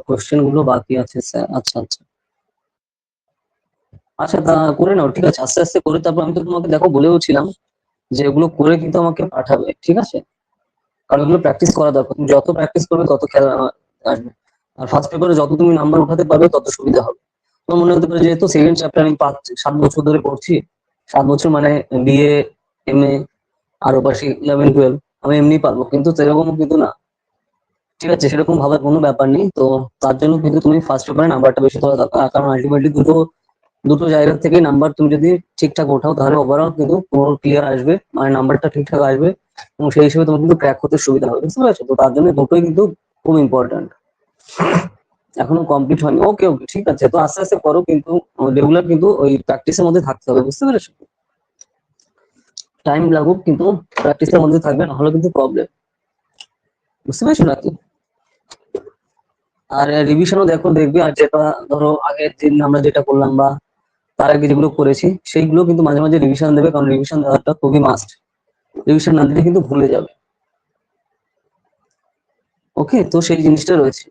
Question গুলো বাকি আছে স্যার। আচ্ছা আচ্ছা আচ্ছা, তা করে নাও, ঠিক আছে, আস্তে আস্তে করে। তারপর আমি তো তোমাকে দেখো বলেও ছিলাম যে এগুলো করে কিন্তু আমাকে পাঠাবে, ঠিক আছে? কারণ এগুলো প্র্যাকটিস করা দরকার। তুমি যত প্র্যাকটিস করবে তত খেলা আসবে। আর ফার্স্ট পেপারে যত তুমি নাম্বার উঠাতে পারবে তত সুবিধা হবে। তোমার মনে হতে পারে যেহেতু সেকেন্ড চ্যাপ্টার আমি 5-7 বছর ধরে পড়ছি, 7 বছর মানে বিএ, এমএ, আর ওপাশে 11-12, আমি এমনি পারবো, কিন্তু সেরকম কিন্তু না, ঠিক আছে? সেরকম ভাবার কোনো ব্যাপার নেই। তো তার জন্য কিন্তু তুমি ফার্স্ট পেপারে নাম্বারটা বেশি তোলা দরকার, কারণ আলটিমেটলি দুটো দুটো জায়গা থেকে নাম্বার তুমি যদি ঠিকঠাক ওঠাও তাহলে ওভারঅল কিন্তু তোমার ক্লিয়ার আসবে, মানে নাম্বারটা ঠিকঠাক আসবে, এবং সেই হিসেবে তোমার কিন্তু ক্র্যাক করতে সুবিধা হবে, বুঝতে পারছো? তো তার জন্য দুটোই কিন্তু খুব ইম্পর্টেন্ট। এখনো কমপ্লিট হয়নি, ওকে ওকে, ঠিক আছে। তো আস্তে আস্তে করো, কিন্তু রেগুলার কিন্তু ওই প্র্যাকটিসের মধ্যে থাকতে হবে, বুঝতে পেরেছো? টাইম লাগুক, কিন্তু প্র্যাকটিসের মধ্যে থাকবে, না হলে কিন্তু প্রবলেম, বুঝতে পেরেছো নাকি? আর রিভিশনও দেখবে। আর যেটা ধরো আগের দিন আমরা যেটা করলাম বা তার আগে যেগুলো করেছি সেইগুলো কিন্তু মাঝে মাঝে রিভিশন দেবে, কারণ রিভিশন দেওয়াটা খুবই মাস্ট। রিভিশন না দিলে কিন্তু ভুলে যাবে। ওকে, তো সেই জিনিসটা রয়েছে।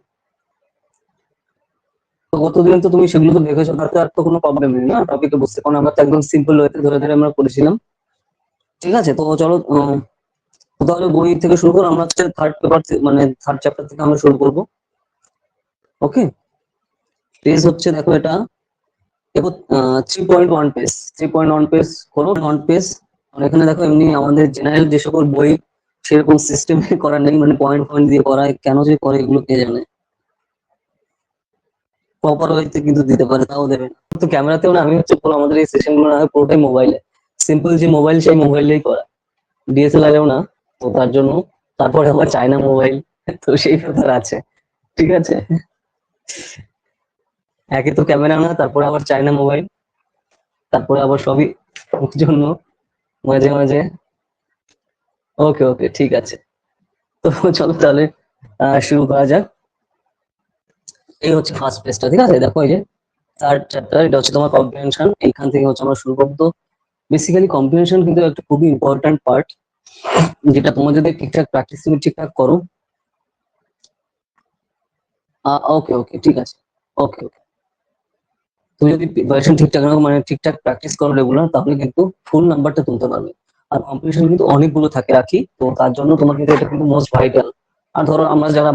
তো গতদিন তো তুমি সেগুলো তো দেখেছো, তাতে আর তো কোনো প্রবলেম নেই না টপিকে বুঝতে, কারণ আমরা তো একদম সিম্পল ওয়েতে ধরে ধরে আমরা করেছিলাম, ঠিক আছে? তো চলো, তো তাহলে বই থেকে শুরু করো। আমরা হচ্ছে থার্ড পেপার, মানে থার্ড চ্যাপ্টার থেকে আমরা শুরু করবো। ওকে, পেজ হচ্ছে দেখো এটা, দেখো 3.1 পেজ, 3.1 পেজ খোলো, 1 পেজ। আর এখানে দেখো এমনি আমাদের জেনারেল যে সকল বই সেরকম সিস্টেমে করা নেই, মানে পয়েন্ট পয়েন্ট দিয়ে করায়, কেন যে করে এগুলো কে জানে। প্রপার ওয়েতে কিন্তু দিতে পারে, তাও দেবে না। তো ক্যামেরাতেও না, আমি হচ্ছে পুরো আমাদের এই সেশন গুলো না হয় পুরোটাই মোবাইলে, সিম্পল যে মোবাইল সেই মোবাইলেই করা, ডিএসএলআরও না। তো তার জন্য তারপরে আবার চায়না মোবাইল, তো সেই ব্যাপার আছে, ঠিক আছে? একে তো ক্যামেরা না, তারপরে আবার চায়না মোবাইল, তারপরে আবার সবই ওর জন্য মাঝে মাঝে। ওকে ওকে, ঠিক আছে। তো চলো তাহলে শুরু করা যাক। এই হচ্ছে ফার্স্ট পেজটা, ঠিক আছে? দেখো এই যে থার্ড চ্যাপ্টার, এটা হচ্ছে তোমার কম্প্রিহেনশন। এইখান থেকে হচ্ছে আমরা শুরু করবো। বেসিক্যালি কম্প্রিহেনশন কিন্তু একটা খুবই ইম্পর্ট্যান্ট পার্ট, যেটা তোমার যদি ঠিকঠাক প্র্যাকটিস তুমি ঠিকঠাক করো। ওকে ওকে, ঠিক আছে। ওকে ওকে, তুমি যদি প্রিপারেশন ঠিকঠাক নাও, মানে ঠিকঠাক প্র্যাকটিস করো রেগুলার, তাহলে কিন্তু ফুল নাম্বারটা তুলতে পারবে। আর কম্পিটিশন কিন্তু অনেকগুলো থাকে রাখি, তো তার জন্য তোমার কিন্তু এটা কিন্তু মোস্ট ভাইটাল। আর ধরো আমরা যারা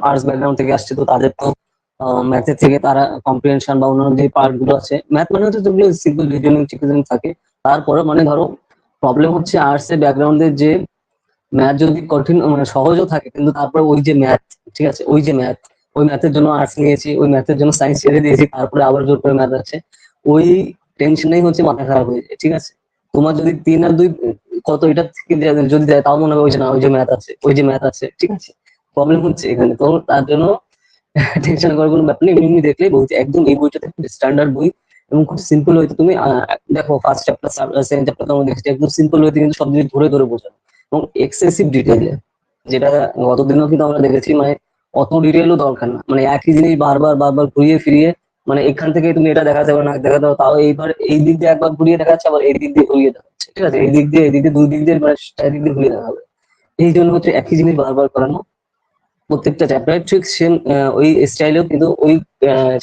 আর্টস ব্যাকগ্রাউন্ড থেকে আসছে, তো তাদের তো ম্যাথের থেকে তারা কম্প্রিহেনশন বা অন্যান্য যে পার্ট গুলো আছে, ম্যাথ মানে হচ্ছে যেগুলো সিম্পল রিজনিং টিজনিং থাকে। তারপরে মানে ধরো প্রবলেম হচ্ছে আর্টস এর ব্যাকগ্রাউন্ডের যে ম্যাথ যদি কঠিন মানে সহজও থাকে, কিন্তু তারপরে ওই যে ম্যাথ, ঠিক আছে, ওই যে ম্যাথ, ওই ম্যাথের জন্য আর্টস নিয়েছি, ওই ম্যাথের জন্য সায়েন্স ছেড়ে দিয়েছি, তারপরে আবার জোর করে ম্যাথ আছে, ওই টেনশনেই হচ্ছে মাথা খারাপ হয়ে যায়, ঠিক আছে? তোমার যদি 3 আর 2 কত এটা থেকে যদি দেয়, তাও মনে হবে ওই যে না, ওই যে ম্যাথ আছে, ওই যে ম্যাথ আছে, ঠিক আছে? প্রবলেম হচ্ছে এখানে। তো তার জন্য টেনশন করার কোনো ব্যাপার নেই। এমনি এমনি দেখলেই বলছি, একদম এই বইটা স্ট্যান্ডার্ড বই, এবং খুব সিম্পল হইতে তুমি দেখো ফার্স্ট চ্যাপ্টার সেকেন্ড চ্যাপ্টার আমরা দেখছি, একদম সিম্পল হইতে কিন্তু সব জিনিস ধরে ধরে বোঝানো, এবং এক্সেসিভ ডিটেইলে, যেটা গতদিনও কিন্তু আমরা দেখেছি, মানে অত ডিটেইলও দরকার না, মানে একই জিনিস বারবার বারবার ঘুরিয়ে ফিরিয়ে, মানে এখান থেকে তুমি এটা দেখাতে পারো না দেখাতে পারো, তাও এইবার এই দিক দিয়ে একবার ঘুরিয়ে দেখাচ্ছে, আবার এই দিক দিয়ে ঘুরিয়ে দেখাচ্ছে, ঠিক আছে? এই দিক দিয়ে, এই দিক দিয়ে, দুই দিক দিয়ে, মানে চারিদিক দিয়ে ঘুরিয়ে দেখাবে। এই জন্য হচ্ছে একই জিনিস বারবার করানো, প্রত্যেকটা চ্যাপ্টার ঠিক সেম ওই স্টাইলেও কিন্তু ওই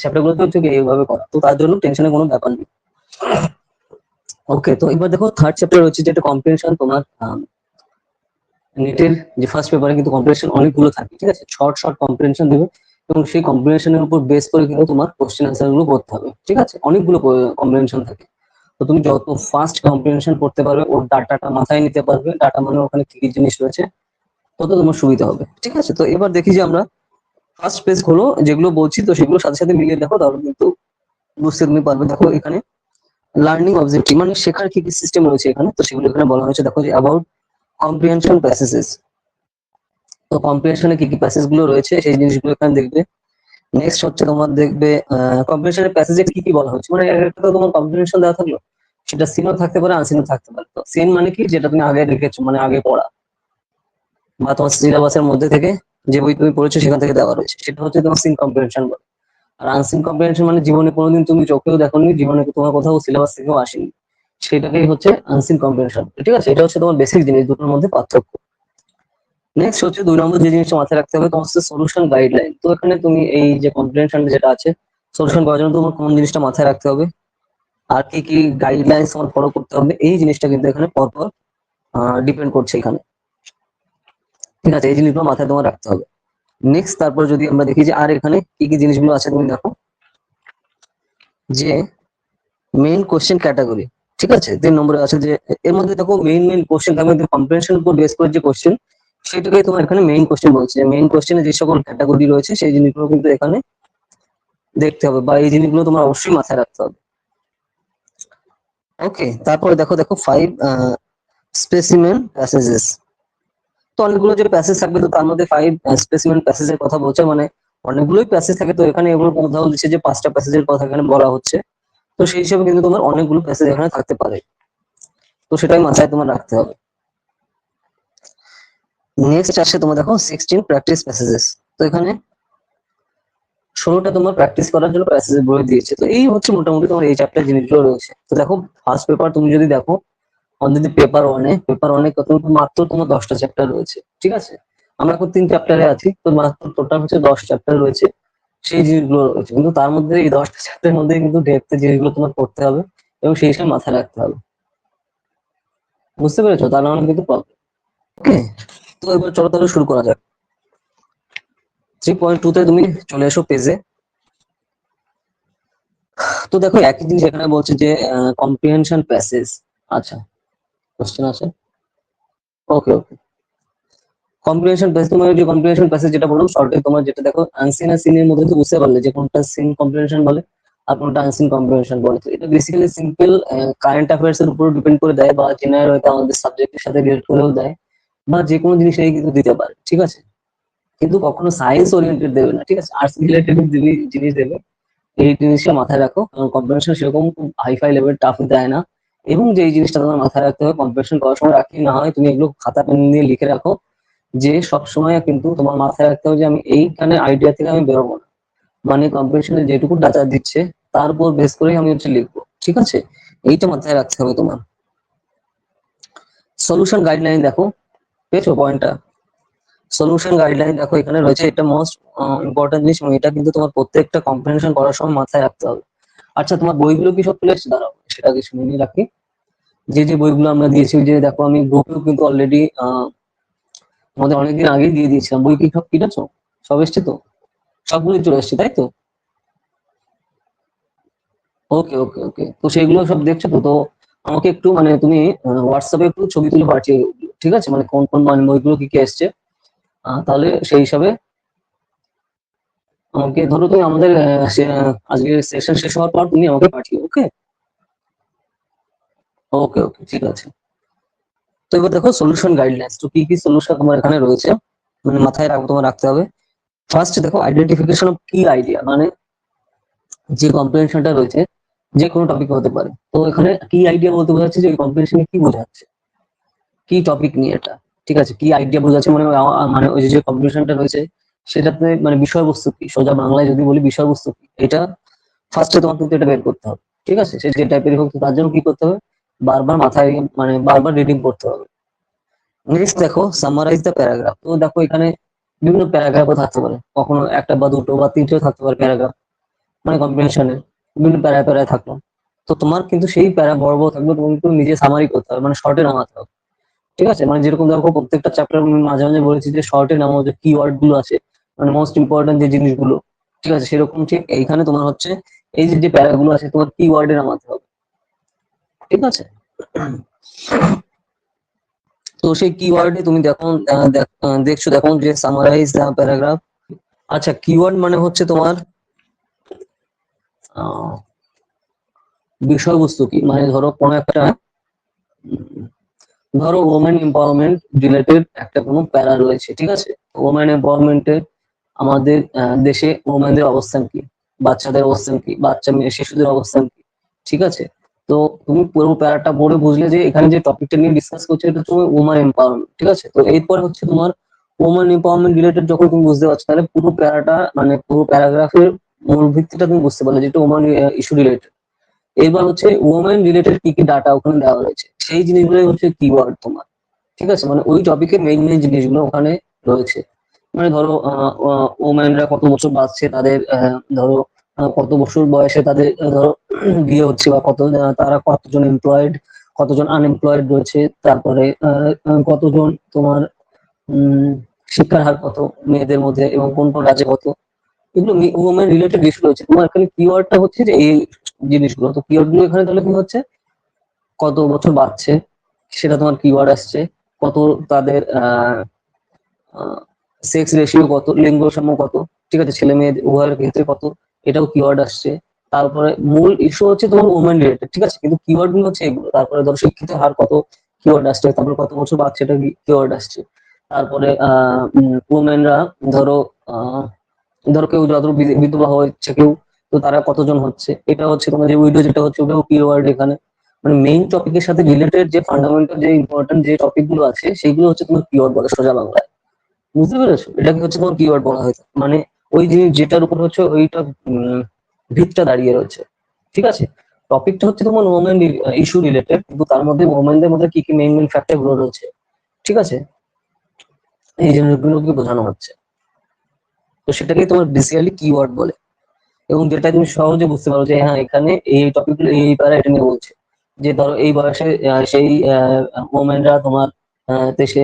চ্যাপ্টার গুলোতেও ঠিক এইভাবে করা, তো তার জন্য টেনশনের কোনো ব্যাপার নেই। ওকে, তো এবার দেখো থার্ড চ্যাপ্টার হচ্ছে যেটা কম্প্রিহেনশন। তোমার নেটের যে ফার্স্ট পেপারে কিন্তু কম্প্রিহেনশন অনেকগুলো থাকে, ঠিক আছে? শর্ট শর্ট কম্প্রিহেনশন দেবে, এবং সেই কম্প্রিহেনশনের উপর বেস করে কিন্তু তোমার কোশ্চেন আনসার গুলো করতে হবে, ঠিক আছে? অনেকগুলো কম্প্রিহেনশন থাকে। তো তুমি যত ফাস্ট কম্প্রিহেনশন করতে পারবে, ওর ডাটাটা মাথায় নিতে পারবে, ডাটা মানে ওখানে কি কি জিনিস রয়েছে, তত তোমার সুবিধা হবে, ঠিক আছে? তো এবার দেখি যে আমরা ফার্স্ট পেজ খোলো, যেগুলো বলছি তো সেগুলো সাথে সাথে মিলিয়ে দেখো, তাহলে কিন্তু বুঝতে তুমি পারবে। দেখো এখানে লার্নিং অবজেক্টিভ, মানে শেখার কি কি সিস্টেম রয়েছে এখানে, তো সেগুলো এখানে বলা হয়েছে। দেখো যে অ্যাবাউট কম্প্রিহেনশন প্যাসেজেস, তো কম্প্রিহেনশনে কি কি প্যাসেজ গুলো রয়েছে সেই জিনিসগুলো এখানে দেখবে। নেক্সট হচ্ছে তোমার দেখবে কম্প্রিহেনশনের প্যাসেজে কি কি বলা হচ্ছে, মানে একটা তো তোমার কম্প্রিহেনশন দেওয়া থাকলো, সেটা সিনও থাকতে পারে, আনসিনও থাকতে পারে। তো সিন মানে কি, যেটা তুমি আগে দেখেছো, মানে আগে পড়া, বা তোমার সিলেবাসের মধ্যে থেকে যে বই তুমি পড়েছো সেখান থেকে দেওয়া রয়েছে, সেটা হচ্ছে তোমার সিন কম্প্রিহেনশন বলে। আর আনসিন কম্প্রিহেনশন মানে জীবনে কোনোদিন তুমি চোখেও দেখোনি, জীবনে তোমার কোথাও সিলেবাস থেকেও আসেনি, সেটাকেই হচ্ছে আনসিন কম্প্রিহেনশন, ঠিক আছে? এটা হচ্ছে তোমার বেসিক জিনিস, দুটোর মধ্যে পার্থক্য। নেক্সট হচ্ছে 2 নম্বর যে জিনিসটা মাথায় রাখতে হবে তোমার হচ্ছে সলিউশন গাইডলাইন। তো এখানে তুমি এই যে কম্প্রিহেনশন যেটা আছে, সলিউশন করার জন্য তোমার কোন জিনিসটা মাথায় রাখতে হবে আর কি কি গাইডলাইন্স তোমার ফলো করতে হবে, এই জিনিসটা কিন্তু এখানে পরপর ডিপেন্ড করছে এখানে। ঠিক আছে, এই জিনিসগুলো মাথায় তোমার রাখতে হবে। নেক্সট তারপর যদি আমরা দেখি যে আর এখানে কি কি জিনিসগুলো আছে, তুমি দেখো যে মেইন কোশ্চেন ক্যাটাগরি। ঠিক আছে, 3 নম্বরে আছে যে এর মধ্যে দেখো মেইন কোশ্চেন থাকবে, কম্প্রিহেনশন উপর বেস করে যে কোশ্চেন, সেটাকে তোমার এখানে মেইন কোশ্চেন বলছে। মেইন কোশ্চেনে যে সকল ক্যাটাগরি রয়েছে সেই জিনিসগুলো কিন্তু এখানে দেখতে হবে, বা এই জিনিসগুলো তোমার অবশ্যই মাথায় রাখতে হবে। ওকে, তারপরে দেখো দেখো 5 স্পেসিমেন প্যাসেজেস। তো অনেকগুলো যে প্যাসেজ থাকবে, তো তার মধ্যে 5 স্পেসিমেন প্যাসেজের কথা বলছে, মানে অনেকগুলোই প্যাসেজ থাকে, তো এখানে এগুলো কোথাও দিচ্ছে যে 5টা প্যাসেজের কথা এখানে বলা হচ্ছে। তো সেই হিসাবে কিন্তু তোমার অনেকগুলো প্যাসেজ এখানে থাকতে পারে, তো সেটাই মাথায় তোমার রাখতে হবে। নেক্সট আসে তোমার দেখো 16 প্র্যাকটিস প্যাসেজেস। তো এখানে 16টা তোমার প্র্যাকটিস করার জন্য প্যাসেজ বলে দিয়েছে। তো এই হচ্ছে মোটামুটি তোমার এই চ্যাপ্টার জিনিসগুলো রয়েছে। তো দেখো ফার্স্ট পেপার তুমি যদি দেখো, অলরেডি পেপার ওয়ানে কত মাত্র তোমার 10টা চ্যাপ্টার রয়েছে। ঠিক আছে, আমরা এখন 3 চ্যাপ্টারে আছি, তো মাত্র টোটাল হচ্ছে 10 চ্যাপ্টার রয়েছে, সেই জিনিসগুলো রয়েছে। কিন্তু তার মধ্যে এই 10টা চ্যাপ্টারের মধ্যে কিন্তু ডেপথে জিনিসগুলো তোমার পড়তে হবে এবং সেই হিসাবে মাথায় রাখতে হবে। বুঝতে পেরেছো? তার মানে কিন্তু প্রবলেম। ওকে, তো এবার চলো তাহলে শুরু করা যাক। 3.2 তে তুমি চলে এসো পেজে। তো দেখো একই জিনিস এখানে বলছে যে কম্প্রিহেনশন প্যাসেজ। আচ্ছা, কোশ্চেন আছে। ওকে ওকে, কম্প্রিহেনশন প্যাসেজ, তোমার যে কম্প্রিহেনশন প্যাসেজ যেটা বললাম শর্টে, তোমার যেটা দেখো আনসিন আর সিনের মধ্যে তো বুঝতে পারলে যে কোনটা সিন কম্প্রিহেনশন বলে আর কোনটা আনসিন কম্প্রিহেনশন বলে। তো এটা বেসিক্যালি সিম্পল কারেন্ট অ্যাফেয়ার্স এর উপর ডিপেন্ড করে দেয়, বা জেনারেল হয়তো আমাদের সাবজেক্টের সাথে রিলেট করেও দেয়, বা যে কোনো জিনিসই কিন্তু দিতে পারে। ঠিক আছে, কিন্তু কখনো সায়েন্স ওরিয়েন্টেড দেবে না, ঠিক আছে, আর্টস রিলেটেড জিনিস দেবে। এই জিনিসটা মাথায় রাখো, কারণ কম্পিটিশন সেরকম হাইফাই লেভেল টাফ দেয় না। এবং যে এই জিনিসটা তোমার মাথায় রাখতে হবে, কম্পিটিশন করার সময় রাখি না হয় তুমি এগুলো খাতা পেন নিয়ে লিখে রাখো, যে সব সময় কিন্তু তোমার মাথায় রাখতে হবে যে আমি এইখানে আইডিয়া থেকে আমি বেরোবো না, মানে কম্পিটিশনে যেটুকু ডাটা দিচ্ছে তার উপর বেস করেই আমি হচ্ছে লিখবো। ঠিক আছে, এইটা মাথায় রাখতে হবে তোমার। সলিউশন গাইডলাইন দেখো, পেয়েছো পয়েন্টটা? সলিউশন গাইডলাইন দেখো এখানে রয়েছে, এটা মোস্ট ইম্পর্টেন্ট জিনিস, এবং এটা কিন্তু তোমার প্রত্যেকটা কম্পিটিশন করার সময় মাথায় রাখতে হবে। আচ্ছা, তোমার বইগুলো কি সব চলে এসেছে? দাঁড়াও সেটা আগে শুনে নিয়ে রাখি। যে যে বইগুলো আমরা দিয়েছি, যে দেখো আমি গ্রুপেও কিন্তু অলরেডি আমাদের অনেকদিন আগেই দিয়ে দিয়েছিলাম। বই কি সব কিনেছো? সব এসছে তো? সবগুলোই চলে এসছে তাই তো? ওকে ওকে ওকে, তো সেগুলো সব দেখছো তো? তো আমাকে একটু মানে তুমি হোয়াটসঅ্যাপে একটু ছবি তুলে পাঠিয়ে দিও, ঠিক আছে, মানে কোন কোন মানে বইগুলো কি কি এসছে। তাহলে সেই হিসাবে আমাকে, ধরো তুমি আমাদের আজকে সেশন শেষ হওয়ার পর তুমি আমাকে পাঠিও। ওকে ওকে ওকে, ঠিক আছে। তো এবার দেখো সলিউশন গাইডলাইন্স, তো কি কি সলিউশন তোমার এখানে রয়েছে, মানে মাথায় তোমার রাখতে হবে। ফার্স্ট দেখো আইডেন্টিফিকেশন অফ কি আইডিয়া, মানে যে কম্প্রিহেনশনটা রয়েছে যে কোনো টপিক হতে পারে। তো এখানে কি আইডিয়া বলতে বোঝাচ্ছে যে কম্প্রিহেনশনে কি বোঝাচ্ছে, কি টপিক নিয়ে এটা। ঠিক আছে, কি আইডিয়া বোঝাচ্ছে মানে মানে ওই যে কম্প্রিহেনশনটা রয়েছে সেটাতে মানে বিষয়বস্তু কি, সোজা বাংলায় যদি বলি বিষয়বস্তু কি, এটা ফার্স্টে তোমার কিন্তু এটা বের করতে হবে। ঠিক আছে, সে যে টাইপের হোক, তার জন্য কি করতে হবে, বারবার মাথায় মানে বারবার রিডিং করতে হবে। নেক্সট দেখো সামারাইজ দ্য প্যারাগ্রাফ। তো দেখো এখানে বিভিন্ন প্যারাগ্রাফও থাকতে পারে, কখনো একটা বা দুটো বা তিনটেও থাকতে পারে প্যারাগ্রাফ, মানে কম্প্রিহেনশনের বিভিন্ন প্যারায় প্যারায় থাকলো। তো তোমার কিন্তু সেই প্যারা বড় বড় থাকবে, তুমি কিন্তু নিজে সামারি করতে হবে, মানে শর্টে নামাতে হবে। ঠিক আছে, মানে যেরকম দেখো প্রত্যেকটা চ্যাপ্টার মাঝে মাঝে বলেছি যে শর্টে নামাও, যে কিওয়ার্ড গুলো আছে, মানে মোস্ট ইম্পর্টেন্ট যে জিনিসগুলো। ঠিক আছে, সেরকম ঠিক এইখানে তোমার হচ্ছে এই যে যে প্যারাগুলো আছে তোমার কিওয়ার্ডে নামাতে হবে। ঠিক আছে, তো সেই কিওয়ার্ডে তুমি দেখো দেখছো দেখো যে সামারাইজ দ্য প্যারাগ্রাফ। আচ্ছা, কিওয়ার্ড মানে হচ্ছে তোমার আহ, বিষয়বস্তু কি, মানে ধরো কোনো একটা ধরো ওমেন এম্পাওয়ারমেন্ট রিলেটেড একটা কোনো প্যারা রয়েছে। ঠিক আছে, ওমেন এম্পাওয়ারমেন্টের আমাদের দেশে ওমেনদের অবস্থান কি, বাচ্চাদের অবস্থান কি, বাচ্চা মেয়ে শিশুদের অবস্থান কি। ঠিক আছে, তো তুমি পুরো প্যারাটা পড়ে বুঝলে যে এখানে যে টপিকটা নিয়ে ডিসকাস করছে এটা তোমার ওমেন এম্পাওয়ারমেন্ট। ঠিক আছে, তো এরপর হচ্ছে তোমার ওমেন এম্পাওয়ারমেন্ট রিলেটেড যখন তুমি বুঝতে পারছো, তাহলে পুরো প্যারাটা মানে পুরো প্যারাগ্রাফের মূল ভিত্তিটা তুমি বুঝতে পারলে, যেটা ওমেন ইস্যু রিলেটেড। এবার হচ্ছে ওমেন রিলেটেড কি কি ডাটা ওখানে দেওয়া রয়েছে, সেই জিনিসগুলোই হচ্ছে কিওয়ার্ড তোমার। ঠিক আছে, মানে ওই টপিকের মেইন মেইন জিনিসগুলো ওখানে রয়েছে। মানে ধরো ওম্যানরা কত বছর বাঁচছে, তাদের ধরো কত বছর বয়সে তাদের ধরো বিয়ে হচ্ছে, বা তারা কতজন এমপ্লয়েড, কতজন আনএমপ্লয়েড রয়েছে, তারপরে কতজন তোমার উম শিক্ষার হার কত মেয়েদের মধ্যে, এবং কোন কোন রাজ্যে কত, এগুলো ওমেন রিলেটেড ইস্যু রয়েছে। তোমার এখানে কিওয়ার্ডটা হচ্ছে যে এই জিনিসগুলো, তো কিওয়ার্ড গুলো এখানে তাহলে কি হচ্ছে, কত বছর বাঁচছে সেটা তোমার কিওয়ার্ড আসছে, কত তাদের সেক্স রেশিও কত, লিঙ্গ সম কত, ঠিক আছে, ছেলে মেয়ে উভয়ের ক্ষেত্রে কত, এটাও কিওয়ার্ড আসছে। তারপরে মূল ইস্যু হচ্ছে তোমার ওমেন রিলেটেড, ঠিক আছে, কিন্তু কিওয়ার্ড গুলো হচ্ছে এগুলো। তারপরে ধরো শিক্ষিত হার কত, কিওয়ার্ড আসছে। তারপরে কত বছর বাচ্চা, এটা কিওয়ার্ড আসছে। তারপরে ওমেনরা ধরো ধরো কেউ যত বিধবা হচ্ছে কেউ, তো তারা কতজন হচ্ছে, এটা হচ্ছে তোমার যে উইডো যেটা হচ্ছে, ওটাও কিওয়ার্ড এখানে। মানে মেইন টপিকের সাথে রিলেটেড যে ফান্ডামেন্টাল যে ইম্পর্টেন্ট যে টপিক গুলো আছে, সেইগুলো হচ্ছে তোমার কিওয়ার্ড বলে সোজা বাংলায়। বুঝতে পেরেছো? এটাকে হচ্ছে তোমার কিওয়ার্ড বলা হয়। মানে ওই জিনিস যেটার উপর হচ্ছে ওইটা ভিতটা দাঁড়িয়ে রয়েছে, ঠিক আছে। টপিকটা হচ্ছে তোমার ওমেন ইস্যু রিলেটেড, কিন্তু তার মধ্যে ওমেনদের মধ্যে কি কি মেইন মেইন ফ্যাক্টর গুলো রয়েছে, ঠিক আছে, এই জিনিসগুলোকে বোঝানো হচ্ছে। তো সেটাকে তোমার বেসিক্যালি কিওয়ার্ড বলে। এবং যেটা তুমি সহজে বুঝতে পারো যে হ্যাঁ, এখানে এই টপিক গুলো এই প্যারা এটা নিয়ে বলছে, যে ধরো এই বয়সে সেই ওমেনরা তোমার দেশে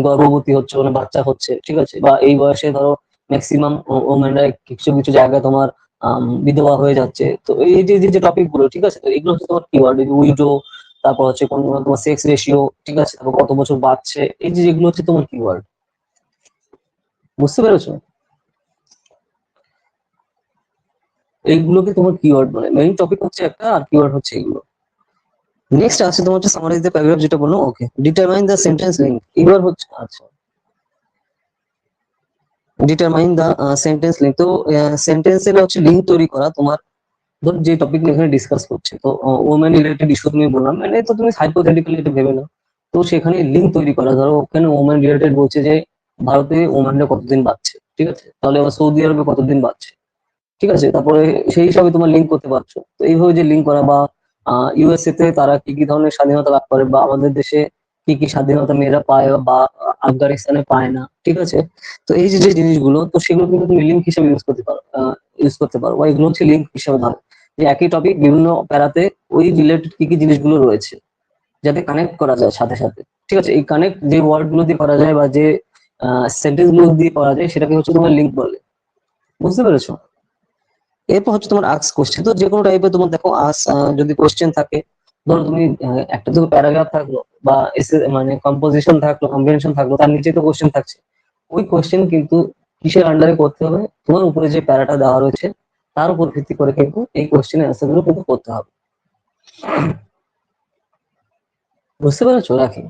গর্ভবতী হচ্ছে, মানে বাচ্চা হচ্ছে, ঠিক আছে, বা এই বয়সে ধরো ম্যাক্সিমাম ওমেনরা কিছু কিছু জায়গায় তোমার বিধবা হয়ে যাচ্ছে। তো এই যে যে টপিক গুলো, ঠিক আছে, তো এগুলো হচ্ছে তোমার কিওয়ার্ড। উইডো, তারপর হচ্ছে কোন তোমার সেক্স রেশিও, ঠিক আছে, তারপর কত বছর বাঁচছে, এই যে যেগুলো হচ্ছে তোমার কিওয়ার্ড। বুঝতে পেরেছো? এইগুলোকে তোমার কিওয়ার্ড বলে। মেইন টপিক হচ্ছে একটা, আর কিওয়ার্ড হচ্ছে এগুলো। নেক্সট আছে তোমার হচ্ছে সামারাইজ দ্য প্যারাগ্রাফ, যেটা বললাম। ওকে, ডিটারমাইন দ্য সেন্টেন্স লিঙ্ক। এবার হচ্ছে আচ্ছা, ডিটারমাইন দ্য সেন্টেন্স লিঙ্ক। তো সেন্টেন্সের হচ্ছে লিঙ্ক তৈরি করা। তোমার ধর যে টপিক নিয়ে এখানে ডিসকাস করছে, তো ওমেন রিলেটেড ইস্যু তুমি বললাম, মানে তো তুমি হাইপোথেটিক্যালি এটা ভেবে নাও। তো সেখানে লিঙ্ক তৈরি করা, ধরো ওখানে ওমেন রিলেটেড বলছে যে ভারতে ওমেনরা কতদিন বাঁচছে, ঠিক আছে, তাহলে আবার সৌদি আরবে কতদিন বাঁচছে, ঠিক আছে, তারপরে সেই হিসাবে তোমার লিঙ্ক করতে পারছো। তো এইভাবে যে লিঙ্ক করা, বা ইউএসএ তে তারা কি কি ধরনের স্বাধীনতা লাভ করে, বা আমাদের দেশে কি কি স্বাধীনতা মেয়েরা পায়, বা আফগানিস্তানে পায় না, ঠিক আছে। তো এই যে যে জিনিসগুলো, তো সেগুলো কিন্তু তুমি লিঙ্ক হিসেবে ইউজ করতে পারো, বা এগুলো হচ্ছে লিঙ্ক হিসেবে ধরো, যে একই টপিক বিভিন্ন প্যারাতে ওই রিলেটেড কি কি জিনিসগুলো রয়েছে, যাতে কানেক্ট করা যায় সাথে সাথে, ঠিক আছে। এই কানেক্ট যে ওয়ার্ড গুলো দিয়ে করা যায়, বা যে সেন্টেন্স গুলো দিয়ে করা যায়, সেটাকে হচ্ছে তোমার লিঙ্ক বলে। বুঝতে পেরেছো? এরপর হচ্ছে তোমার আস্ক কোশ্চেন। তো যে কোনো টাইপের তোমার দেখো যদি কোশ্চেন থাকে, ধরো তুমি একটা দুটো প্যারাগ্রাফ থাকলো, বা মানে কম্পোজিশন থাকলো, কম্বিনেশন থাকলো, তার নিচে তো কোশ্চেন থাকছে। ওই কোশ্চেন কিন্তু কিসের আন্ডারে করতে হবে, তোমার উপরে যে প্যারাটা দেওয়া রয়েছে তার উপর ভিত্তি করে কিন্তু এই কোশ্চেনের অ্যান্সার গুলো কিন্তু করতে হবে। বুঝতে পেরেছো? রাখি।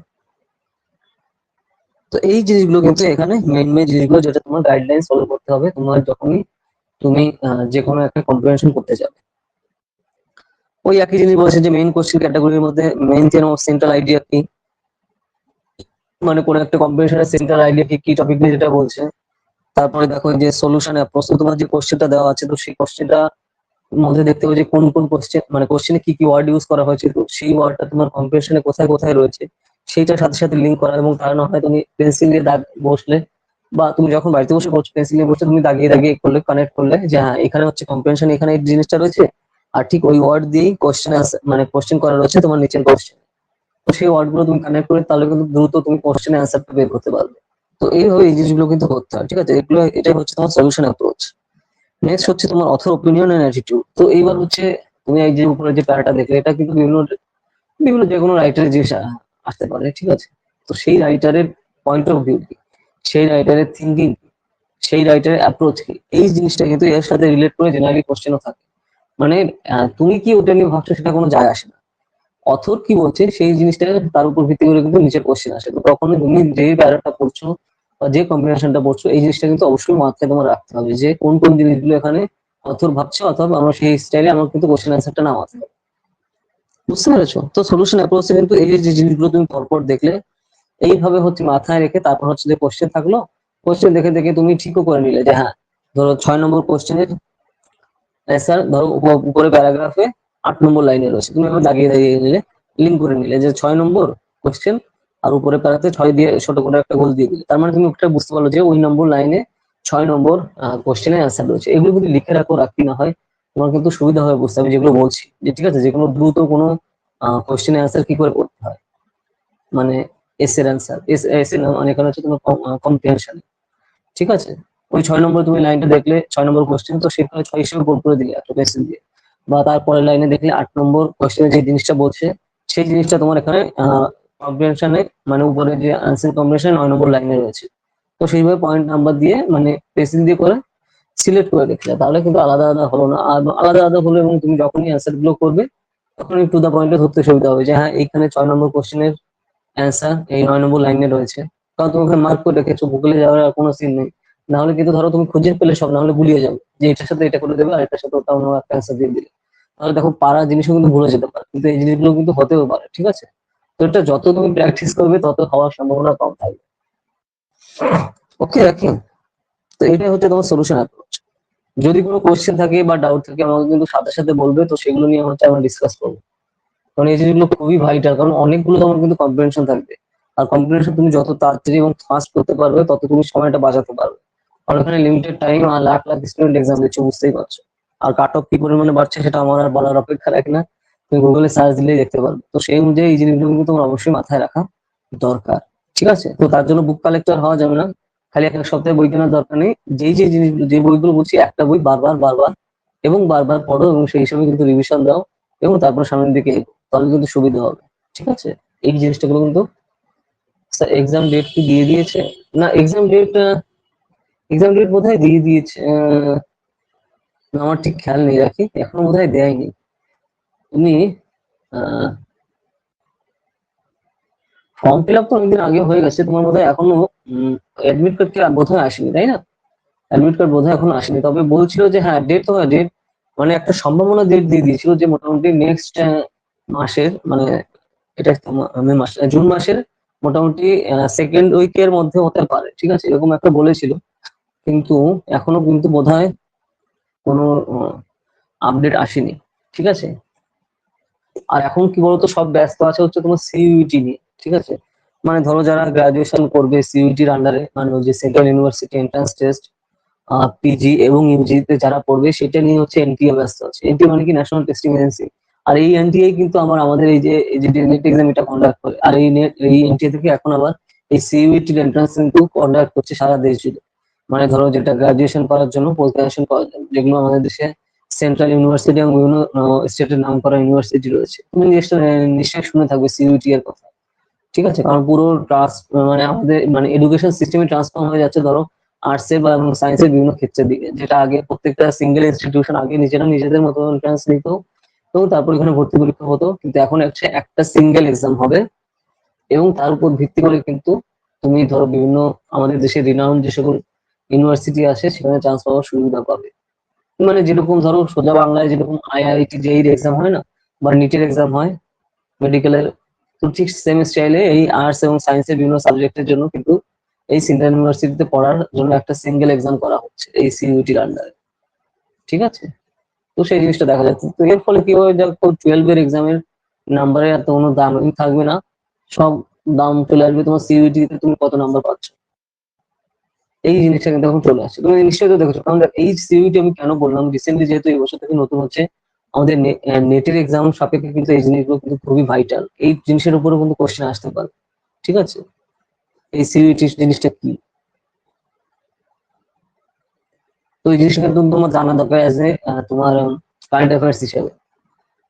তো এই জিনিসগুলো কিন্তু এখানে মেইন মেইন জিনিসগুলো, যেটা তোমার গাইডলাইন ফলো করতে হবে তোমার যখনই তুমি যে কোনো একটা কম্পিটিশন করতে যাবে। ওই একই জিনিস বলছে যে মেইন কোশ্চেন ক্যাটাগরির মধ্যে main theme of central idea কি, মানে কোন একটা কম্পিটিশনের সেন্ট্রাল আইডিয়া কি, কি টপিক নিয়ে যেটা বলছে। তারপরে দেখো যে সলিউশন অ্যাপ্রোচ, তোমার যে কোশ্চেনটা দেওয়া আছে, তো সেই কোশ্চেনটা মধ্যে দেখতে হবে যে কোন কোন কোশ্চেন, মানে কোশ্চেনে কি কি ওয়ার্ড ইউজ করা হয়েছে, তো সেই ওয়ার্ডটা তোমার কম্পিটিশনে কোথায় কোথায় রয়েছে সেইটার সাথে সাথে লিঙ্ক করা। এবং তার না হয় তুমি পেন্সিল দিয়ে দাগ বসলে, বা তুমি যখন বাড়িতে বসে করছো পেন্সিল দিয়ে বসে তুমি দাগিয়ে দাগিয়ে করলে, কানেক্ট করলে যে হ্যাঁ, এখানে হচ্ছে কম্পিটিশন, এখানে এই জিনিসটা রয়েছে, আর ঠিক ওই ওয়ার্ড দিয়েই কোশ্চেন মানে কোশ্চেন করা রয়েছে তোমার নিচের কোশ্চেন। তো সেই ওয়ার্ড গুলো তুমি কানেক্ট করে, তাহলে কিন্তু দ্রুত তুমি কোশ্চেনের অ্যান্সারটা বের করতে পারবে। তো এইভাবে এই জিনিসগুলো কিন্তু করতে হয়, ঠিক আছে। এগুলো, এটাই হচ্ছে তোমার সলিউশন অ্যাপ্রোচ। নেক্সট হচ্ছে তোমার অথর ওপিনিয়ন এন্ড অ্যাটিটিউড। তো এইবার হচ্ছে তুমি এই যে উপরে যে প্যারাটা দেখলে, এটা কিন্তু বিভিন্ন বিভিন্ন যে কোনো রাইটারের জিনিস আসতে পারে, ঠিক আছে। তো সেই রাইটারের পয়েন্ট অফ ভিউ কি, সেই রাইটারের থিঙ্কিং, সেই রাইটারের অ্যাপ্রোচ কি, এই জিনিসটা কিন্তু এর সাথে রিলেট করে জেনারেলি কোশ্চেনও থাকে। মানে তুমি কি ওটা নিয়ে ভাবছো সেটা কোনো যায় আসে না, অথর কি বলছে সেই জিনিসটা তার উপর ভিত্তি করে কিন্তু নিচের কোশ্চেন আসে। তো তখন তুমি যে প্যারাটা পড়ছো বা যে কম্বিনেশনটা পড়ছো, এই জিনিসটা কিন্তু অবশ্যই মাথায় তোমার রাখতে হবে, যে কোন কোন জিনিসগুলো এখানে অথর ভাবছে, অথবা আমরা সেই স্টাইলে আমার কিন্তু কোশ্চেন অ্যান্সারটা নামাতে হবে। বুঝতে পেরেছো? তো সলিউশন অ্যাপ্রোচে কিন্তু এই যে জিনিসগুলো তুমি পরপর দেখলে, এইভাবে হচ্ছে মাথায় রেখে, তারপর হচ্ছে যে কোশ্চেন থাকলো, কোশ্চেন দেখে দেখে তুমি ঠিকও করে নিলে যে হ্যাঁ, ধরো 6 নম্বর কোশ্চেনের অ্যান্সার ধরো উপরে প্যারাগ্রাফে 8 নম্বর লাইনে রয়েছে, তুমি এবার দাগিয়ে দাগিয়ে নিলে, লিঙ্ক করে নিলে যে 6 নম্বর কোশ্চেন আর উপরে প্যারাতে 6 দিয়ে ছোট করে একটা গোল দিয়ে দিলে, তার মানে তুমি একটা বুঝতে পারলো যে ওই নম্বর লাইনে 6 নম্বর কোশ্চেনের অ্যান্সার রয়েছে। এগুলো যদি লিখে রাখো, রাখতে না হয়, তোমার কিন্তু সুবিধা হবে বুঝতে হবে যেগুলো বলছি, যে ঠিক আছে যে কোনো দ্রুত কোনো কোশ্চেনের অ্যান্সার কি করে করতে হয়, মানে এস এর অ্যান্সার, এস এর মানে এখানে হচ্ছে তোমার কম্প্রিহেনশন। ঠিক আছে, ওই 6 নম্বর তুমি লাইনটা দেখলে 6 নম্বর কোশ্চেন, তো সেখানে 6 হিসেবে গোল করে দিলে একটা পেন্সিল দিয়ে। বা তারপরের লাইনে দেখলে 8 নম্বর কোশ্চেনে যে জিনিসটা বলছে সেই জিনিসটা তোমার এখানে কম্প্রিহেনশনে, মানে উপরে যে আনসার কম্বিনেশন 9 নম্বর লাইনে রয়েছে, তো সেইভাবে পয়েন্ট নাম্বার দিয়ে মানে পেন্সিল দিয়ে করে সিলেক্ট করে দেখলে, তাহলে কিন্তু আলাদা আলাদা হলো না। আর আলাদা আলাদা হলো এবং তুমি যখনই অ্যান্সার গুলো করবে তখন টু দা পয়েন্টে ধরতে সুবিধা হবে যে হ্যাঁ এইখানে 6 নম্বর কোশ্চেনের অ্যান্সার এই 9 নম্বর লাইনে রয়েছে, কারণ তুমি ওখানে মার্ক করে রেখেছো, গুগলে যাওয়ার আর কোনো সিন নেই। না হলে কিন্তু ধরো তুমি খুঁজে পেলে সব, না হলে গুলিয়ে যাবে যে এটার সাথে এটা করে দেবে আর এটার সাথে ওটা অন্য একটা অ্যান্সার দিয়ে দিলে, তাহলে দেখো পাড়া জিনিসও কিন্তু ভুলে যেতে পারে, কিন্তু এই জিনিসগুলো কিন্তু হতেও পারে। ঠিক আছে, তো এটা যত তুমি প্র্যাকটিস করবে তত হওয়ার সম্ভাবনা কম থাকবে। ওকে রাখি, তো এটাই হচ্ছে তোমার সলিউশন অ্যাপ্রোচ। যদি কোনো কোশ্চেন থাকে বা ডাউট থাকে আমাকে কিন্তু সাথে সাথে বলবে, তো সেগুলো নিয়ে হচ্ছে আমরা ডিসকাস করবো। কারণ এই জিনিসগুলো খুবই ভাইটাল, কারণ অনেকগুলো তোমার কিন্তু কম্পিটিশন থাকবে। আর কম্পিটিশন তুমি যত তাড়াতাড়ি এবং ফাস্ট করতে পারবে তত তুমি সময়টা বাঁচাতে পারবে। কারণ এখানে লিমিটেড টাইম আর লাখ লাখ স্টুডেন্ট এক্সাম দিচ্ছে, বুঝতেই পারছো। আর কাট অফ কি পরিমাণে বাড়ছে সেটা আমার আর বলার অপেক্ষা রাখে না, তুমি গুগলে সার্চ দিলেই দেখতে পারবে। তো সেই অনুযায়ী এই জিনিসগুলো কিন্তু তোমার অবশ্যই মাথায় রাখা দরকার। ঠিক আছে, তো তার জন্য বুক কালেক্টর হওয়া যাবে না, খালি এক এক সপ্তাহে বই কেনার দরকার নেই। যেই যে জিনিসগুলো, যে বইগুলো বলছি একটা বই বারবার বারবার এবং বারবার পড়ো, এবং সেই হিসাবে কিন্তু রিভিশন দাও, এবং তারপর সামনের দিকে এগো, তাহলে কিন্তু সুবিধা হবে। ঠিক আছে, এই জিনিসটা গুলো কিন্তু এক্সাম ডেট কি দিয়ে দিয়েছে? না, এক্সাম ডেট বোধহয় দিয়ে দিয়েছে, আমার ঠিক খেয়াল নেই, রাখি এখনো বোধহয় দেয়নি। তুমি ফর্ম ফিল আপ তো অনেকদিন আগে হয়ে গেছে, তোমার বোধহয় এখনো অ্যাডমিট কার্ড কি বোধহয় আসেনি, তাই না? অ্যাডমিট কার্ড বোধহয় এখনো আসেনি, তবে বলছিল যে হ্যাঁ ডেট তো ডেট, মানে একটা সম্ভাবনা ডেট দিয়ে দিয়েছিল যে মোটামুটি নেক্সট মাসের, মানে এটা মে মাস, জুন মাসের মোটামুটি সেকেন্ড উইকের মধ্যে হতে পারে। ঠিক আছে, এরকম একটা বলেছিল, কিন্তু এখনো কিন্তু বোধহয় কোনো আপডেট আসেনি। ঠিক আছে, আর এখন কি বলতো সব ব্যস্ত আছে হচ্ছে তোমার সিইউটি নিয়ে। ঠিক আছে, মানে ধরো যারা গ্রাজুয়েশন করবে সিইউটির আন্ডারে, মানে ওই যে central university entrance test, PG এবং ইউজি তে যারা পড়বে সেটা নিয়ে হচ্ছে এনটিএ ব্যস্ত আছে। এনটিএ মানে কি, ন্যাশনাল টেস্টিং এজেন্সি। আর এই এনটিএ কিন্তু আমাদের এই যে নেট এক্সাম এটা কন্ডাক্ট করে, আর এই এনটিএ থেকে এখন আবার এই সিইউটি এন্ট্রান্স কিন্তু কন্ডাক্ট করছে সারা দেশ জুড়ে। মানে ধরো যেটা গ্রাজুয়েশন করার জন্য, পোস্ট গ্রাজুয়েশন করার জন্য, যেগুলো আমাদের দেশে সেন্ট্রাল ইউনিভার্সিটি এবং বিভিন্ন স্টেটের নাম করা ইউনিভার্সিটি রয়েছে, তুমি নিশ্চয়ই শুনে থাকবে সিইউটি এর কথা। ঠিক আছে, কারণ পুরো মানে আমাদের মানে এডুকেশন সিস্টেমে ট্রান্সফর্ম হয়ে যাচ্ছে ধরো আর্টস এর বা সায়েন্সের বিভিন্ন ক্ষেত্রের দিকে, যেটা আগে প্রত্যেকটা সিঙ্গেল ইনস্টিটিউশন আগে নিজেরা নিজেদের মতো এন্ট্রান্স নিত, তো তারপর এখানে ভর্তি পরীক্ষা হতো, কিন্তু এখন হচ্ছে একটা সিঙ্গেল এক্সাম হবে, এবং তার উপর ভিত্তি করে কিন্তু তুমি ধরো বিভিন্ন আমাদের দেশের রিনাউন্ড যে সকল ইউনিভার্সিটি আছে সেখানে চান্স পাওয়ার সুবিধা পাবে। মানে যেরকম ধরো সোজা বাংলায় যেরকম আইআইটি জেইর এক্সাম হয় না, বা নিটের এক্সাম হয় মেডিকেলের, তো ঠিক সেম স্টাইলে এই আর্টস এবং সায়েন্সের বিভিন্ন সাবজেক্টের জন্য কিন্তু এই সেন্ট্রাল ইউনিভার্সিটিতে পড়ার জন্য একটা সিঙ্গেল এক্সাম করা হচ্ছে এই সিইউটির আন্ডারে। ঠিক আছে, তো সেই জিনিসটা দেখা যাচ্ছে, তো এর ফলে কি হবে, দেখো 12 এর এক্সামের নাম্বারে এত কোনো দাম থাকবে না, সব দাম চলে আসবে তোমার সিইউটি তে তুমি কত নাম্বার পাচ্ছ, এই জিনিসটা কিন্তু এখন চলে আসছে। তুমি নিশ্চয়ই তো দেখেছো, কারণ এই সিইউটি আমি কেন বললাম, রিসেন্টলি যেহেতু এই বছর থেকে নতুন হচ্ছে, আমাদের নেটের এক্সাম সাপেক্ষে কিন্তু এই জিনিসগুলো কিন্তু খুবই ভাইটাল, এই জিনিসের উপরে কিন্তু কোশ্চেন আসতে পারে। ঠিক আছে, এই সিইউটি জিনিসটা কি, তো এই জিনিসটা কিন্তু তোমার জানা দরকার এজ এ তোমার কারেন্ট অ্যাফেয়ার্স হিসেবে।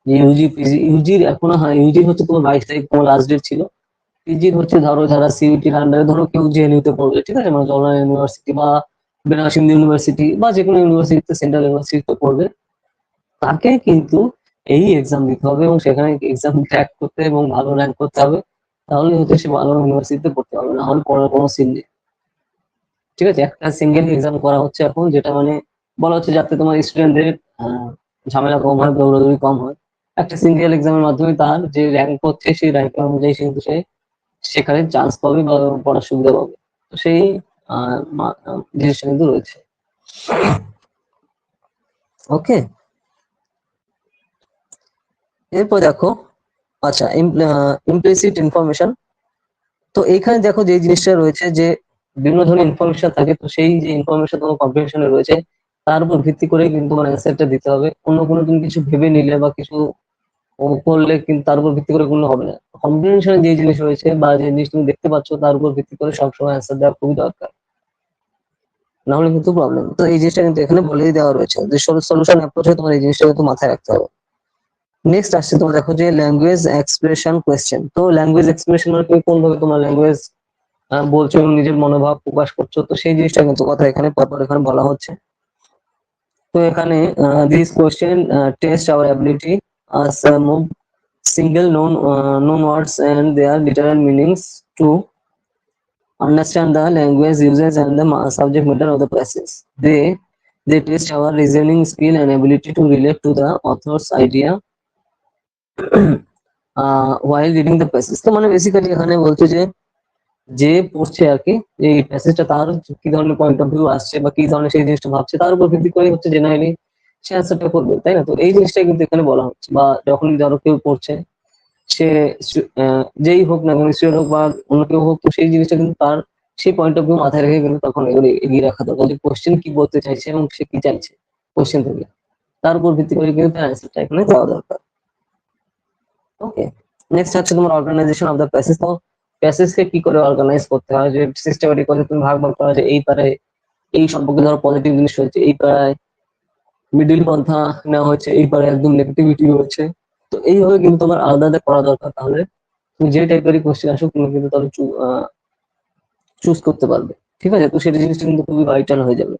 যে ইউজি পিজি, ইউজির এখনো, হ্যাঁ ইউজি হচ্ছে তোমার 22 তারিখ তোমার লাস্ট ডেট ছিল। পিজির হচ্ছে ধরো যারা সিইউটির আন্ডারে, ধরো কেউ জেএনইউ তে পড়বে, ঠিক আছে, মানে জওহরলাল ইউনিভার্সিটি বা বেনারস হিন্দু ইউনিভার্সিটি বা যে কোনো ইউনিভার্সিটিতে, সেন্ট্রাল ইউনিভার্সিটিতে পড়বে, তাকে কিন্তু এই এক্সাম দিতে হবে এবং সেখানে এক্সাম ক্র্যাক করতে এবং ভালো র্যাঙ্ক করতে হবে, তাহলে হচ্ছে সে ভালো ইউনিভার্সিটিতে পড়তে পারবে, না হলে পড়ার কোনো সিন নেই। ঠিক আছে, একটা সিঙ্গেল এক্সাম করা হচ্ছে এখন, যেটা মানে বলা হচ্ছে যাতে তোমার স্টুডেন্টদের ঝামেলা কম হয়, দৌড়াদৌড়ি কম হয়। একটা সিঙ্গেল এক্সামের মাধ্যমে তার যে র্যাঙ্ক হচ্ছে সেই র্যাঙ্ক অনুযায়ী কিন্তু সে সেখানে চান্স পাবে বা পড়ার সুবিধা পাবে। তো সেই জিনিসটা কিন্তু রয়েছে। ওকে, এরপর দেখো, আচ্ছা ইমপ্লিসিট ইনফরমেশন, তো এইখানে দেখো যে জিনিসটা রয়েছে যে বিভিন্ন ধরনের ইনফরমেশন থাকে, তো সেই যে ইনফরমেশন তোমার কম্পিটিশনে রয়েছে তার উপর ভিত্তি করে কিন্তু তোমার অ্যান্সারটা দিতে হবে। অন্য কোনো তুমি কিছু ভেবে নিলে বা কিছু করলে কিন্তু তার উপর ভিত্তি করে কোনো হবে না। কম্পিটিশনে যে জিনিস রয়েছে বা যে জিনিস তুমি দেখতে পাচ্ছ তার উপর ভিত্তি করে সবসময় অ্যান্সার দেওয়া খুবই দরকার, না হলে কিন্তু প্রবলেম। তো এই জিনিসটা কিন্তু এখানে বলেই দেওয়া রয়েছে যে সলিউশন অ্যাপ্রোচে তোমার এই জিনিসটা কিন্তু মাথায় রাখতে হবে। নেক্সট আসছে তোমার দেখো যে ল্যাঙ্গুয়েজ এক্সপ্রেশন কোয়েশ্চেন। তো ল্যাঙ্গুয়েজ এক্সপ্রেশন মানে তুমি কোন ভাবে তোমার ল্যাঙ্গুয়েজ বলছো এবং নিজের মনোভাব প্রকাশ করছো, তো সেই জিনিসটা কিন্তু কথা এখানে পরপর এখানে বলা হচ্ছে। তো এখানে this question test our ability as move single known words and their literal meanings to understand the language uses and the subject matter of the passage. They test our reasoning skill and ability to relate to the author's idea while reading the passage. তো মানে basically এখানে বলছে যে যে পড়ছে আর কি এই প্যাসেজটা তার কি ধরনের পয়েন্ট অফ ভিউ আসছে বা কি ধরনের সেই জিনিসটা ভাবছে তার উপর ভিত্তি করে হচ্ছে জেনারেলি সে অ্যান্সারটা করবে, তাই না? তো এই জিনিসটা কিন্তু এখানে বলা হচ্ছে। বা যখন ধরো কেউ পড়ছে সে যেই হোক না কেন, স্টুডেন্ট হোক বা অন্য কেউ হোক, তো সেই জিনিসটা কিন্তু তার সেই পয়েন্ট অফ ভিউ মাথায় রেখে কিন্তু তখন এগুলো এগিয়ে রাখা দরকার যে কোশ্চেন কি বলতে চাইছে এবং সে কি চাইছে কোশ্চেন থেকে, তার উপর ভিত্তি করে কিন্তু তার অ্যান্সারটা এখানে দেওয়া দরকার। ওকে, নেক্সট হচ্ছে তোমার অর্গানাইজেশন অফ দ্য প্যাসেজ। তো প্যাসেজকে কি করে অর্গানাইজ করতে হয়, যে সিস্টেমেটিক করে তুমি ভাগ ভাগ করা, যে এই পারে এই সম্পর্কে ধরো পজিটিভ জিনিস হয়েছে, এই পাড়ায় মিডিল পন্থা নেওয়া হয়েছে, এই পারে একদম নেগেটিভিটি হয়েছে। তো এইভাবে কিন্তু তোমার আলাদা আলাদা করা দরকার, তাহলে তুমি যে টাইপেরই কোশ্চেন আসুক তুমি কিন্তু তাহলে চুজ করতে পারবে। ঠিক আছে, তো সেটা জিনিসটা কিন্তু খুবই ভাইটাল হয়ে যাবে।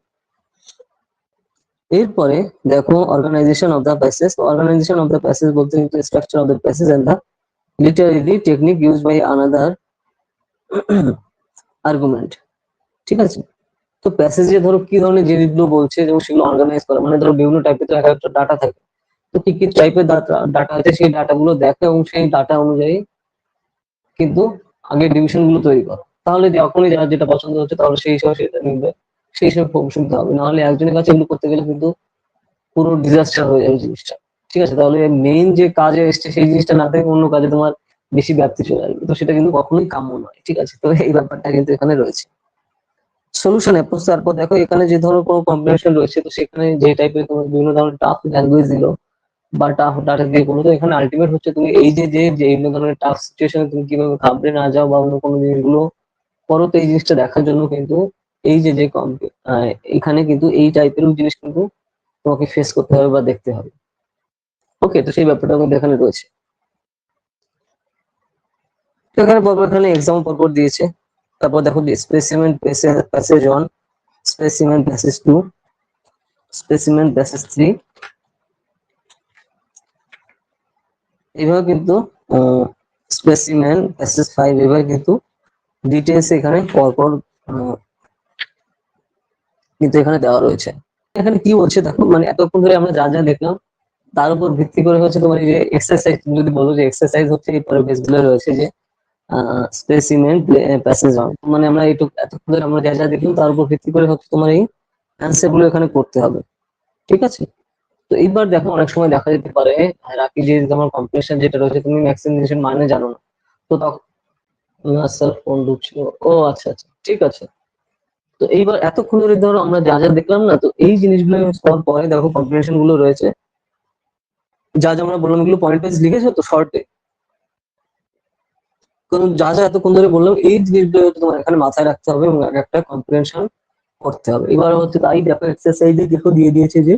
এরপরে দেখো organization of the passage. Organization of the passage বলতে কিন্তু structure of the passage and the literary technique use by another argument. ঠিক আছে, তো প্যাসেজে ধরো কি ধরনের জিনিসগুলো বলছে এবং সেগুলো অর্গানাইজ করা, মানে ধরো বিভিন্ন টাইপের তো এক একটা ডাটা থাকে, তো কি কি টাইপের ডাটা আছে সেই ডাটাগুলো দেখো এবং সেই ডাটা অনুযায়ী কিন্তু আগে ডিভিশন গুলো তৈরি করো। তাহলে যখনই যার যেটা পছন্দ হচ্ছে তাহলে সেই হিসাবে সেটা নিবে, সেই হিসাবে শুনতে হবে। নাহলে একজনের কাছে এগুলো করতে গেলে কিন্তু পুরো ডিজাস্টার হয়ে যাবে জিনিসটা। ঠিক আছে, তাহলে মেইন যে কাজে এসছে সেই জিনিসটা না থেকে অন্য কাজে তোমার বেশি ব্যাপ্তি চলে আসবে, তো সেটা কিন্তু কখনোই কাম্য নয়। ঠিক আছে, তো এই ব্যাপারটা কিন্তু এখানে রয়েছে। সলিউশন অ্যাপ্রোচ, তারপর দেখো এখানে যে ধরো কোনো কম্বিনেশন রয়েছে, তো সেখানে যে টাইপের তোমার বিভিন্ন ধরনের টাফ ল্যাঙ্গুয়েজ দিল বা টাফ ডাটা দিয়ে করলো, তো এখানে আলটিমেট হচ্ছে তুমি এই যে এই ধরনের টাফ সিচুয়েশনে তুমি কিভাবে ঘাবড়ে না যাও বা অন্য কোনো জিনিসগুলো করো, তো এই জিনিসটা দেখার জন্য কিন্তু এই যে যে এখানে কিন্তু এই টাইপের জিনিস কিন্তু তোমাকে ফেস করতে হবে বা দেখতে হবে। ওকে, তো সেই ব্যাপারটা কিন্তু এখানে রয়েছে। তো এখানে পরপর এখানে এক্সাম্পল পরপর দিয়েছে। তারপর দেখো specimen passage 1, specimen passage 2, specimen passage 3, এইভাবে কিন্তু স্পেসিমেন প্যাসেজ 5 এভাবে কিন্তু ডিটেলস এখানে পরপর কিন্তু এখানে দেওয়া রয়েছে। এখানে কি বলছে দেখো, মানে এতক্ষণ ধরে আমরা যা যা দেখলাম তার উপর ভিত্তি করে হচ্ছে তোমার এই যে এক্সারসাইজ, যদি বলো যে এক্সারসাইজ হচ্ছে এই পরের পেজগুলো রয়েছে যে স্পেসিমেন প্যাসেজ 1, মানে আমরা এতক্ষণ ধরে আমরা যা যা দেখলাম তার উপর ভিত্তি করে হচ্ছে তোমার এই অ্যান্সার গুলো এখানে করতে হবে। ঠিক আছে, তো এইবার দেখো অনেক সময় দেখা যেতে পারে রাখি যে তোমার কম্পিটিশন যেটা রয়েছে তুমি ম্যাক্সিমাইজেশন মানে জানো না, তো তখন স্যার ফোন ঢুকছিল। ও আচ্ছা আচ্ছা, ঠিক আছে। তো এইবার এতক্ষণ ধরে ধরো আমরা যা যা দেখলাম না, তো এই জিনিসগুলো সবার পরে দেখো কম্পিটিশন গুলো রয়েছে, যা যা আমরা বললাম এগুলো পয়েন্ট ওয়াইজ লিখেছো তো শর্টে, কারণ যা যা এতক্ষণ ধরে বললাম এই জিনিসগুলো হচ্ছে তোমার এখানে মাথায় রাখতে হবে এবং এক একটা কম্পিটিশন করতে হবে। এবার হচ্ছে তাই দেখো এক্সারসাইজে দেখো দিয়ে দিয়েছে যে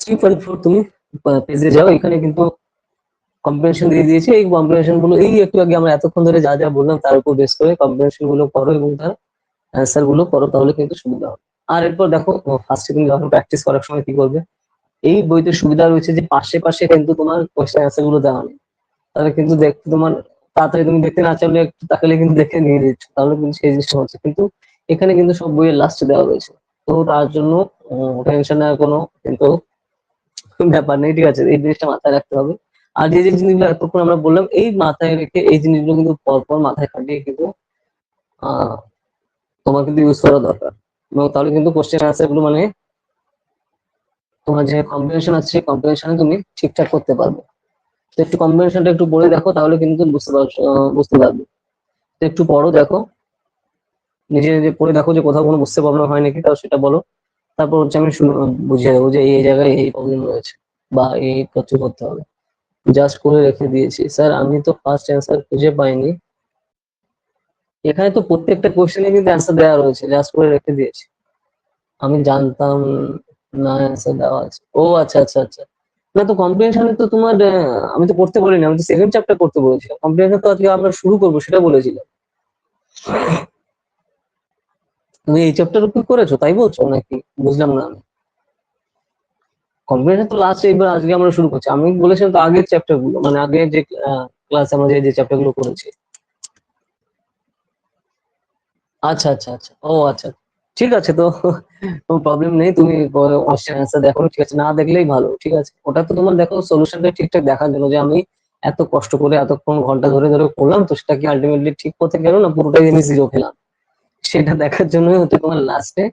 3.4 তুমি পেজে যাও, এখানে কিন্তু কম্বিনেশন দিয়ে দিয়েছে। এই কম্বিনেশন গুলো এই একটু আগে আমরা এতক্ষণ ধরে যা যা বললাম তার উপর বেস করে কম্বিনেশন গুলো করো এবং তার অ্যান্সার গুলো করো, তাহলে কিন্তু সুবিধা হবে। আর এরপর দেখো ফার্স্টে তুমি যখন প্র্যাকটিস করার সময় কি করবে, এই বইতে সুবিধা রয়েছে যে পাশে পাশে কিন্তু তোমার কোয়েশ্চেন অ্যান্সার গুলো দেওয়া নেই, তাহলে কিন্তু দেখতে তোমার তাড়াতাড়ি তুমি দেখতে না চাইলে একটু তাকালে কিন্তু দেখে নিয়ে দিচ্ছ, তাহলে কিন্তু সেই জিনিসটা হচ্ছে। কিন্তু এখানে কিন্তু সব বইয়ের লাস্টে দেওয়া রয়েছে, তো তার জন্য টেনশন নেওয়ার কোনো কিন্তু ব্যাপার নেই। ঠিক আছে, এই জিনিসটা মাথায় রাখতে হবে। আর যে যে জিনিসগুলো এতক্ষণ আমরা বললাম এই মাথায় রেখে এই জিনিসগুলো কিন্তু পরপর মাথায় খাটিয়ে কিন্তু আহ তোমার কিন্তু ইউজ করা দরকার, এবং তাহলে কিন্তু কোশ্চেন আনসার গুলো মানে তোমার যে কম্বিনেশন আছে সেই কম্বিনেশনে তুমি ঠিকঠাক করতে পারবে। তো একটু কম্বিনেশনটা একটু বলে দেখো, তাহলে কিন্তু বুঝতে পারবে। একটু পড়ো, দেখো নিজে নিজে পড়ে দেখো যে কোথাও কোনো বুঝতে প্রবলেম হয় নাকি, তাও সেটা বলো। তারপর হচ্ছে আমি বুঝিয়ে দেবো যে এই জায়গায় এই প্রবলেম রয়েছে বা এই কিছু করতে হবে। জাস্ট করে রেখে দিয়েছি স্যার, আমি তো ফার্স্ট অ্যান্সার খুঁজে পাইনি। এখানে তো প্রত্যেকটা কোশ্চেনে কিন্তু অ্যান্সার দেওয়া রয়েছে, জাস্ট করে রেখে দিয়েছি। আমি জানতাম না অ্যান্সার দেওয়া আছে। ও আচ্ছা আচ্ছা আচ্ছা। না তো কম্প্রিহেনশনে তো তোমার আমি তো করতে বলিনি, আমি তো সেকেন্ড চ্যাপ্টার করতে বলেছিলাম। কম্প্রিহেনশন তো আজকে আমরা শুরু করবো সেটা বলেছিলাম। তুমি এই চ্যাপ্টার কি করেছো তাই বলছো নাকি? বুঝলাম না আমি। কম্প্রিহেনশন তো লাস্ট, এইবার আজকে আমরা শুরু করছি। আমি বলেছিলাম তো আগের চ্যাপ্টার গুলো, মানে আগের যে ক্লাস আমরা যে চ্যাপ্টার গুলো করেছি। আচ্ছা আচ্ছা আচ্ছা, ও আচ্ছা। ঠিক আছে তো, কোনো প্রবলেম নেই। তুমি কোশ্চেন অ্যান্সার দেখো, ঠিক আছে, না দেখলেই ভালো। ঠিক আছে, ওটা তো তোমার দেখো সলিউশনটা ঠিকঠাক দেখার জন্য, যে আমি এত কষ্ট করে এতক্ষণ ঘন্টা ধরে ধরে করলাম, তো সেটা কি আলটিমেটলি ঠিক পথে গেল না পুরোটাই আমি জিরো খেলাম, সেটা দেখার জন্য হচ্ছে তোমার লাস্টে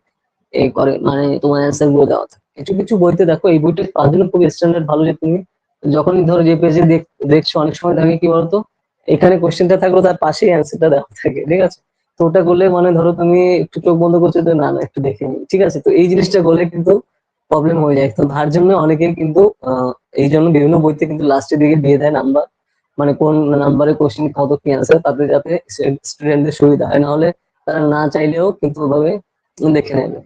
এই করে মানে তোমার অ্যান্সার গুলো দেওয়া থাকে। কিছু কিছু বইতে দেখো, এই বইটা তার জন্য খুব স্ট্যান্ডার্ড ভালো, যে তুমি যখনই ধরো যে পেজে দেখছো, অনেক সময় থাকে কি বলতো, এখানে কোশ্চেনটা থাকলো তার পাশেই অ্যান্সারটা দেওয়া থাকে, ঠিক আছে। তো ওটা করলে মানে ধরো তুমি একটু চোখ বন্ধ করছো, তো না না একটু দেখে নি, ঠিক আছে। তো এই জিনিসটা করলে কিন্তু প্রবলেম হয়ে যায়। তো তার জন্য অনেকেই কিন্তু এই জন্য বিভিন্ন বইতে কিন্তু লাস্টের দিকে দিয়ে দেয় নাম্বার, মানে কোন নাম্বারে কোশ্চেন কত কি অ্যান্সার, তাতে যাতে স্টুডেন্টদের সুবিধা হয়। নাহলে তারা না চাইলেও কিন্তু ওভাবে দেখে নেবে।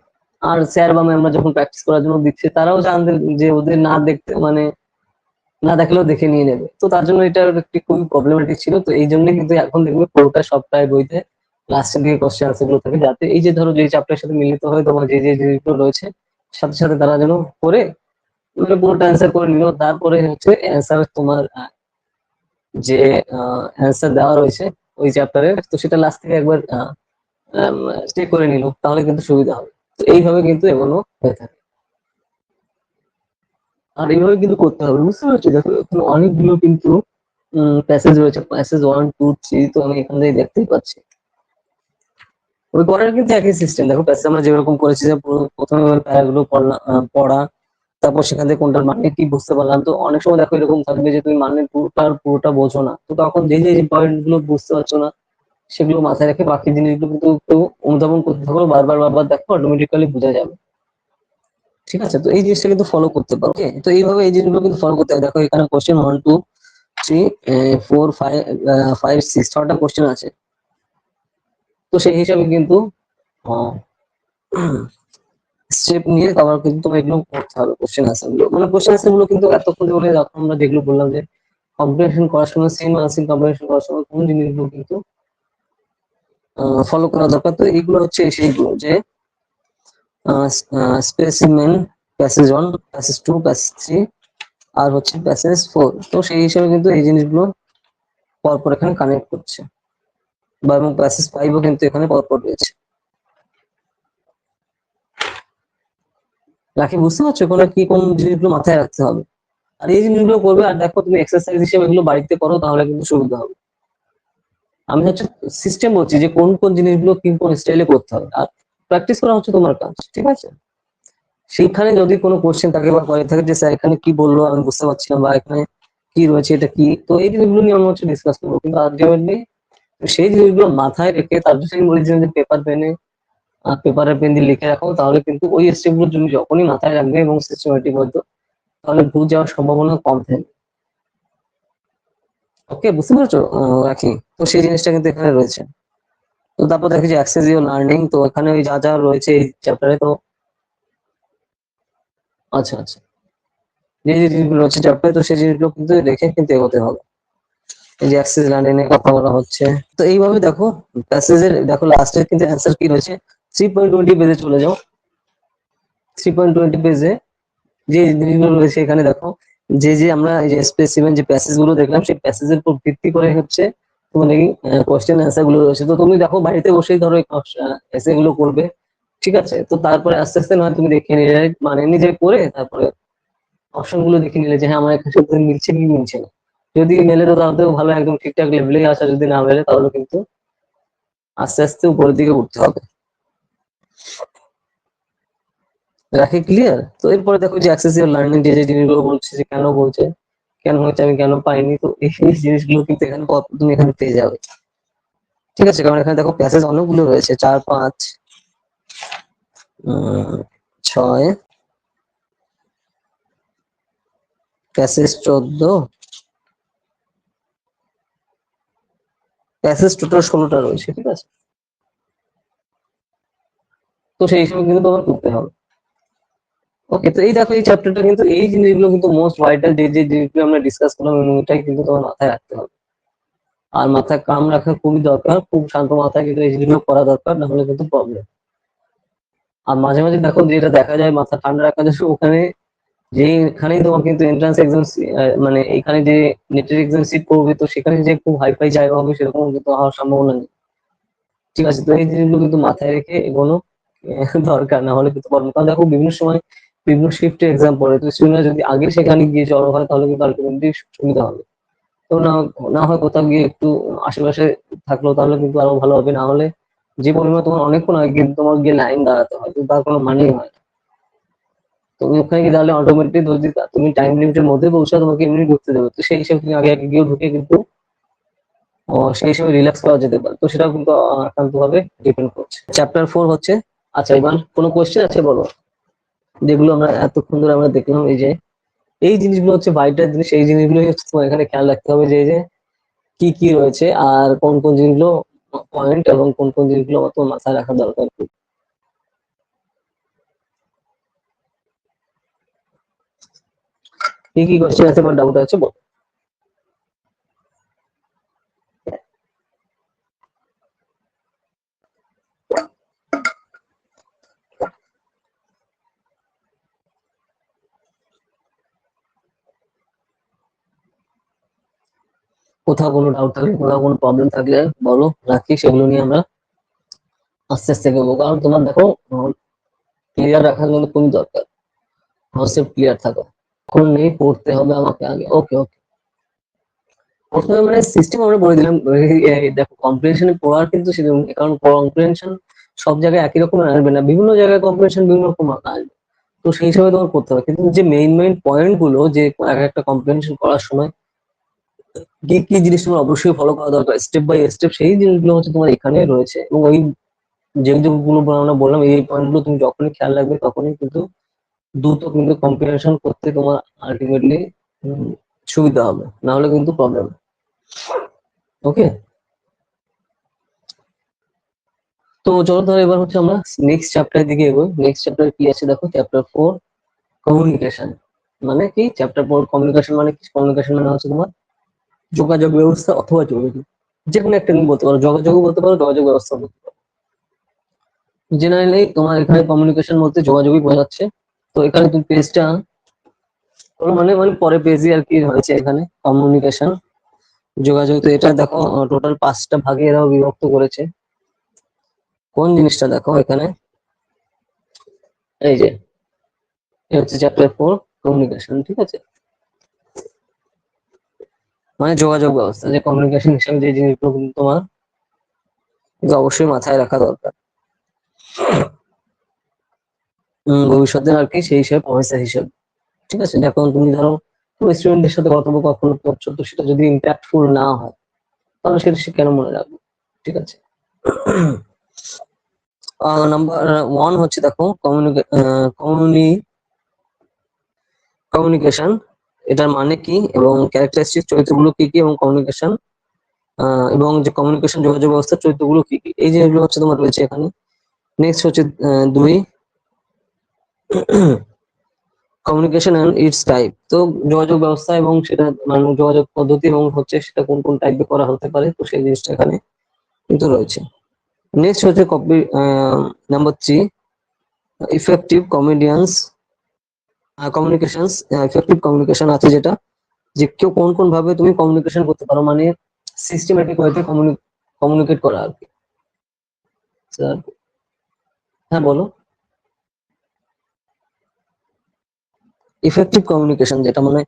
আর স্যার বা ম্যামরা যখন প্র্যাকটিস করার জন্য দিচ্ছে, তারাও জানতেন যে ওদের না দেখতে মানে না দেখলেও দেখে নিয়ে নেবে। তো তার জন্য এটা একটি খুবই প্রবলেমেটিক ছিল। তো এই জন্য কিন্তু এখন দেখবে পুরোটা সপ্তাহে বইতে লাস্টের দিকে কোশ্চেন আনসার গুলো থাকে, যাতে এই যে ধরো যে চ্যাপ্টারের সাথে মিলিত হয়ে তোমার যে যে জিনিসগুলো রয়েছে সাথে সাথে তারা যেন করে মানে পুরোটা অ্যান্সার করে নিল। তারপরে হচ্ছে অ্যান্সার তোমার যে অ্যান্সার দেওয়া রয়েছে ওই চ্যাপ্টারের, তো সেটা লাস্ট থেকে একবার চেক করে নিল, তাহলে কিন্তু সুবিধা হবে। তো এইভাবে কিন্তু এগুলো হয়ে থাকে। আর এইভাবে কিন্তু করতে হবে, বুঝতে পারছো? দেখো এখানে অনেকগুলো কিন্তু প্যাসেজ রয়েছে, প্যাসেজ 1 2 3, তো আমি এখান থেকে দেখতেই পাচ্ছি। ওই পড়ার কিন্তু একই সিস্টেম। দেখো প্যাসেজ আমরা যেরকম করেছি, যে প্রথমে প্যারাগুলো পড়া, তারপর সেখান থেকে কোনটার মানে কি বুঝতে পারলাম। তো অনেক সময় দেখো এরকম থাকবে যে তুমি মানে পুরোটা বোঝো না, তো তখন যে যে পয়েন্ট গুলো বুঝতে পারছো না সেগুলো মাথায় রেখে বাকি জিনিসগুলো কিন্তু একটু অনুধাবন করতে থাকো, বারবার বারবার দেখো, অটোমেটিক্যালি বোঝা যাবে। ঠিক আছে, তো এই জিনিসটা কিন্তু ফলো করতে পারো। ওকে, তো এইভাবে এই জিনিসগুলো কিন্তু ফলো করতে হবে। দেখো এখানে কোশ্চেন 1 2 3 4 5 5 6 ছটা কোশ্চেন আছে। তো সেই হিসাবে কিন্তু স্টেপ নিয়ে তারপর কিন্তু তোমার এগুলো করতে হবে। কোশ্চেন আনসার গুলো, মানে কোশ্চেন আনসার গুলো কিন্তু এতক্ষণ ধরে যখন আমরা যেগুলো বললাম যে কম্প্রিহেনশন করার সময়, সেম আনসার কম্প্রিহেনশন করার সময় কোন জিনিসগুলো কিন্তু ফলো করা দরকার। তো এইগুলো হচ্ছে সেইগুলো যে স্পেসিমেন, প্যাসেজ 1, প্যাসেজ 2, প্যাসেজ 3, আর হচ্ছে প্যাসেজ 4। তো সেই হিসাবে কিন্তু এই জিনিসগুলো পরপর এখানে কানেক্ট করছে, বা এবং প্যাসেজ 5ও কিন্তু এখানে পরপর রয়েছে। রাখি, বুঝতে পারছো এখানে কি কোন জিনিসগুলো মাথায় রাখতে হবে? আর এই জিনিসগুলো করবে। আর দেখো তুমি এক্সারসাইজ হিসেবে এগুলো বাড়িতে করো, তাহলে কিন্তু সুবিধা হবে। আমি হচ্ছে সিস্টেম বলছি যে কোন কোন জিনিসগুলো কি কোন স্টাইলে করতে হবে, আর প্র্যাকটিস করা হচ্ছে তোমার কাজ, ঠিক আছে। সেইখানে যদি কোনো কোশ্চেন থাকে বা করে থাকে যে স্যার এখানে কি বললো আমি বুঝতে পারছি না, বা এখানে কি রয়েছে এটা কি, তো এই জিনিসগুলো নিয়ে আমরা হচ্ছে ডিসকাস করবো। কিন্তু আলটিমেটলি সেই জিনিসগুলো মাথায় রেখে তার জন্য আমি বলেছিলাম যে পেপারে পেন দিয়ে লিখে রাখো, তাহলে কিন্তু ওই স্টেপগুলো তুমি যখনই মাথায় রাখবে এবং সিস্টেমেটিক হয়তো, তাহলে ভুল যাওয়ার সম্ভাবনা কম থাকবে। ওকে, বুঝতে পারছো রাখি? তো সেই জিনিসটা কিন্তু এখানে রয়েছে। তো তারপর দেখি যে অ্যাক্সেস ইউর লার্নিং, তো এখানে ওই যা যা রয়েছে এই চ্যাপ্টারে, তো আচ্ছা আচ্ছা, যে যে জিনিসগুলো রয়েছে চ্যাপ্টারে, তো সেই জিনিসগুলো কিন্তু দেখে কিন্তু এগোতে হবে। এই যে অ্যাক্সেস লার্নিং এর কথা বলা হচ্ছে, তো এইভাবে দেখো প্যাসেজের দেখো লাস্টের কিন্তু অ্যান্সার কি রয়েছে। 3.20 পেজে চলে যাও। 3.20 পেজে যে জিনিসগুলো রয়েছে এখানে দেখো, যে যে আমরা এই যে স্পেসিমেন যে প্যাসেজ গুলো দেখলাম, সেই প্যাসেজের উপর ভিত্তি করে হচ্ছে তোমার এই কোশ্চেন অ্যান্সার গুলো রয়েছে। তো তুমি দেখো বাড়িতে বসেই ধরো এসে গুলো করবে, ঠিক আছে। তো তারপরে আস্তে আস্তে নয় তুমি দেখে নিলে, মানে নিজে করে তারপরে অপশন গুলো দেখে নিলে যে হ্যাঁ আমার এখানে সাথে মিলছে কি মিলছে না। যদি মেলে তো তাহলে তো ভালো, একদম ঠিকঠাক লেভেলে আসা। যদি না মেলে তাহলে কিন্তু আস্তে আস্তে উপরের দিকে উঠতে হবে। রাখি, ক্লিয়ার? তো এরপরে দেখো যে অ্যাক্সেসিবল লার্নিং যে যে জিনিসগুলো বলছে, যে কেন বলছে, কেন হচ্ছে, আমি কেন পাইনি, তো এই জিনিসগুলো কিন্তু এখানে তুমি এখানে পেয়ে যাবে। ঠিক আছে, কারণ এখানে দেখো প্যাসেজ অনেকগুলো রয়েছে, 4 5 6, প্যাসেজ 14, প্যাসেজ টোটাল 16টা রয়েছে। ঠিক আছে, তো সেই হিসেবে কিন্তু তোমার করতে হবে। ওকে, তো এই দেখো এই চ্যাপ্টারটা কিন্তু এই জিনিসগুলো কিন্তু মোস্ট ভাইটাল, যে যে জিনিসগুলো আমরা ডিসকাস করলাম ওইটাই কিন্তু তোমার মাথায় রাখতে হবে। আর মাথায় কাম রাখা খুবই দরকার, খুব শান্ত মাথায় কিন্তু এই জিনিসগুলো করা দরকার, না হলে কিন্তু প্রবলেম। আর মাঝে মাঝে দেখো যেটা দেখা যায়, মাথা ঠান্ডা রাখা যায় ওখানে, যেখানেই তোমার কিন্তু এন্ট্রান্স এক্সাম, মানে এখানে যে নেটের এক্সাম সিট করবে, তো সেখানে যে খুব হাইফাই জায়গা হবে সেরকম কিন্তু হওয়ার সম্ভাবনা নেই। ঠিক আছে, তো এই জিনিসগুলো কিন্তু মাথায় রেখে এগোনো দরকার, না হলে কিন্তু প্রবলেম। কারণ দেখো বিভিন্ন সময় বিভিন্ন শিফটে এক্সাম পড়ে, তো স্টুডেন্টরা যদি আগে সেখানে গিয়ে জড়ো হয় তাহলে কিন্তু আলটিমেটলি সুবিধা হবে। তো না, না হয় কোথাও গিয়ে একটু আশেপাশে থাকলো তাহলে কিন্তু আরো ভালো হবে, না হলে যে পরিমাণে তোমার অনেকক্ষণ আগে কিন্তু তোমার গিয়ে লাইন দাঁড়াতে হয়, তো তার কোনো মানেই হয় না। তুমি ওখানে গিয়ে তাহলে অটোমেটিক যদি তুমি টাইম লিমিটের মধ্যে পৌঁছাও, তোমাকে এমনি ঢুকতে দেবে, তো সেই হিসেবে তুমি আগে আগে গিয়ে ঢুকে কিন্তু সেই হিসেবে রিল্যাক্স করা যেতে পারে, তো সেটাও কিন্তু একান্ত ভাবে ডিপেন্ড করছে। চ্যাপ্টার 4 হচ্ছে, আচ্ছা এবার কোনো কোয়েশ্চেন আছে বলো, যেগুলো আমরা এতক্ষণ ধরে আমরা দেখলাম, এই যে এই জিনিসগুলো হচ্ছে ভাইটাল জিনিস, এই জিনিসগুলোই হচ্ছে তোমার এখানে খেয়াল রাখতে হবে, যে যে কি কি রয়েছে আর কোন কোন জিনিসগুলো পয়েন্ট এবং কোন কোন জিনিসগুলো তোমার মাথায় রাখা দরকার। কি কি কোয়েশ্চেন আছে বা ডাউট আছে বলো। কোথাও কোনো ডাউট থাকলে, কোথাও কোনো প্রবলেম থাকলে বলো, রাখি, সেগুলো নিয়ে আমরা আস্তে আস্তে এগোবো। কারণ তোমার দেখো ক্লিয়ার রাখার জন্য খুবই দরকার, কনসেপ্ট ক্লিয়ার থাকা। এখন নেই, পড়তে হবে আমাকে আগে। ওকে ওকে, প্রথমে মানে সিস্টেম আমরা বলে দিলাম। দেখো কম্প্রিহেনশনে পড়ার কিন্তু সেরকম নেই, কারণ কম্প্রিহেনশন সব জায়গায় একই রকম আসবে না, বিভিন্ন জায়গায় কম্প্রিহেনশন বিভিন্ন রকম আসবে, তো সেই হিসাবে তোমার করতে হবে। কিন্তু যে মেইন মেইন পয়েন্ট গুলো, যে এক একটা কম্প্রিহেনশন করার সময় কি কি জিনিস তোমার অবশ্যই ফলো করা দরকার স্টেপ বাই স্টেপ, সেই জিনিসগুলো হচ্ছে তোমার এখানে রয়েছে। এবং ওই যে যেগুলো আমরা বললাম, এই পয়েন্ট গুলো তুমি যখনই খেয়াল রাখবে তখনই কিন্তু দ্রুত কিন্তু কম্প্রিহেনশন করতে তোমার আলটিমেটলি সুবিধা হবে, না হলে কিন্তু প্রবলেম। ওকে, তো চলো তাহলে এবার হচ্ছে আমরা নেক্সট চ্যাপ্টারের দিকে এগোই। নেক্সট চ্যাপ্টার কি আছে দেখো, চ্যাপ্টার 4 কমিউনিকেশন। মানে কি চ্যাপ্টার 4 কমিউনিকেশন মানে কি? কমিউনিকেশন মানে হচ্ছে তোমার যোগাযোগ ব্যবস্থা অথবা যোগাযোগ, যে কোনো একটা তুমি বলতে পারো, যোগাযোগও বলতে পারো, যোগাযোগ ব্যবস্থা বলতে পারো। জেনারেলি তোমার এখানে কমিউনিকেশন বলতে যোগাযোগই বোঝাচ্ছে। তো এখানে তুমি পেজটা মানে মানে পরে পেজই আর কি হয়েছে এখানে কমিউনিকেশন, যোগাযোগ। তো এটা দেখো টোটাল 5টা ভাগে এরাও বিভক্ত করেছে। কোন জিনিসটা দেখো এখানে, এই যে এটা হচ্ছে চ্যাপ্টার 4 কমিউনিকেশন। ঠিক আছে, মানে যোগাযোগ ব্যবস্থা, যে কমিউনিকেশন হিসেবে যে জিনিসগুলো কিন্তু তোমার অবশ্যই মাথায় রাখা দরকার ভবিষ্যতে আর কি, সেই হিসেবে প্রফেসর হিসেবে। ঠিক আছে, এখন তুমি ধরো তুমি স্টুডেন্টদের সাথে কথোপকথন করছো, তো সেটা যদি ইম্প্যাক্টফুল না হয় তাহলে সেটা সে কেন মনে রাখবে। ঠিক আছে, নাম্বার 1 হচ্ছে দেখো কমিউনিকেশন, এটার মানে কি এবং ক্যারেক্টারিস্টিক চরিত্রগুলো কি কি, এবং কমিউনিকেশন এবং যে কমিউনিকেশন যোগাযোগ ব্যবস্থার চরিত্রগুলো কি কি, এই জিনিসগুলো হচ্ছে তোমার রয়েছে এখানে। নেক্সট হচ্ছে 2 কমিউনিকেশন এন্ড ইটস টাইপ। তো যোগাযোগ ব্যবস্থা এবং সেটা মানে যোগাযোগ পদ্ধতি এবং হচ্ছে সেটা কোন কোন টাইপে করা হতে পারে, তো সেই জিনিসটা এখানে কিন্তু রয়েছে। নেক্সট হচ্ছে নাম্বার 3 ইফেক্টিভ ইফেক্টিভ কমিউনিকেশন আছে, যেটা যে কেউ কোন কোন ভাবে তুমি কমিউনিকেশন করতে পারো, মানে সিস্টেমেটিক ওয়েতে কমিউনিকেট করা আর কি। স্যার, হ্যাঁ বলো। ইফেক্টিভ কমিউনিকেশন যেটা মানে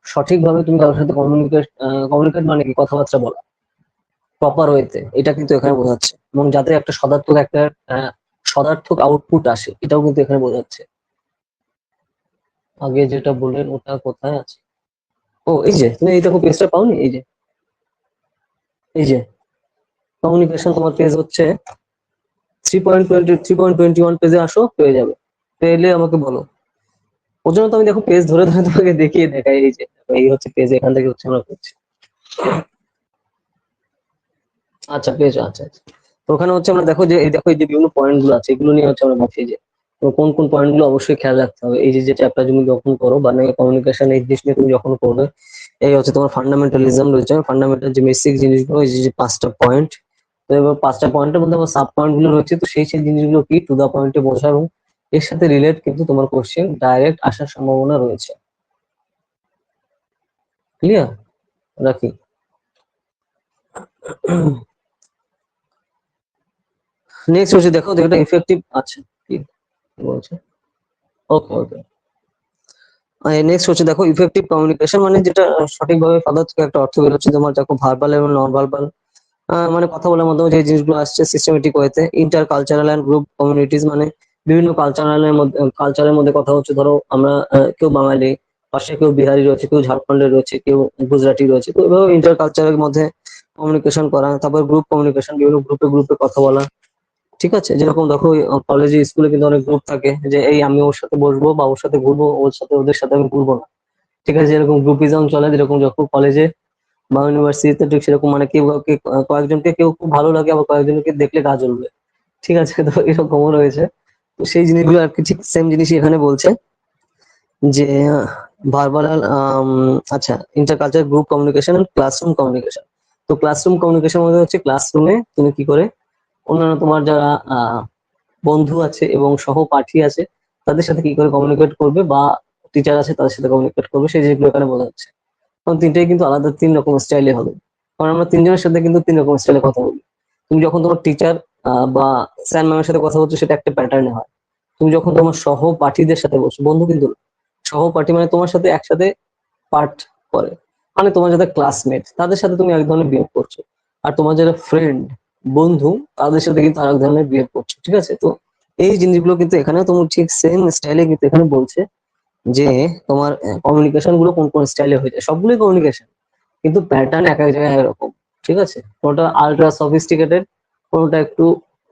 সঠিকভাবে তুমি কারোর সাথে কমিউনিকেট মানে কি, কথাবার্তা বলা প্রপার ওয়েতে, এটা কিন্তু এখানে বোঝাচ্ছে। এবং যাতে একটা সদার্থক আউটপুট আসে, এটাও কিন্তু এখানে বোঝাচ্ছে। আগে যেটা বললেন ওটা কোথায় আছে? ও এই যে তুমি এই দেখো পেজটা পাওনি, এই যে কমিউনিকেশন তোমার পেজ হচ্ছে 3.21 পেজে আসো, পেয়ে যাবে। পেলে আমাকে বলো। ওর জন্য তো আমি দেখো পেজ ধরে ধরে তোমাকে দেখিয়ে দেখাই, এই যে এই হচ্ছে পেজ, এখান থেকে হচ্ছে আমরা করছি। আচ্ছা পেজ, আচ্ছা আচ্ছা। তো ওখানে হচ্ছে আমরা দেখো যে এই দেখো এই যে বিভিন্ন পয়েন্ট গুলো আছে, এগুলো নিয়ে হচ্ছে আমরা ভাবছি যে তো কোন কোন পয়েন্ট গুলো অবশ্যই খেয়াল রাখতে হবে। এই যে যে চ্যাপ্টার তুমি যখন করো বা কমিউনিকেশন এই জিনিস নিয়ে তুমি যখন করবে, এই হচ্ছে তোমার ফান্ডামেন্টালিজম রয়েছে, ফান্ডামেন্টাল যে বেসিক জিনিসগুলো, এই যে 5টা পয়েন্ট। তো এবার 5টা পয়েন্টের মধ্যে আমার সাব পয়েন্ট গুলো রয়েছে, তো সেই সেই জিনিসগুলো কি টু দা পয়েন্টে বোঝা এবং এর সাথে রিলেট কিন্তু তোমার কোশ্চেন ডাইরেক্ট আসার সম্ভাবনা রয়েছে। ক্লিয়ার? রাখি। নেক্সট হচ্ছে দেখো এটা ইফেক্টিভ, আচ্ছা কি বলছে, ওকে ওকে। নেক্সট হচ্ছে দেখো ইফেক্টিভ কমিউনিকেশন মানে যেটা সঠিকভাবে পদার্থ থেকে একটা অর্থ বেরোচ্ছে তোমার, দেখো ভার্বাল এবং নন ভার্বাল মানে কথা বলার মাধ্যমে যে জিনিসগুলো আসছে সিস্টেমেটিক ওয়েতে। Inter cultural and group communities মানে বিভিন্ন কালচারের মধ্যে কথা হচ্ছে, ধরো আমরা কেউ বাঙালি, পাশে কেউ বিহারি রয়েছে, কেউ ঝাড়খণ্ডের রয়েছে, কেউ গুজরাটি রয়েছে, তো এভাবে ইন্টার কালচারের মধ্যে কমিউনিকেশন করা। তারপর গ্রুপ কমিউনিকেশন, বিভিন্ন গ্রুপে গ্রুপে কথা বলা। ঠিক আছে, যেরকম দেখো কলেজে স্কুলে কিন্তু অনেক গ্রুপ থাকে, যে এই আমি ওর সাথে বসবো বা ওর সাথে ঘুরবো, ওর সাথে ওদের সাথে আমি ঘুরবো না। ঠিক আছে, যেরকম গ্রুপিজম চলে, যেরকম যখন কলেজে বা ইউনিভার্সিটিতে ঠিক সেরকম মানে কেউ কাউকে কয়েকজনকে কেউ খুব ভালো লাগে, আবার কয়েকজনকে দেখলে গা জ্বলবে। ঠিক আছে, তো এরকমও রয়েছে। তো সেই জিনিসগুলো আর কি ঠিক সেম জিনিসই এখানে বলছে যে ভার্বাল, আচ্ছা interculture group communication and classroom communication. তো ক্লাসরুম কমিউনিকেশন মধ্যে হচ্ছে ক্লাসরুমে তুমি কি করে অন্যান্য তোমার যারা বন্ধু আছে এবং সহপাঠী আছে তাদের সাথে কি করে কমিউনিকেট করবে, বা টিচার আছে তাদের সাথে কমিউনিকেট করবে, সেই জিনিসগুলো এখানে বোঝা যাচ্ছে। কারণ তিনটাই কিন্তু আলাদা 3 রকম স্টাইলে হবে, কারণ আমরা তিনজনের সাথে কিন্তু 3 রকম স্টাইলে কথা বলি। তুমি যখন তোমার টিচার বা স্যার ম্যামের সাথে কথা বলছো সেটা একটা প্যাটার্নে হয়। তুমি যখন তোমার সহপাঠীদের সাথে বলছো, বন্ধু কিন্তু না, সহপাঠী মানে তোমার সাথে একসাথে পাঠ করে, মানে তোমার যাদের ক্লাসমেট তাদের সাথে তুমি এক ধরনের বিহেভ করছো, আর তোমার যারা ফ্রেন্ড বন্ধু তাদের সাথে কিন্তু আরেক ধরনের বিহেভ করছো। ঠিক আছে, তো এই জিনিসগুলো কিন্তু এখানে তুমি ঠিক সেম স্টাইলে কিন্তু এখানে বলছে যে তোমার কমিউনিকেশন গুলো কোন কোন স্টাইলে হয়ে যায়। সবগুলোই কমিউনিকেশন, কিন্তু প্যাটার্ন এক এক জায়গায় এরকম। ঠিক আছে, কোনটা আলট্রা সফিস্টিকেটেড, কোনটা একটু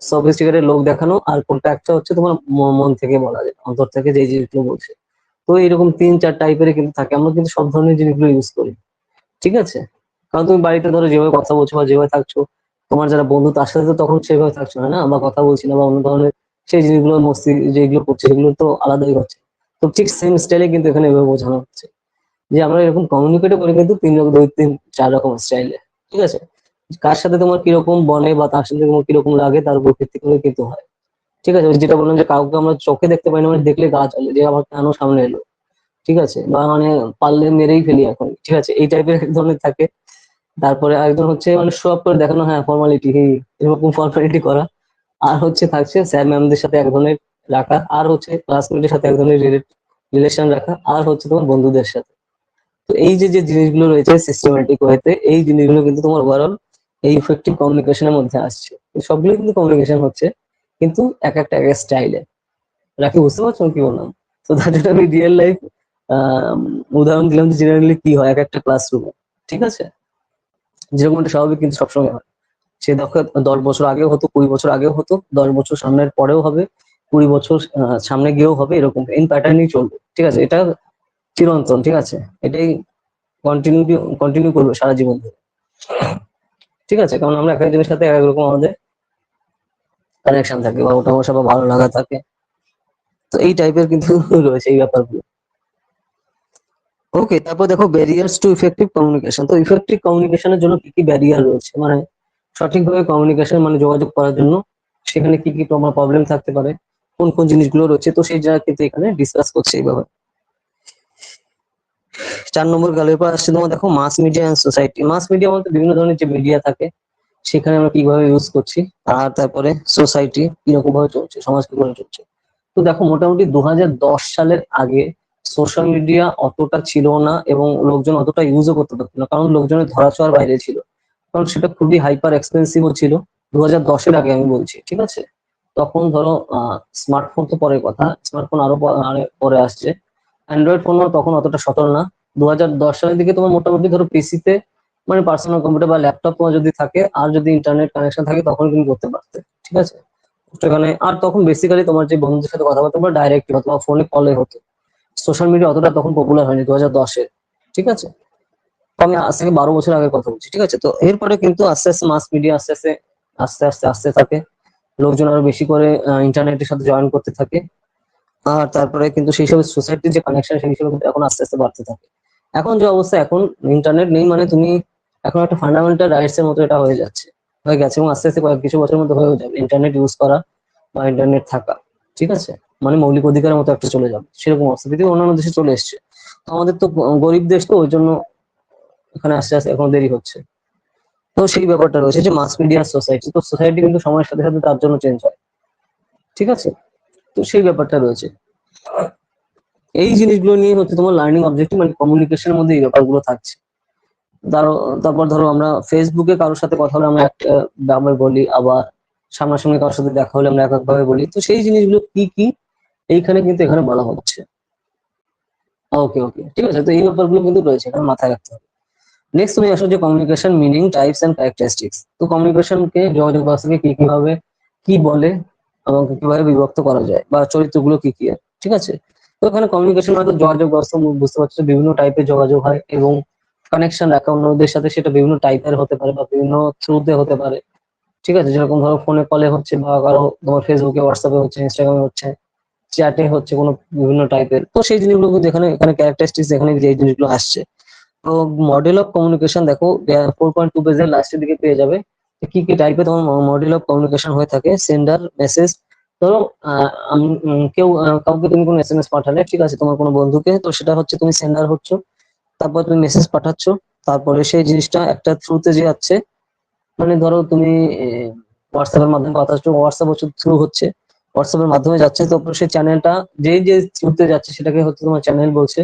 সফিস্টিকেটেড লোক দেখানো, আর কোনটা একটা হচ্ছে তোমার মন থেকে বলা যায়, অন্তর থেকে যে জিনিসগুলো বলছে। তো এরকম 3-4 টাইপের কিন্তু থাকে, আমরা কিন্তু সব ধরনের জিনিসগুলো ইউজ করি। ঠিক আছে, কারণ তুমি বাড়িতে ধরো যেভাবে কথা বলছো বা যেভাবে থাকছো, তোমার যারা বন্ধু তার সাথে তো তখন সেভাবে থাকছো না, না বা কথা বলছি না বা অন্য ধরনের সেই জিনিসগুলো মস্তি যেগুলো করছে সেগুলো তো আলাদাই হচ্ছে। তো ঠিক সেম স্টাইলে কিন্তু এখানে এভাবে বোঝানো হচ্ছে যে আমরা এরকম কমিউনিকেট করি কিন্তু 3 রকম, 2-3-4 রকম স্টাইলে। ঠিক আছে, কার সাথে তোমার কিরকম বনে বা তার সাথে তোমার কিরকম লাগে তার উপর ভিত্তি করে কিন্তু হয়। ঠিক আছে, যেটা বললাম যে কাউকে আমরা চোখে দেখতে পাই না, মানে দেখলে গা জ্বলে যে আমার কেন সামনে এলো। ঠিক আছে, বা মানে পারলে মেরেই ফেলি এখন। ঠিক আছে, এই টাইপের এক ধরনের থাকে। তারপরে আরেকজন হচ্ছে মানে শো আপ করে দেখানো, হ্যাঁ ফর্মালিটি, এরকম ফর্মালিটি করা। আর হচ্ছে থাকছে স্যার ম্যামদের সাথে এক ধরনের রাখা, আর হচ্ছে ক্লাসমেটের সাথে এক ধরনের রিলেশন রাখা, আর হচ্ছে তোমার বন্ধুদের সাথে। তো এই যে যে জিনিসগুলো রয়েছে সিস্টেমেটিক ওয়েতে, এই জিনিসগুলো কিন্তু তোমার ওভারঅল এই ইফেক্টিভ কমিউনিকেশনের মধ্যে আসছে। এই সবগুলো কিন্তু কমিউনিকেশন হচ্ছে, কিন্তু এক একটা এক স্টাইলে। রাখি, বুঝতে পারছো আমি কি বললাম? তো দ্যাট এটা আমি রিয়েল লাইফ উদাহরণ দিলাম যে জেনারেলি কি হয় এক একটা ক্লাসরুমে। ঠিক আছে, যেরকম একটা স্বাভাবিক কিন্তু সবসময় হয়। সে দেখো 10 বছর আগেও হতো, 20 বছর আগেও হতো, 10 বছর সামনের পরেও হবে, 20 বছর সামনে গিয়েও হবে, এরকম ইন প্যাটার্নই চলবে। ঠিক আছে, এটা চিরন্তন। ঠিক আছে, এটাই কন্টিনিউ কন্টিনিউ করবে সারা জীবন ধরে। ঠিক আছে, কারণ আমরা এক একজনের সাথে এক এক রকম আমাদের কানেকশন থাকে বা ওটা আমার সাথে ভালো লাগা থাকে। তো এই টাইপের কিন্তু রয়েছে এই ব্যাপারগুলো। ওকে, তারপর দেখো ব্যারিয়ার্স টু ইফেক্টিভ কমিউনিকেশন। তো ইফেক্টিভ কমিউনিকেশনের জন্য কি কি ব্যারিয়ার রয়েছে, মানে সঠিকভাবে কমিউনিকেশন মানে যোগাযোগ করার জন্য সেখানে কি কি তোমার প্রবলেম থাকতে পারে, কোন কোন জিনিসগুলো রয়েছে, তো সেই জায়গা কিন্তু এখানে ডিসকাস করছে এইভাবে। 4 নম্বর গেল, এরপর আসছে তোমার দেখো mass media and society. Mass media বলতে বিভিন্ন ধরনের যে মিডিয়া থাকে সেখানে আমরা কিভাবে ইউজ করছি, আর তারপরে সোসাইটি কিরকম ভাবে চলছে, সমাজ কিভাবে চলছে। তো দেখো মোটামুটি 2010 সালের আগে সোশ্যাল মিডিয়া অতটা ছিল না এবং লোকজন অতটা ইউজও করতে পারতো না, কারণ লোকজনের ধরাছোঁয়ার বাইরে ছিল, কারণ সেটা খুবই হাইপার এক্সপেন্সিভও ছিল। 2010-এর আগে আমি বলছি। ঠিক আছে, তখন ধরো স্মার্টফোন তো পরের কথা, স্মার্টফোন আরো পরে আসছে। অ্যান্ড্রয়েড ফোনও তখন অতটা সচল না। 2010 সালের দিকে তোমার মোটামুটি ধরো পিসিতে মানে পার্সোনাল কম্পিউটার বা ল্যাপটপ যদি থাকে আর যদি ইন্টারনেট কানেকশন থাকে তখন কিন্তু করতে পারতে, ঠিক আছে। সেখানে আর তখন বেসিক্যালি তোমার যে বন্ধুদের সাথে কথাবার্তা বলে ডাইরেক্ট অথবা ফোনে কলে হতো, সোশ্যাল মিডিয়া অতটা তখন পপুলার হয়নি 2010-এ, ঠিক আছে। তো আমি আজ থেকে 12 বছর আগের কথা বলছি, ঠিক আছে। তো এরপরে কিন্তু আস্তে আস্তে মাস মিডিয়া আস্তে আস্তে আস্তে আস্তে আসতে থাকে, লোকজন আরো বেশি করে ইন্টারনেটের সাথে জয়েন করতে থাকে। আর তারপরে কিন্তু সেই সব সোসাইটির যে কানেকশন সেই হিসেবে কিন্তু এখন আস্তে আস্তে বাড়তে থাকে। এখন যে অবস্থা, এখন ইন্টারনেট নেই মানে তুমি এখন একটা ফান্ডামেন্টাল রাইটস এর মতো এটা হয়ে গেছে এবং আস্তে আস্তে কয়েক কিছু বছরের মধ্যে হয়ে যাবে ইন্টারনেট ইউজ করা বা ইন্টারনেট থাকা, ঠিক আছে। মানে মৌলিক অধিকারের মতো একটা চলে যাবে, সেরকম অবস্থা পৃথিবীর অন্যান্য দেশে চলে এসছে। তো আমাদের তো গরিব দেশ, তো ওই জন্য এখানে আস্তে আস্তে এখন দেরি হচ্ছে। তো সেই ব্যাপারটা রয়েছে যে মাস মিডিয়া সোসাইটি, তো সোসাইটি কিন্তু সময়ের সাথে সাথে তার জন্য চেঞ্জ হয়, ঠিক আছে। তো সেই ব্যাপারটা রয়েছে। এই জিনিসগুলো নিয়ে হচ্ছে তোমার লার্নিং অবজেক্টিভ, মানে কমিউনিকেশনের মধ্যে এই ব্যাপারগুলো থাকছে। ধরো, তারপর ধরো আমরা ফেসবুকে কারোর সাথে কথা হলে আমরা একটা ভাবে বলি, আবার সামনাসামনি কারোর সাথে দেখা হলে আমরা এক এক ভাবে বলি। তো সেই জিনিসগুলো কি কি এইখানে কিন্তু এখানে বলা হচ্ছে। ওকে ওকে, ঠিক আছে। তো এই ব্যাপারগুলো কিন্তু রয়েছে, এখানে মাথায় রাখতে হবে। নেক্সট তুমি আসো যে communication meaning, types and characteristics. তো কমিউনিকেশনকে, যোগাযোগ ব্যবস্থাকে কি কিভাবে কি বলে এবং কিভাবে বিভক্ত করা যায় বা চরিত্রগুলো কি কি, ঠিক আছে। তো এখানে কমিউনিকেশন মানে যোগাযোগ ব্যবস্থা, বুঝতে পারছো, বিভিন্ন টাইপের যোগাযোগ হয় এবং কানেকশন রাখা অন্যদের সাথে, সেটা বিভিন্ন টাইপের হতে পারে বা বিভিন্ন থ্রুতে হতে পারে, ঠিক আছে। যেরকম ধরো ফোনে কলে হচ্ছে বা কারো তোমার ফেসবুকে, হোয়াটসঅ্যাপে হচ্ছে, ইনস্টাগ্রামে হচ্ছে, চ্যাটে হচ্ছে, কোনো বিভিন্ন টাইপের। তো সেই জিনিসগুলো কিন্তু এখানে এখানে ক্যারেক্টারিস্টিক্স এখানে যে জিনিসগুলো আসছে। তো মডেল অফ কমিউনিকেশন দেখো 4.2 পেজের লাস্টের দিকে পেয়ে যাবে কি কি টাইপের তোমার মডেল অফ কমিউনিকেশন হয়ে থাকে। সেন্ডার মেসেজ, ধরো কেউ কাউকে তুমি কোনো এসএমএস পাঠালে, ঠিক আছে, তোমার কোনো বন্ধুকে, তো সেটা হচ্ছে তুমি সেন্ডার হচ্ছ। তারপর তুমি মেসেজ পাঠাচ্ছ, তারপরে সেই জিনিসটা একটা থ্রুতে যে যাচ্ছে, মানে ধরো তুমি হোয়াটসঅ্যাপের মাধ্যমে কথা হচ্ছে, হোয়াটসঅ্যাপ হচ্ছে থ্রু হচ্ছে, হোয়াটসঅ্যাপের মাধ্যমে যাচ্ছে, তো সেই চ্যানেলটা যেই যে থ্রুতে যাচ্ছে সেটাকে হচ্ছে তোমার চ্যানেল বলছে।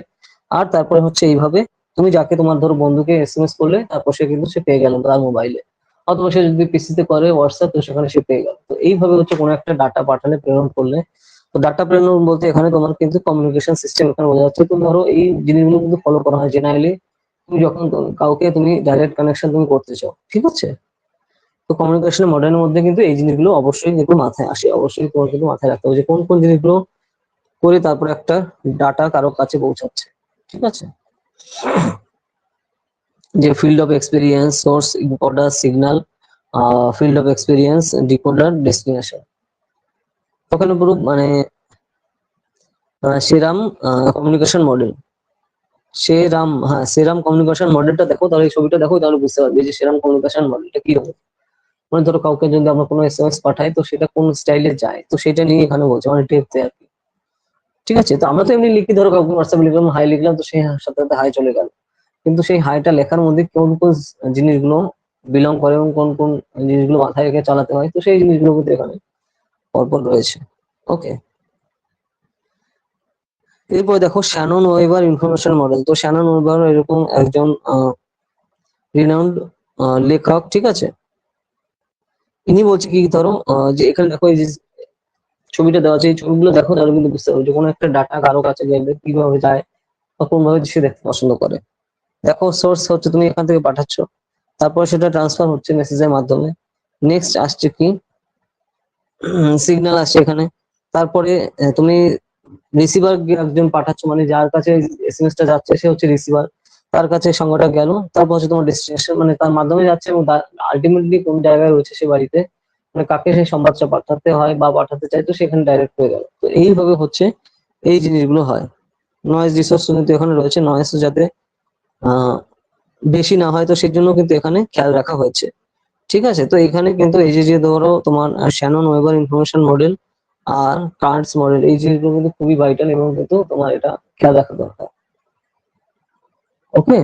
আর তারপরে হচ্ছে এইভাবে তুমি যাকে তোমার ধরো বন্ধুকে এসএমএস করলে, তারপর সে কিন্তু সে পেয়ে গেল তার মোবাইলে, অথবা সে যদি পিসিতে করে হোয়াটসঅ্যাপ, তো সেখানে সে পেয়ে গেল। তো এইভাবে হচ্ছে কোনো একটা ডাটা পাঠালে, প্রেরণ করলে, তো ডাটা প্রেরণ বলতে এখানে তোমার কিন্তু কমিউনিকেশন সিস্টেম এখানে বোঝা যাচ্ছে। তুমি ধরো এই জিনিসগুলো কিন্তু ফলো করা হয় জেনারেলি তুমি যখন কাউকে তুমি ডাইরেক্ট কানেকশন তুমি করতে চাও, ঠিক আছে। তো কমিউনিকেশনের মডেলের মধ্যে কিন্তু এই জিনিসগুলো অবশ্যই কিন্তু মাথায় আসে, অবশ্যই তোমার কিন্তু মাথায় রাখতে হবে যে কোন কোন জিনিসগুলো করে তারপরে একটা ডাটা কারো কাছে পৌঁছাচ্ছে, ঠিক আছে। যে field of experience, source, encoder, signal, field of experience, decoder, destination. ওখানে পুরো মানে সেরাম কমিউনিকেশন মডেল, সেরাম, হ্যাঁ সেরাম কমিউনিকেশন মডেলটা দেখো, তাহলে এই ছবিটা দেখো, তাহলে বুঝতে পারবে যে সেরাম কমিউনিকেশন মডেলটা কি হবে। মানে ধরো কাউকে যদি আমরা কোনো এসএমএস পাঠাই, তো সেটা কোন স্টাইলে যায়, তো সেটা নিয়ে এখানে বলছে, মানে টেপতে আর কি, ঠিক আছে। তো আমরা তো এমনি লিখি, ধরো কাউকে হোয়াটসঅ্যাপ লিখলাম, হাই লিখলাম, তো সেই সাথে সাথে হাই চলে গেল। কিন্তু সেই হাইটা লেখার মধ্যে কোন কোন জিনিসগুলো বিলং করে এবং কোন কোন জিনিসগুলো মাথায় রেখে চালাতে হয়, তো সেই জিনিসগুলো কিন্তু এখানে পরপর রয়েছে। ওকে, এরপর দেখো শ্যানন ওয়েবার ইনফরমেশন মডেল। তো শ্যানন ওয়েবার এরকম একজন রিনাউন্ড লেখক, ঠিক আছে। ইনি বলছে কি, ধরো যে এখানে দেখো এই যে ছবিটা দেওয়া আছে, এই ছবিগুলো দেখো, তাহলে কিন্তু বুঝতে পারবে যে কোনো একটা ডাটা কারো কাছে গেলে কিভাবে যায় বা কোন ভাবে সে দেখতে পছন্দ করে। দেখো সোর্স হচ্ছে তুমি এখান থেকে পাঠাচ্ছ, তারপর সেটা ট্রান্সফার হচ্ছে মেসেজের মাধ্যমে। নেক্সট আসছে কি, সিগন্যাল আসছে এখানে। তারপরে তুমি রিসিভার একজন পাঠাচ্ছ, মানে যার কাছে এসএমএস টা যাচ্ছে সে হচ্ছে রিসিভার, তার কাছে সংখ্যাটা গেল। তারপর হচ্ছে তোমার ডেস্টিনেশন, মানে তার মাধ্যমে যাচ্ছে এবং আলটিমেটলি কোন জায়গায় রয়েছে সে বাড়িতে, মানে কাকে সেই সংবাদটা পাঠাতে হয় বা পাঠাতে চাই, তো সেখানে ডাইরেক্ট হয়ে গেল। তো এইভাবে হচ্ছে এই জিনিসগুলো হয়। নয়েজ রিসোর্স কিন্তু এখানে রয়েছে, নয়েজ যাতে আহ বেশি না হয়, তো সেই জন্য কিন্তু এখানে খেয়াল রাখা হয়েছে, ঠিক আছে। তো এখানে কিন্তু এই যে যে ধরো তোমার শ্যানন ওয়েবার ইনফরমেশন মডেল আর কার্ডস মডেল, এই জিনিসগুলো কিন্তু খুবই ভাইটাল এবং কিন্তু তোমার এটা খেয়াল রাখা দরকার। ওকে,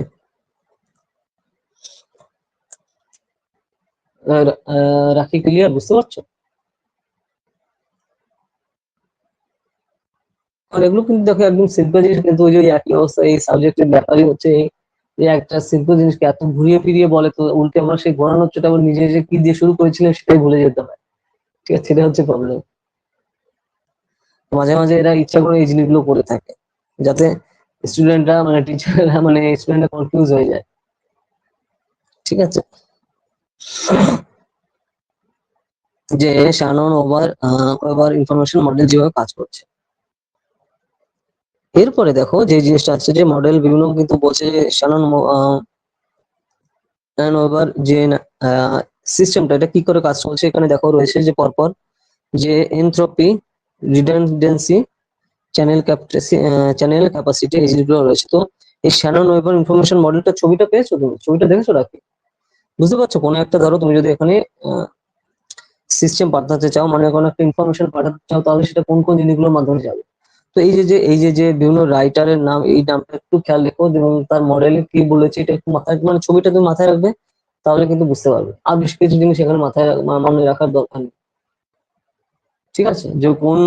রাখি, ক্লিয়ার, বুঝতে পারছো? আর এগুলো কিন্তু দেখো একদম সিম্পল জিনিস, কিন্তু ওই যে একই অবস্থা, এই সাবজেক্টের ব্যাপারই হচ্ছে যে একটা সিম্পল জিনিসকে এত ঘুরিয়ে ফিরিয়ে বলে, তো উল্টে আমরা সেই ঘোরানোর চোটা আবার নিজে যে কি দিয়ে শুরু করেছিলাম সেটাই ভুলে যেতে হয়, ঠিক আছে। সেটা হচ্ছে প্রবলেম। মাঝে মাঝে এরা ইচ্ছা করে এই জিনিসগুলো করে থাকে যাতে স্টুডেন্টরা, মানে টিচাররা, মানে স্টুডেন্টরা কনফিউজ হয়ে যায়। ঠিক আছে, যে শ্যানন ওভার ইনফরমেশন মডেল যেভাবে কাজ করছে। এরপরে দেখো যে জিনিসটা আছে, যে মডেল বিভিন্ন কিন্তু বলছে যে শ্যানন ওভার যে সিস্টেমটা এটা কি করে কাজ করছে, এখানে দেখো রয়েছে যে পরপর যে এনট্রপি, রিডান্ডেন্সি, চ্যানেল ক্যাপাসিটি, এই জিনিসগুলো রয়েছে। তো এই শ্যানন ওয়েভার ইনফরমেশন মডেলটা ছবিটা পেয়েছো, তুমি ছবিটা দেখেছো নাকি? বুঝতে পারছো? কোনো একটা ধরো তুমি যদি এখানে সিস্টেম পাঠাতে চাও, মানে কোনো একটা ইনফরমেশন পাঠাতে চাও, তাহলে সেটা কোন কোন জিনিসগুলোর মাধ্যমে যাবে। তো এই যে বিভিন্ন রাইটারের নাম, এই নামটা একটু খেয়াল রেখো, এবং তার মডেলে কি বলেছে এটা একটু মাথায়, মানে ছবিটা তুমি মাথায় রাখবে, তাহলে কিন্তু বুঝতে পারবে। আর বেশ কিছু জিনিস এখানে মাথায় মনে রাখার দরকার নেই। ঠিক আছে, যে কোন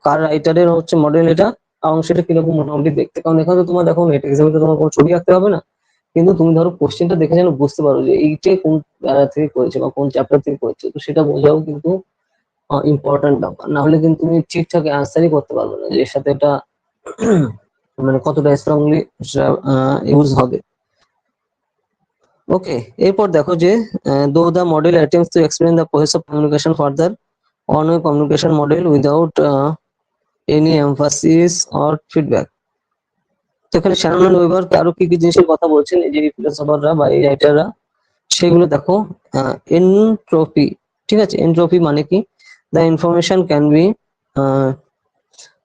কার রাইটারের হচ্ছে মডেল এটা, এবং সেটা কিরকম মোটামুটি দেখতে। কারণ এখানে তো তোমার দেখো নেট এক্সামে তো তোমার কোনো ছবি আঁকতে হবে না, কিন্তু তুমি ধরো কোশ্চেনটা দেখে যেন বুঝতে পারো যে এইটাই কোন প্যারা থেকে করেছে বা কোন চ্যাপ্টার থেকে করেছে, তো সেটা বোঝাও কিন্তু ইম্পর্টেন্ট ব্যাপার। না হলে কিন্তু তুমি ঠিকঠাক অ্যান্সারই করতে পারবে না যে এর সাথে এটা মানে কতটা স্ট্রংলি ইউজ হবে। ওকে, এরপর দেখো যে দো the model attempts to explain the process of communication further on a communication model without any emphasis or feedback. তো এখানে শ্যানন ওয়েবার আরো কি কি জিনিসের কথা বলছেন এই যে ফিলোসফাররা বা এই রাইটাররা, সেগুলো দেখো। এনট্রপি, ঠিক আছে, এনট্রপি মানে কি? The information can be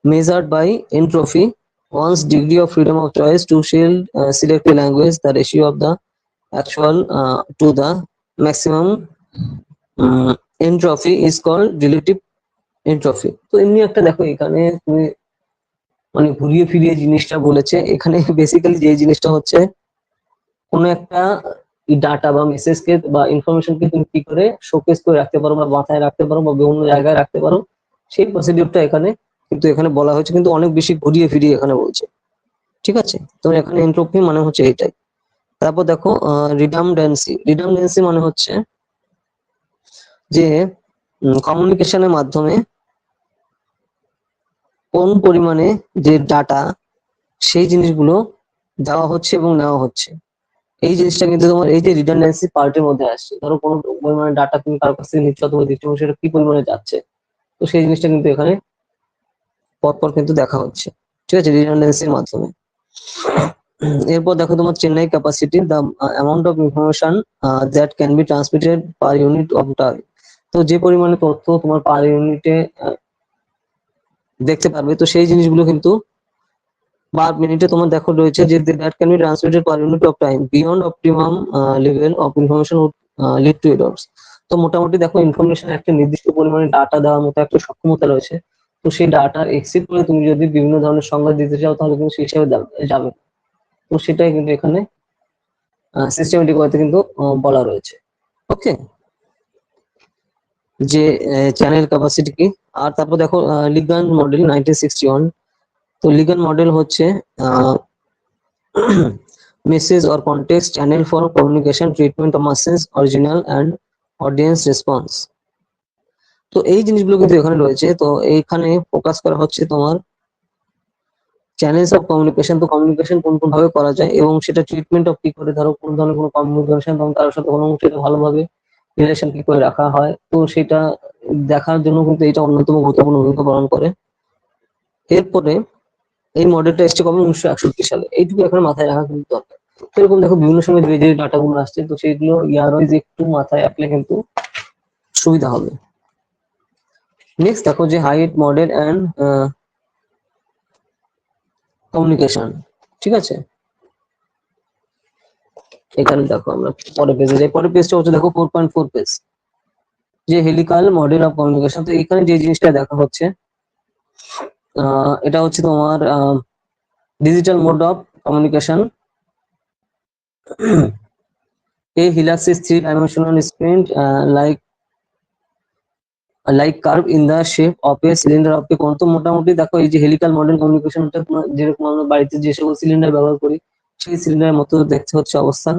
measured by entropy, one's degree of freedom of choice to select a language, the ratio of the actual to the maximum entropy is called relative entropy. তো এমনি একটা দেখো এখানে তুমি মানে ঘুরিয়ে ফিরিয়ে জিনিসটা বলেছে। এখানে বেসিক্যালি যে জিনিসটা হচ্ছে, কোনো একটা ডাটা বা মেসেজকে বা ইনফরমেশনকে তুমি কি করে শোকেস করে রাখতে পারো বা মাথায় রাখতে পারো বা বিভিন্ন জায়গায় রাখতে পারো, সেই প্রসিডিউরটা এখানে কিন্তু এখানে বলা হয়েছে, কিন্তু অনেক বেশি ঘুরিয়ে ফিরিয়ে এখানে বলছে। ঠিক আছে, তো এখানে এনট্রপি মানে হচ্ছে এটাই। তারপর দেখো রিডান্ডেন্সি। রিডান্ডেন্সি মানে হচ্ছে যে কমিউনিকেশনের মাধ্যমে কোন পরিমাণে যে ডাটা, সেই জিনিসগুলো দেওয়া হচ্ছে এবং নেওয়া হচ্ছে, এই জিনিসটা কিন্তু তোমার এই যে রিডান্ডেন্সি পার্টের মধ্যে আসছে। ধরো কোনো পরিমাণে ডাটা তুমি কারোর কাছ থেকে নিচ্ছ অথবা দিচ্ছ, এবং সেটা কি পরিমাণে যাচ্ছে, তো সেই জিনিসটা কিন্তু এখানে পরপর কিন্তু দেখা হচ্ছে। ঠিক আছে, রিডান্ডেন্সির মাধ্যমে। এরপর দেখো তোমার Chennai capacity, the amount of information that can be transmitted per unit of time. তো যে পরিমাণে তথ্য তোমার পার ইউনিটে দেখতে পারবে, তো সেই জিনিসগুলো কিন্তু পার মিনিটে তোমার দেখো রয়েছে যে that can be transmitted per unit of time beyond optimum level of information would lead to errors. তো মোটামুটি দেখো ইনফরমেশন একটা নির্দিষ্ট পরিমাণে ডাটা দেওয়ার মতো একটা সক্ষমতা রয়েছে। তো সেই ডাটা এক্সিড করে তুমি যদি বিভিন্ন ধরনের সংজ্ঞা দিতে চাও, তাহলে কিন্তু সেই হিসাবে যাবে। তো সেটাই কিন্তু এখানে সিস্টেমেটিক ওয়েতে কিন্তু বলা রয়েছে। ওকে, যে চ্যানেল ক্যাপাসিটি কি। আর তারপর দেখো লিগান মডেল 1961। তো লিগান মডেল হচ্ছে message or context channel for communication treatment of message original and audience response. তো এই জিনিসগুলো কিন্তু এখানে রয়েছে। তো এইখানে ফোকাস করা হচ্ছে তোমার চ্যানেলস অফ কমিউনিকেশন। তো কমিউনিকেশন কোন কোন ভাবে করা যায় এবং সেটা ট্রিটমেন্ট অফ কি করে, ধরো কোন ধরনের কোনো কমিউনিকেশন এবং তার সাথে কোনো সেটা ভালোভাবে রিলেশন কি করে রাখা হয়, তো সেটা দেখার জন্য কিন্তু এটা অন্যতম গুরুত্বপূর্ণ ভূমিকা পালন করে। এরপরে এই মডেলটা এসছে কবে, 1961 সালে। এইটুকু এখন মাথায় রাখা কিন্তু দরকার। এরকম দেখো বিভিন্ন সময় যে যে ডাটা গুলো আসছে, তো সেগুলো ইয়ার ওয়াইজ একটু মাথায় রাখলে কিন্তু সুবিধা হবে। নেক্সট দেখো যে হাইট মডেল অ্যান্ড কমিউনিকেশন। ঠিক আছে, এখানে দেখো আমরা পরের পেজে যাই। পরের পেজটা হচ্ছে দেখো 4.4 পেজ, যে হেলিকাল মডেল অফ কমিউনিকেশন। তো এখানে যে জিনিসটা দেখা হচ্ছে, এটা হচ্ছে তোমার digital mode of communication. A helix is three-dimensional sprint like curve in the shape of a cylinder of a cone। তো মোটামুটি দেখো এই যে হেলিকাল মডেল কমিউনিকেশনটা যেরকম আমরা বাড়িতে যে সকল সিলিন্ডার ব্যবহার করি, সেই সিলিন্ডারের মতো দেখতে হচ্ছে অবস্থান।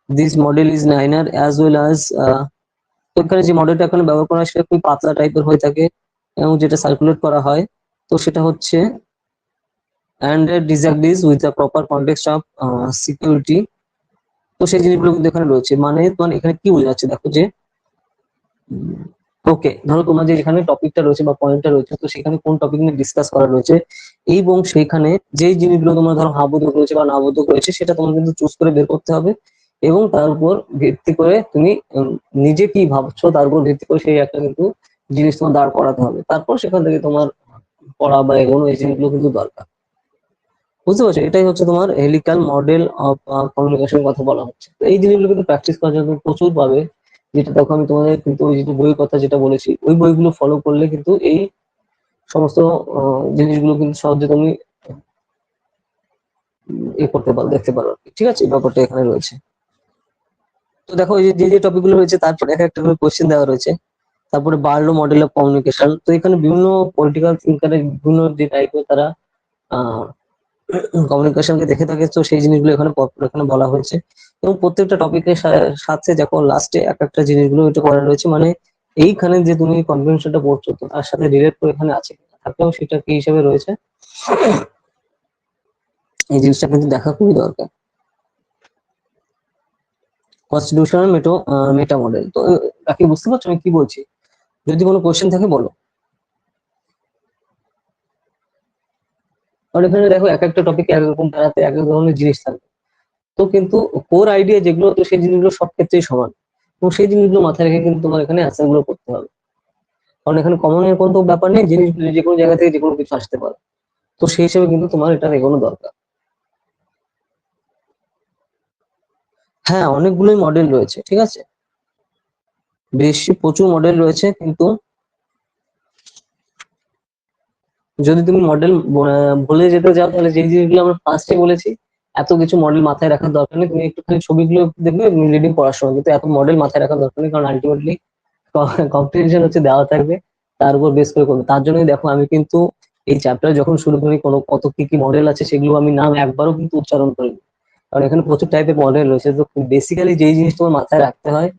This model is liner as well as, এখানে যে মডেলটা এখানে ব্যবহার করা হয় সেটা খুব পাতলা টাইপের হয়ে থাকে এবং যেটা সার্কুলেট করা হয়, তো সেটা হচ্ছে and disagrees with the proper context of security তো সেই জিনিসগুলো কিন্তু এখানে রয়েছে। মানে তোমার এখানে কি বোঝা যাচ্ছে দেখো যে ওকে, ধরো তোমার যে এখানে টপিকটা রয়েছে বা পয়েন্টটা রয়েছে, তো সেখানে কোন টপিক নিয়ে ডিসকাস করা রয়েছে এবং সেখানে যেই জিনিসগুলো তোমার ধরো হাবোধক রয়েছে বা নাবোধক রয়েছে সেটা তোমার কিন্তু চুজ করে বের করতে হবে এবং তার উপর ভিত্তি করে তুমি নিজে কি ভাবছো তার উপর ভিত্তি করে সেই একটা কিন্তু জিনিস তোমার দাঁড় করাতে হবে। তারপর সেখান থেকে তোমার পড়া বা এগোনো এই জিনিসগুলো কিন্তু দরকার। বুঝতে পারছো? এটাই হচ্ছে তোমার হেলিক্যাল মডেল অফ কমিউনিকেশন কথা বলা হচ্ছে। তো এই জিনিসগুলো কিন্তু প্র্যাকটিস করার জন্য প্রচুর পাবে। যেটা দেখো আমি তোমাদের কিন্তু ওই যে বইয়ের কথা যেটা বলেছি ওই বইগুলো ফলো করলে কিন্তু এই সমস্ত জিনিসগুলো কিন্তু সহজে তুমি করতে পারো, দেখতে পারো। ঠিক আছে, এই ব্যাপারটা এখানে রয়েছে। তো দেখো এই যে যে টপিক গুলো রয়েছে তারপর এক একটা করে কোশ্চেন দেওয়া রয়েছে। তারপরে বার্লো মডেল অফ কমিউনিকেশন। তো এখানে বিভিন্ন পলিটিক্যাল থিঙ্কারের বিভিন্ন যে টাইপের তারা কমিউনিকেশনকে দেখে থাকে, তো সেই জিনিসগুলো এখানে এখানে বলা হয়েছে এবং প্রত্যেকটা টপিকের সাথে দেখো লাস্টে এক একটা জিনিসগুলো এটা করা রয়েছে। মানে এইখানে যে তুমি কনভেনশনটা পড়ছো তো তার সাথে রিলেট করে এখানে আছে থাকলেও সেটা কি হিসেবে রয়েছে, এই জিনিসটা কিন্তু দেখা খুবই দরকার। কনস্টিটিউশনাল মেটা মডেল। তো বাকি বুঝতে পারছো আমি কি বলছি? যদি কোনো কোশ্চেন থাকে বলো। আর এখানে দেখো এক একটা টপিক এক রকম তারাতে এক এক ধরনের জিনিস থাকবে। তো কিন্তু কোর আইডিয়া যেগুলো তো সেই জিনিসগুলো সব ক্ষেত্রেই সমান এবং সেই জিনিসগুলো মাথায় রেখে কিন্তু তোমার এখানে অ্যান্সার গুলো করতে হবে। কারণ এখানে কমনের কোনো ব্যাপার নেই, জিনিসগুলো যে কোনো জায়গা থেকে যে কোনো কিছু আসতে পারে। তো সেই হিসেবে কিন্তু তোমার এটা এগোনো দরকার। হ্যাঁ, অনেকগুলোই মডেল রয়েছে, ঠিক আছে, বেশি প্রচুর মডেল রয়েছে। কিন্তু যদি তুমি মডেল ভুলে যেতে চাও তাহলে যে জিনিসগুলো আমরা ফার্স্টে বলেছি এত কিছু মডেল মাথায় রাখার দরকার নেই। তুমি একটুখানি ছবিগুলো দেখবে রিডিং করার সময়, কিন্তু এত মডেল মাথায় রাখার দরকার নেই। কারণ আলটিমেটলি কম্পিটিশন হচ্ছে দেওয়া থাকবে, তার উপর বেস করে করবে। তার জন্যই দেখো আমি কিন্তু এই চ্যাপ্টার যখন শুরু করি কোনো কত কি কি মডেল আছে সেগুলো আমি নাম একবারও কিন্তু উচ্চারণ করিনি। কারণ এখানে প্রচুর টাইপের মডেল রয়েছে। তো বেসিক্যালি যেই জিনিস তোমার মাথায় রাখতে হয়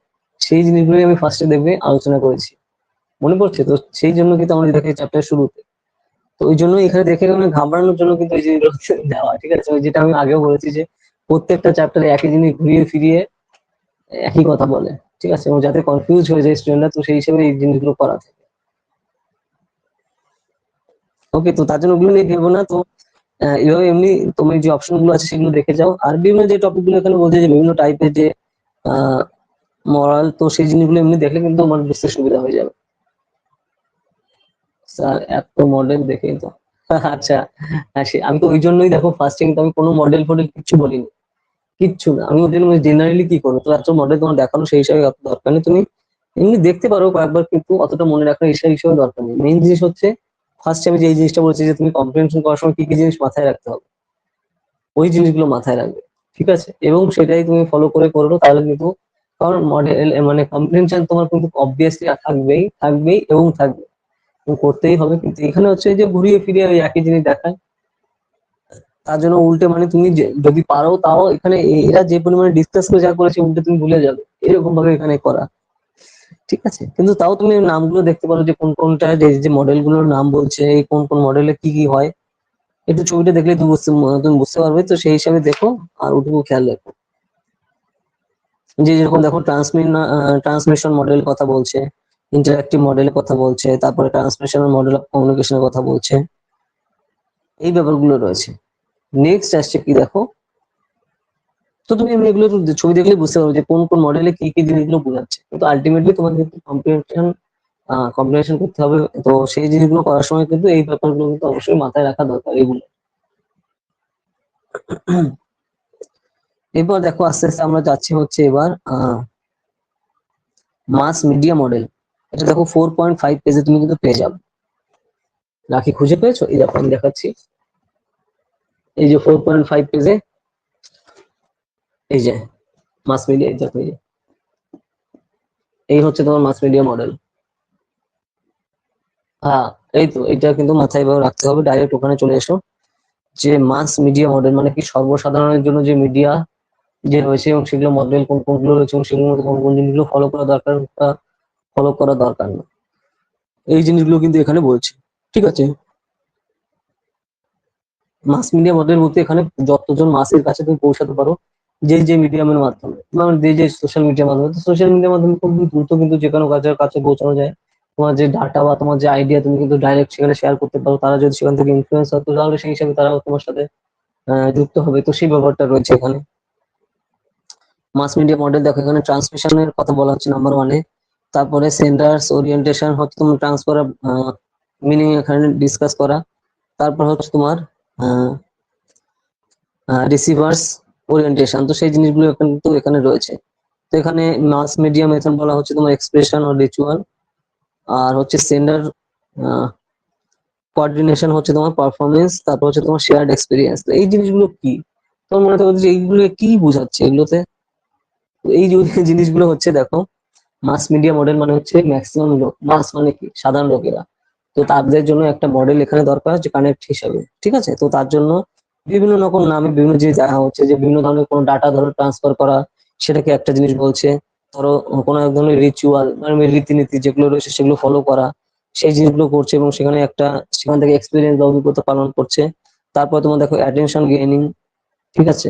সেই জিনিসগুলোই আমি ফার্স্টে দেখবে আলোচনা করেছি, মনে পড়ছে তো? সেই জন্য কিন্তু আমাদের দেখে চ্যাপ্টার শুরুতে, তো ওই জন্য এখানে দেখে মানে ঘাবড়ানোর জন্য কিন্তু এই জিনিসগুলো দেওয়া, ঠিক আছে। ওই যেটা আমি আগেও বলেছি যে প্রত্যেকটা চ্যাপ্টারে একই জিনিস ঘুরিয়ে ফিরিয়ে একই কথা বলে, ঠিক আছে, এবং যাতে কনফিউজ হয়ে যায় স্টুডেন্টরা, তো সেই হিসেবে এই জিনিসগুলো করা থাকে। ওকে, তো তার জন্য ওগুলো নিয়ে ভেবো না। তো এইভাবে এমনি তুমি যে অপশন গুলো আছে সেগুলো দেখে যাও। আর বিভিন্ন যে টপিক গুলো এখানে বলছে যে বিভিন্ন টাইপের যে মরাল, তো সেই জিনিসগুলো এমনি দেখলে কিন্তু আমার বুঝতে সুবিধা হয়ে যাবে। স্যার এত মডেল দেখেই তো আচ্ছা, হ্যাঁ, আমি তো ওই জন্যই দেখো ফার্স্টে কিন্তু আমি কোনো মডেল ফডেল কিচ্ছু বলিনি, কিচ্ছু না। আমি ওদের জেনারেলি কি করবো, তো এত মডেল তোমার দেখানো সেই হিসাবে অত দরকার নেই। তুমি এমনি দেখতে পারো কয়েকবার, কিন্তু অতটা মনে রাখার হিসাব হিসেবে দরকার নেই। মেইন জিনিস হচ্ছে ফার্স্টে আমি যে এই জিনিসটা বলছি যে তুমি কম্প্রিহেনশন করার সময় কি কি জিনিস মাথায় রাখতে হবে, ওই জিনিসগুলো মাথায় রাখবে, ঠিক আছে, এবং সেটাই তুমি ফলো করে করো তাহলে কিন্তু, কারণ মডেল মানে কম্প্রিহেনশন তোমার কিন্তু অবভিয়াসলি থাকবেই থাকবেই এবং থাকবে, তুমি করতেই হবে। কিন্তু এখানে হচ্ছে যে ঘুরিয়ে ফিরিয়ে ওই একই জিনিস দেখায়। তার জন্য উল্টে মানে তুমি যদি পারো তাও এখানে এরা যে পরিমাণে ডিসকাস করে যা করেছে উল্টে তুমি ভুলে যাবে, এরকম ভাবে এখানে করা, ঠিক আছে। কিন্তু তাও তুমি নামগুলো দেখতে পারো যে কোন কোনটা যে যে মডেল গুলোর নাম বলছে, এই কোন কোন মডেলে কি কি হয়, একটু ছবিটা দেখলে তুমি বুঝতে পারবে। তো সেই হিসাবে দেখো আর ওটুকু খেয়াল রাখো। যে যেরকম দেখো ট্রান্সমিশন মডেল কথা বলছে, ইন্টারঅ্যাক্টিভ মডেলের কথা বলছে, তারপরে ট্রান্সমিশনাল মডেল অফ কমিউনিকেশনের কথা বলছে, এই ব্যাপারগুলো রয়েছে। নেক্সট আসছে কি দেখো, তো তুমি এমনি এগুলো একটু ছবি দেখলে বুঝতে পারবে যে কোন কোন মডেলে কি কি জিনিসগুলো বোঝাচ্ছে। কিন্তু আলটিমেটলি তোমাকে কিন্তু কম্পিটিশন করতে হবে। তো সেই জিনিসগুলো করার সময় কিন্তু এই ব্যাপারগুলো কিন্তু অবশ্যই মাথায় রাখা দরকার এগুলো। এরপর দেখো আস্তে আস্তে আমরা যাচ্ছি হচ্ছে এবার মাস মিডিয়া মডেল। এটা দেখো 4.5 পেজে তুমি কিন্তু পেয়ে যাবে। রাখি খুঁজে পেয়েছো? এই দেখো আমি দেখাচ্ছি, এই যে 4.5 পেজে, এই যে মাস মিডিয়া, এই দেখো, এই হচ্ছে তোমার মাস মিডিয়া মডেল। হ্যাঁ, এই তো এটা কিন্তু মাথায় এবার রাখতে হবে, ডাইরেক্ট ওখানে চলে এসো। যে মাস মিডিয়া মডেল মানে কি, সর্বসাধারণের জন্য যে মিডিয়া যে রয়েছে এবং সেগুলো মডেল কোন কোনগুলো রয়েছে এবং সেগুলোর মধ্যে কোন কোন জিনিসগুলো ফলো করা দরকার বা ফলো করা দরকার না, এই জিনিসগুলো কিন্তু এখানে বলছে, ঠিক আছে। মাস মিডিয়া মডেল বলতে এখানে যতজন মাসের কাছে তুমি পৌঁছাতে পারো যে যে মিডিয়ামের মাধ্যমে, মানে যে সোশ্যাল মিডিয়ার মাধ্যমে, সোশ্যাল মিডিয়ার মাধ্যমে খুব দ্রুত কিন্তু যে কোনো কাজের কাছে পৌঁছানো যায়। তোমার যে ডাটা বা তোমার যে আইডিয়া তুমি কিন্তু ডাইরেক্ট সেখানে শেয়ার করতে পারো, তারা যদি সেখান থেকে ইনফ্লুয়েন্স হয় তো তাহলে সেই হিসাবে তারাও তোমার সাথে যুক্ত হবে, তো সেই ব্যাপারটা রয়েছে এখানে। মাস মিডিয়া মডেল দেখো, এখানে ট্রান্সমিশনের কথা বলা হচ্ছে নাম্বার ওয়ানে, তারপরে সেন্ডার্স ওরিয়েন্টেশন হচ্ছে তোমার ট্রান্সফার মিনিং এখানে ডিসকাস করা, তারপর হচ্ছে তোমার রিসিভার্স ওরিয়েন্টেশন, তো সেই জিনিসগুলো কিন্তু এখানে রয়েছে। তো এখানে মাস মিডিয়া মেথড বলা হচ্ছে তোমার এক্সপ্রেশন ও রিচুয়াল, আর হচ্ছে সেন্ডার কোঅর্ডিনেশন হচ্ছে তোমার পারফরমেন্স, তারপর হচ্ছে তোমার শেয়ার্ড এক্সপিরিয়েন্স। তো এই জিনিসগুলো কি তোমার মনে হচ্ছে যে এইগুলো কি বোঝাচ্ছে এগুলোতে? তো এই যে জিনিসগুলো হচ্ছে দেখো, মাস মিডিয়া মডেল মানে হচ্ছে ম্যাক্সিমাম লোক, মাস মানে কি সাধারণ লোকেরা, তো তাদের জন্য একটা মডেল এখানে দরকার হচ্ছে কানেক্ট হিসেবে, ঠিক আছে? তো তার জন্য বিভিন্ন রকম নামে বিভিন্ন জিনিস দেখা হচ্ছে, যে বিভিন্ন ধরনের কোনো ডাটা ধরো ট্রান্সফার করা, সেটাকে একটা জিনিস বলছে। ধরো কোনো এক ধরনের রিচুয়াল মানে রীতিনীতি যেগুলো রয়েছে সেগুলো ফলো করা, সেই জিনিসগুলো করছে এবং সেখানে একটা সেখান থেকে এক্সপিরিয়েন্স বা অভিজ্ঞতা পালন করছে। তারপর তোমার দেখো অ্যাটেনশন গেইনিং, ঠিক আছে?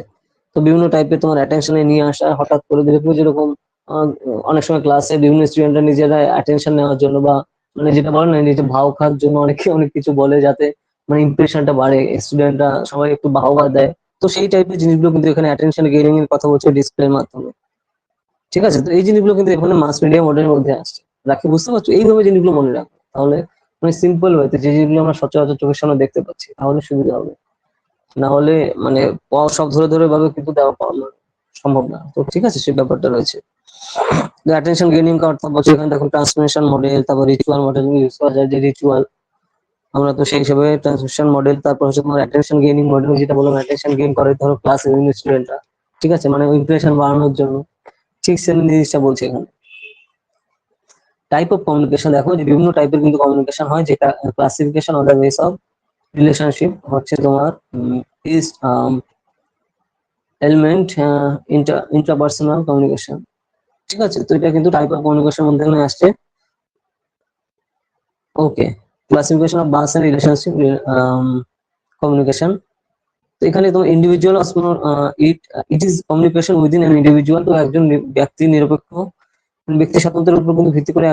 তো বিভিন্ন টাইপের তোমার অ্যাটেনশনে নিয়ে আসা, হঠাৎ করে দেখো যেরকম আহ, অনেক সময় ক্লাসে বিভিন্ন স্টুডেন্টরা নিজেরা অ্যাটেনশন নেওয়ার জন্য বা মানে যেটা বলে না নিজে ভাও খাওয়ার জন্য অনেকে অনেক কিছু বলে যাতে মানে ইমপ্রেশনটা বাড়ে, স্টুডেন্টরা সবাই একটু বাহবা দেয়। তো সেই টাইপের জিনিসগুলো কিন্তু এখানে অ্যাটেনশন গেইনিং এর কথা বলছে ডিসপ্লের মাধ্যমে, ঠিক আছে? তো এই জিনিসগুলো কিন্তু এখানে মাস মিডিয়া মডেলের মধ্যে আসছে। রাখি, বুঝতে পারছো? এইভাবে জিনিসগুলো মনে রাখো, তাহলে মানে সিম্পল ওয়েতে যে জিনিসগুলো আমরা সচরাচর চোখের সামনে দেখতে পাচ্ছি তাহলে সুবিধা হবে। না হলে মানে সব ধরে ধরে ভাবে কিন্তু দেওয়া পাওয়া সম্ভব না, তো ঠিক আছে সেই ব্যাপারটা রয়েছে। অ্যাটেনশন গেইনিং অর্থ বলছে এখানে দেখুন ট্রান্সমিশন মডেল, তারপর রিচুয়াল মডেল ইউজ করা যায়, যে রিচুয়াল আমরা তো সেই হিসেবে ট্রান্সমিশন মডেল, তারপর হচ্ছে তোমার অ্যাটেনশন গেইনিং মডেল যেটা বললাম অ্যাটেনশন গেইন করে ধরো ক্লাস স্টুডেন্টরা, ঠিক আছে, মানে ইমপ্রেশন বাড়ানোর জন্য, ঠিক সেম জিনিসটা বলছে এখানে। টাইপ অফ কমিউনিকেশন দেখো যে বিভিন্ন টাইপের কিন্তু কমিউনিকেশন হয়, যেটা classification of the ways of relationship হচ্ছে তোমার ইজ এলিমেন্ট ইন্টারপার্সোনাল কমিউনিকেশন, ঠিক আছে? তো এটা কিন্তু টাইপ অফ কমিউনিকেশন মধ্যে আসছে। Okay, classification of bus and relationship communication. তো এখানে তোমার individual it it is communication within an individual, তো একজন ব্যক্তি নিরপেক্ষ ব্যক্তি স্বাতন্ত্র্যের উপর কিন্তু ভিত্তি করে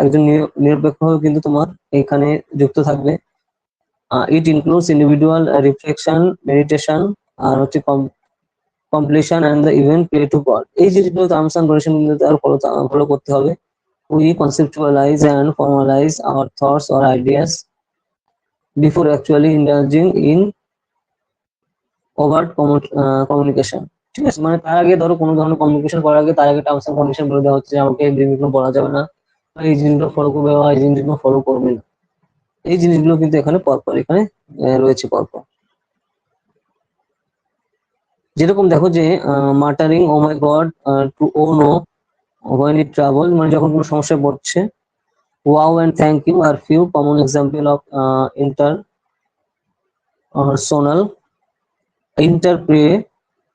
একজন নিরপেক্ষ কিন্তু তোমার এখানে যুক্ত থাকবে। It includes individual reflection, meditation, আর হচ্ছে completion and the event play to God. এই জিনিসগুলো টার্মস এন্ড কন্ডিশন কিন্তু তার ফলো করতে হবে। We conceptualize and formalize our thoughts or ideas before actually indulging in overt communication, ঠিক আছে? মানে তার আগে ধরো কোনো ধরনের কমিউনিকেশন করার আগে তার আগে টার্মস এন্ড কন্ডিশন বলে দেওয়া হচ্ছে যে আমাকে এই জিনিসগুলো বলা যাবে না, বা এই জিনিসগুলো ফলো করবে বা এই জিনিসগুলো ফলো করবে না। এই জিনিসগুলো কিন্তু এখানে পরপর এখানে রয়েছে পরপর। যেরকম দেখো যে muttering oh my God to oh no when it trouble, মানে যখন কোনো সমস্যায় পড়ছে। Wow and thank you are few common example of interpersonal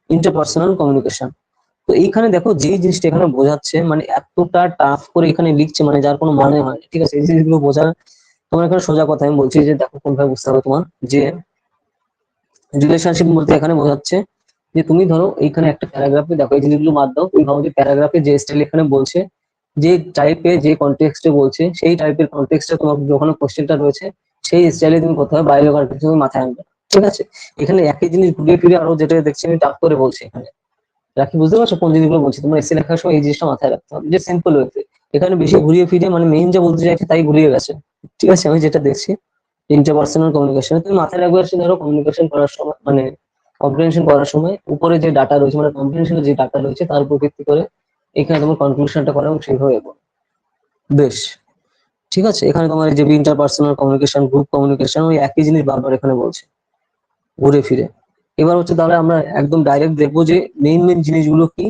interpersonal communication। তো এইখানে দেখো যে জিনিসটা এখানে বোঝাচ্ছে মানে এতটা টাফ করে এখানে লিখছে, মানে যার কোনো মানে হয় না, ঠিক আছে? এই জিনিসগুলো বোঝা তোমার এখানে সোজা কথা আমি বলছি, যে দেখো কোনভাবে বুঝতে হবে তোমার, যে রিলেশনশিপ বলতে এখানে বোঝাচ্ছে যে তুমি ধরো এইখানে একটা প্যারাগ্রাফে দেখো এই জিনিসগুলো বাদ দাও, তুমি ভাবো যে প্যারাগ্রাফে যে স্টাইল এখানে বলছে, যে টাইপে যে কনটেক্সটে বলছে, সেই টাইপের কনটেক্সটে তোমার যখন কোশ্চেনটা রয়েছে সেই স্টাইলে তুমি কোথাও বাইরে তুমি মাথায় আনবে, ঠিক আছে? এখানে একই জিনিস ঘুরিয়ে ফিরে আরো যেটা দেখছি আমি টাফ করে বলছি এখানে। রাখি, বুঝতে পারছো কোন জিনিসগুলো বলছি? তোমার এসে লেখার সময় এই জিনিসটা মাথায় রাখতে হবে, যে সিম্পল ওয়েতে। এখানে বেশি ঘুরিয়ে ফিরে মানে মেইন যা বলতে চাইছে তাই ঘুরিয়ে গেছে, ঠিক আছে? আমি যেটা দেখছি ইন্টারপার্সোনাল কমিউনিকেশন, তুমি মাথায় রাখবে আসলে ধরো কমিউনিকেশন করার সময় মানে কম্প্রিহেনশন করার সময় উপরে যে ডাটা রয়েছে মানে কম্প্রিহেনশনের যে ডাটা রয়েছে তার উপর ভিত্তি করে এখানে তোমার কনক্লুশনটা করা এবং সেইভাবে এগোনো। বেশ, ঠিক আছে? এখানে তোমার এই যে ইন্টারপার্সোনাল কমিউনিকেশন, গ্রুপ কমিউনিকেশন, ওই একই জিনিস বারবার এখানে বলছে ঘুরে ফিরে। এবার হচ্ছে তাহলে আমরা একদম ডাইরেক্ট দেখবো যে মেইন মেইন জিনিসগুলো কি,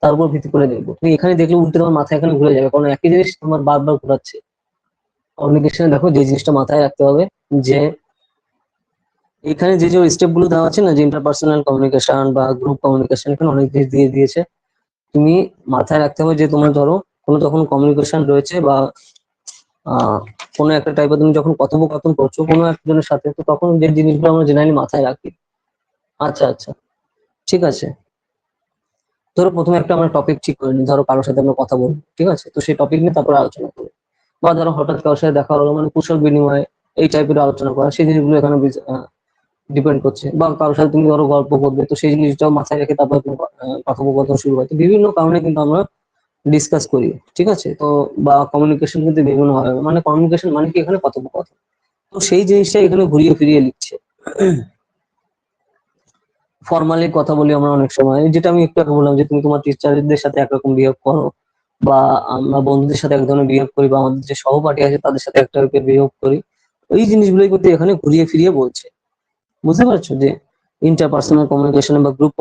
তার উপর ভিত্তি করে দেখবো। তুমি এখানে দেখলে উল্টে তোমার মাথায় এখানে ঘুরে যাবে, কারণ একই জিনিস তোমার বারবার ঘোরাচ্ছে। কমিউনিকেশনে দেখো যে জিনিসটা মাথায় রাখতে হবে, যে এখানে যে যে স্টেপ গুলো দেওয়া আছে না, যে ইন্টারপার্সোনাল কমিউনিকেশন বা গ্রুপ কমিউনিকেশন, এখানে অনেক জিনিস দিয়ে দিয়েছে। তুমি মাথায় রাখতে হবে যে তোমার ধরো কোনো যখন কমিউনিকেশন রয়েছে বা আহ কোনো একটা টাইপের তুমি যখন কথোপকথন করছো কোনো একজনের সাথে, তো তখন যে জিনিসগুলো আমরা জেনারেলি মাথায় রাখি। আচ্ছা আচ্ছা, ঠিক আছে। ধরো প্রথমে একটা আমরা টপিক ঠিক করে নিই, ধরো কারোর সাথে আমরা কথা বলবো, ঠিক আছে, তো সেই টপিক নিয়ে তারপরে আলোচনা করবো। বা ধরো হঠাৎ কারোর সাথে দেখা হলো, মানে কুশল বিনিময় এই টাইপের আলোচনা করা, সেই জিনিসগুলো এখানে ডিপেন্ড করছে। বা কারোর সাথে তুমি ধরো গল্প করবে, তো সেই জিনিসটাও মাথায় রেখে তারপর তুমি কথোপকথন শুরু হয়। তো বিভিন্ন কারণে কিন্তু আমরা ডিসকাস করি, ঠিক আছে। তো বা কমিউনিকেশন কিন্তু বিভিন্ন হয়, মানে কমিউনিকেশন মানে কি এখানে কথোপকথন। তো সেই জিনিসটা এখানে ঘুরিয়ে ফিরিয়ে লিখছে। ফর্মালি কথা বলি আমরা অনেক সময়, যেটা আমি একটু আগে বললাম যে তুমি তোমার টিচারদের সাথে একরকম বিহেভ করো, বা আমরা বন্ধুদের সাথে এক ধরনের বিহেভ করি, বা আমাদের যে সহপাঠী আছে তাদের সাথে একটা বিহেভ করি। এই জিনিসগুলোই কিন্তু এখানে ঘুরিয়ে ফিরিয়ে বলছে। বুঝতে পারছো যে ইন্টারপার্সোনাল কমিউনিকেশন বা গ্রুপ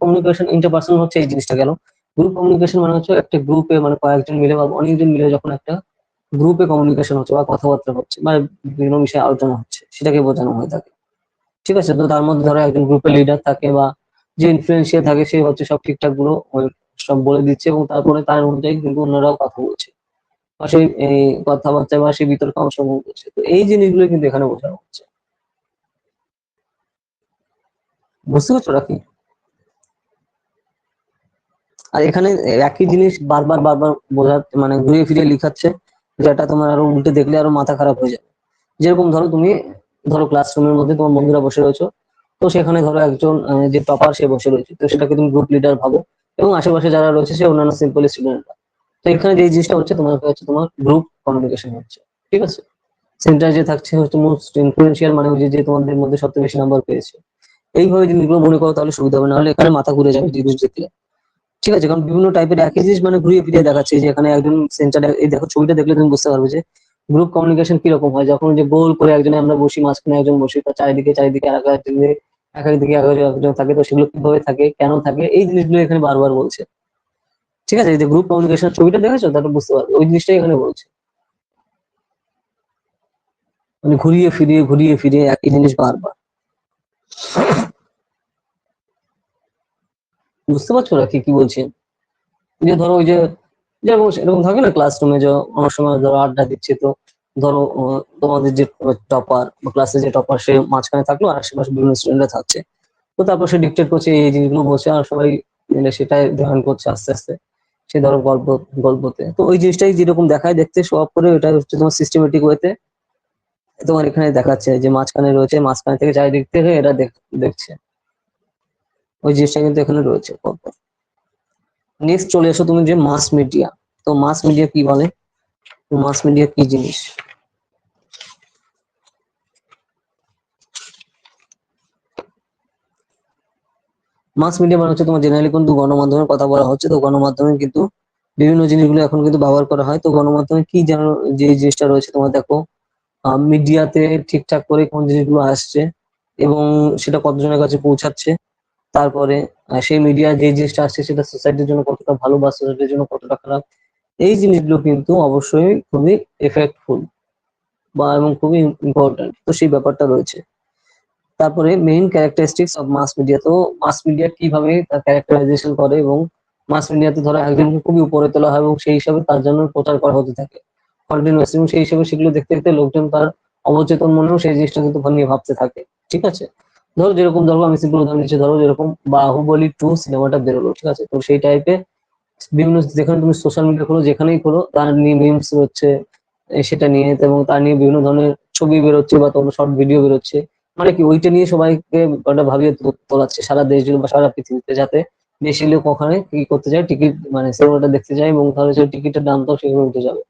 কমিউনিকেশন ইন্টারপার্সোনাল হচ্ছে এই জিনিসটা গেল। গ্রুপ কমিউনিকেশন মানে হচ্ছে একটা গ্রুপে, মানে কয়েকজন মিলে বা অনেকজন মিলে যখন একটা গ্রুপে কমিউনিকেশন হচ্ছে বা কথাবার্তা হচ্ছে বা বিভিন্ন বিষয়ে আলোচনা হচ্ছে, সেটাকে বোঝানো হয়ে থাকে। ঠিক আছে, তো তার মধ্যে ধরো একজন গ্রুপের লিডার থাকে বা যে ইনফ্লুয়েন্সিয়াল থাকে, সে হচ্ছে সব ঠিকঠাক গুলো সব বলে দিচ্ছে, এবং তারপরে তার অনুযায়ী কিন্তু অন্যরাও কথা বলছে, বা সেই এই কথাবার্তা বা সেই বিতর্কে অংশগ্রহণ করছে। তো এই জিনিসগুলো কিন্তু এখানে বোঝানো হচ্ছে। বুঝতে পারছো নাকি? আর এখানে একই জিনিস বারবার বারবার বোঝা, মানে ঘুরিয়ে ফিরিয়ে লিখাচ্ছে, যেটা তোমার আরো উল্টে দেখলে আরো মাথা খারাপ হয়ে যাবে। যেরকম ধরো তুমি, ধরো ক্লাসরুমের মধ্যে তোমার বন্ধুরা বসে রয়েছো, তো সেখানে ধরো একজন যে টপার সে বসে রয়েছে, তো সেটাকে তুমি গ্রুপ লিডার ভাবো, এবং আশেপাশে যারা রয়েছে সে অন্যান্য সিম্পল স্টুডেন্টরা। তো এখানে যে জিনিসটা হচ্ছে, তোমার হচ্ছে তোমার গ্রুপ কমিউনিকেশন হচ্ছে, ঠিক আছে। সেন্টার যে থাকছে হচ্ছে মোস্ট ইনফ্লুয়েন্সিয়াল, মানে যে যে তোমাদের মধ্যে সবচেয়ে বেশি নাম্বার পেয়েছে। এইভাবে জিনিসগুলো মনে করো, তাহলে সুবিধা হবে, নাহলে এখানে মাথা ঘুরে যাবে জিনিস দেখলে। ঠিক আছে, কারণ বিভিন্ন টাইপের একই জিনিস মানে ঘুরিয়ে ফিরিয়ে দেখাচ্ছে। যে এখানে একজন সেন্টার, এই দেখো ছবিটা দেখলে তুমি বুঝতে পারবে যে গ্রুপ কমিউনিকেশন কিরকম হয়। যখন যে গোল করে একজনে আমরা বসি, মাঝখানে একজন বসি, তার চারিদিকে চারিদিকে আর একদিকে এক একদিকে একজন থাকে, তো সেগুলো কিভাবে থাকে, কেন থাকে, এই জিনিসগুলো এখানে বারবার বলছে। ঠিক আছে, এই যে গ্রুপ কমিউনিকেশন ছবিটা দেখেছো, তাহলে বুঝতে পারবে ওই জিনিসটাই এখানে বলছে। মানে ঘুরিয়ে ফিরিয়ে একই জিনিস বারবার। বুঝতে পারছো না কি কি বলছি? যে ধরো ওই যে যেমন এরকম থাকে না ক্লাসরুমে, যে অনেক সময় ধরো আড্ডা দিচ্ছে, তো ধরো তোমাদের যে টপার বা ক্লাসে যে টপার, সে মাঝখানে থাকলো আর আশেপাশে বিভিন্ন স্টুডেন্টরা থাকছে, তো তারপর সে ডিকটেট করছে এই জিনিসগুলো বলছে, আর সবাই মিলে সেটাই ধ্যান করছে আস্তে আস্তে। সে ধরো গল্পতে, তো ওই জিনিসটাই যেরকম দেখায় দেখতে শো অফ করে, ওটা হচ্ছে তোমার সিস্টেমেটিক ওয়েতে তোমার এখানে দেখাচ্ছে, যে মাঝখানে রয়েছে, মাঝখানে থেকে চারিদিক থেকে এটা দেখছে। ওই জিনিসটা কিন্তু এখানে রয়েছে। নেক্সট চলে এসো তুমি, যে মাস মিডিয়া। তো মাস মিডিয়া কি বলে, মাস মিডিয়া কি জিনিস? মাস মিডিয়া মানে হচ্ছে তোমার জেনারেলি কিন্তু গণমাধ্যমের কথা বলা হচ্ছে। তো গণমাধ্যমে কিন্তু বিভিন্ন জিনিসগুলো এখন কিন্তু ব্যবহার করা হয়। তো গণমাধ্যমে কি যেন যে জিনিসটা রয়েছে, তোমার দেখো মিডিয়াতে ঠিকঠাক করে কোন জিনিসগুলো আসছে এবং সেটা কতজনের কাছে পৌঁছাচ্ছে। তারপরে সেই মিডিয়া যে জিনিসটা আসছে সেটা সোসাইটির জন্য কতটা ভালো বা সোসাইটির জন্য কতটা খারাপ, এই জিনিসগুলো কিন্তু অবশ্যই খুবই এফেক্টফুল বা এবং খুবই ইম্পর্টেন্ট। তো সেই ব্যাপারটা রয়েছে। তারপরে main characteristics of mass media. তো মাস মিডিয়া কিভাবে তার ক্যারেক্টারাইজেশন করে, এবং মাস মিডিয়াতে ধরো একজনকে খুবই উপরে তোলা হয় এবং সেই হিসাবে তার জন্য প্রচার করা হতে থাকে কন্টিনিউয়াসলি, এবং সেই হিসাবে সেগুলো দেখতে দেখতে লোকজন তার অবচেতন মনেও সেই জিনিসটা কিন্তু নিয়ে ভাবতে থাকে। ঠিক আছে, ধরো যেরকম, ধরো আমি সিম্পল উদাহরণ দিচ্ছি, ধরো যেরকম বাহুবলী 2 সিনেমাটা বেরোলো, ঠিক আছে, তো সেই টাইপে বিভিন্ন, যেখানে তুমি সোশ্যাল মিডিয়া খোলো, যেখানেই খোলো, তার নিয়ে মিমস হচ্ছে, সেটা নিয়ে, এবং তার নিয়ে বিভিন্ন ধরনের ছবি বেরোচ্ছে বা তোমার শর্ট ভিডিও বেরোচ্ছে। মানে কি ওইটা নিয়ে সবাইকে ওটা ভাবিয়ে তোলাচ্ছে সারা দেশ জুড়ে বা সারা পৃথিবীতে, যাতে বেশি লোক ওখানে কি করতে যায়, টিকিট মানে সিনেমাটা দেখতে যায়, এবং তাহলে সেই টিকিটের দামটাও সেভাবে উঠে যাবে।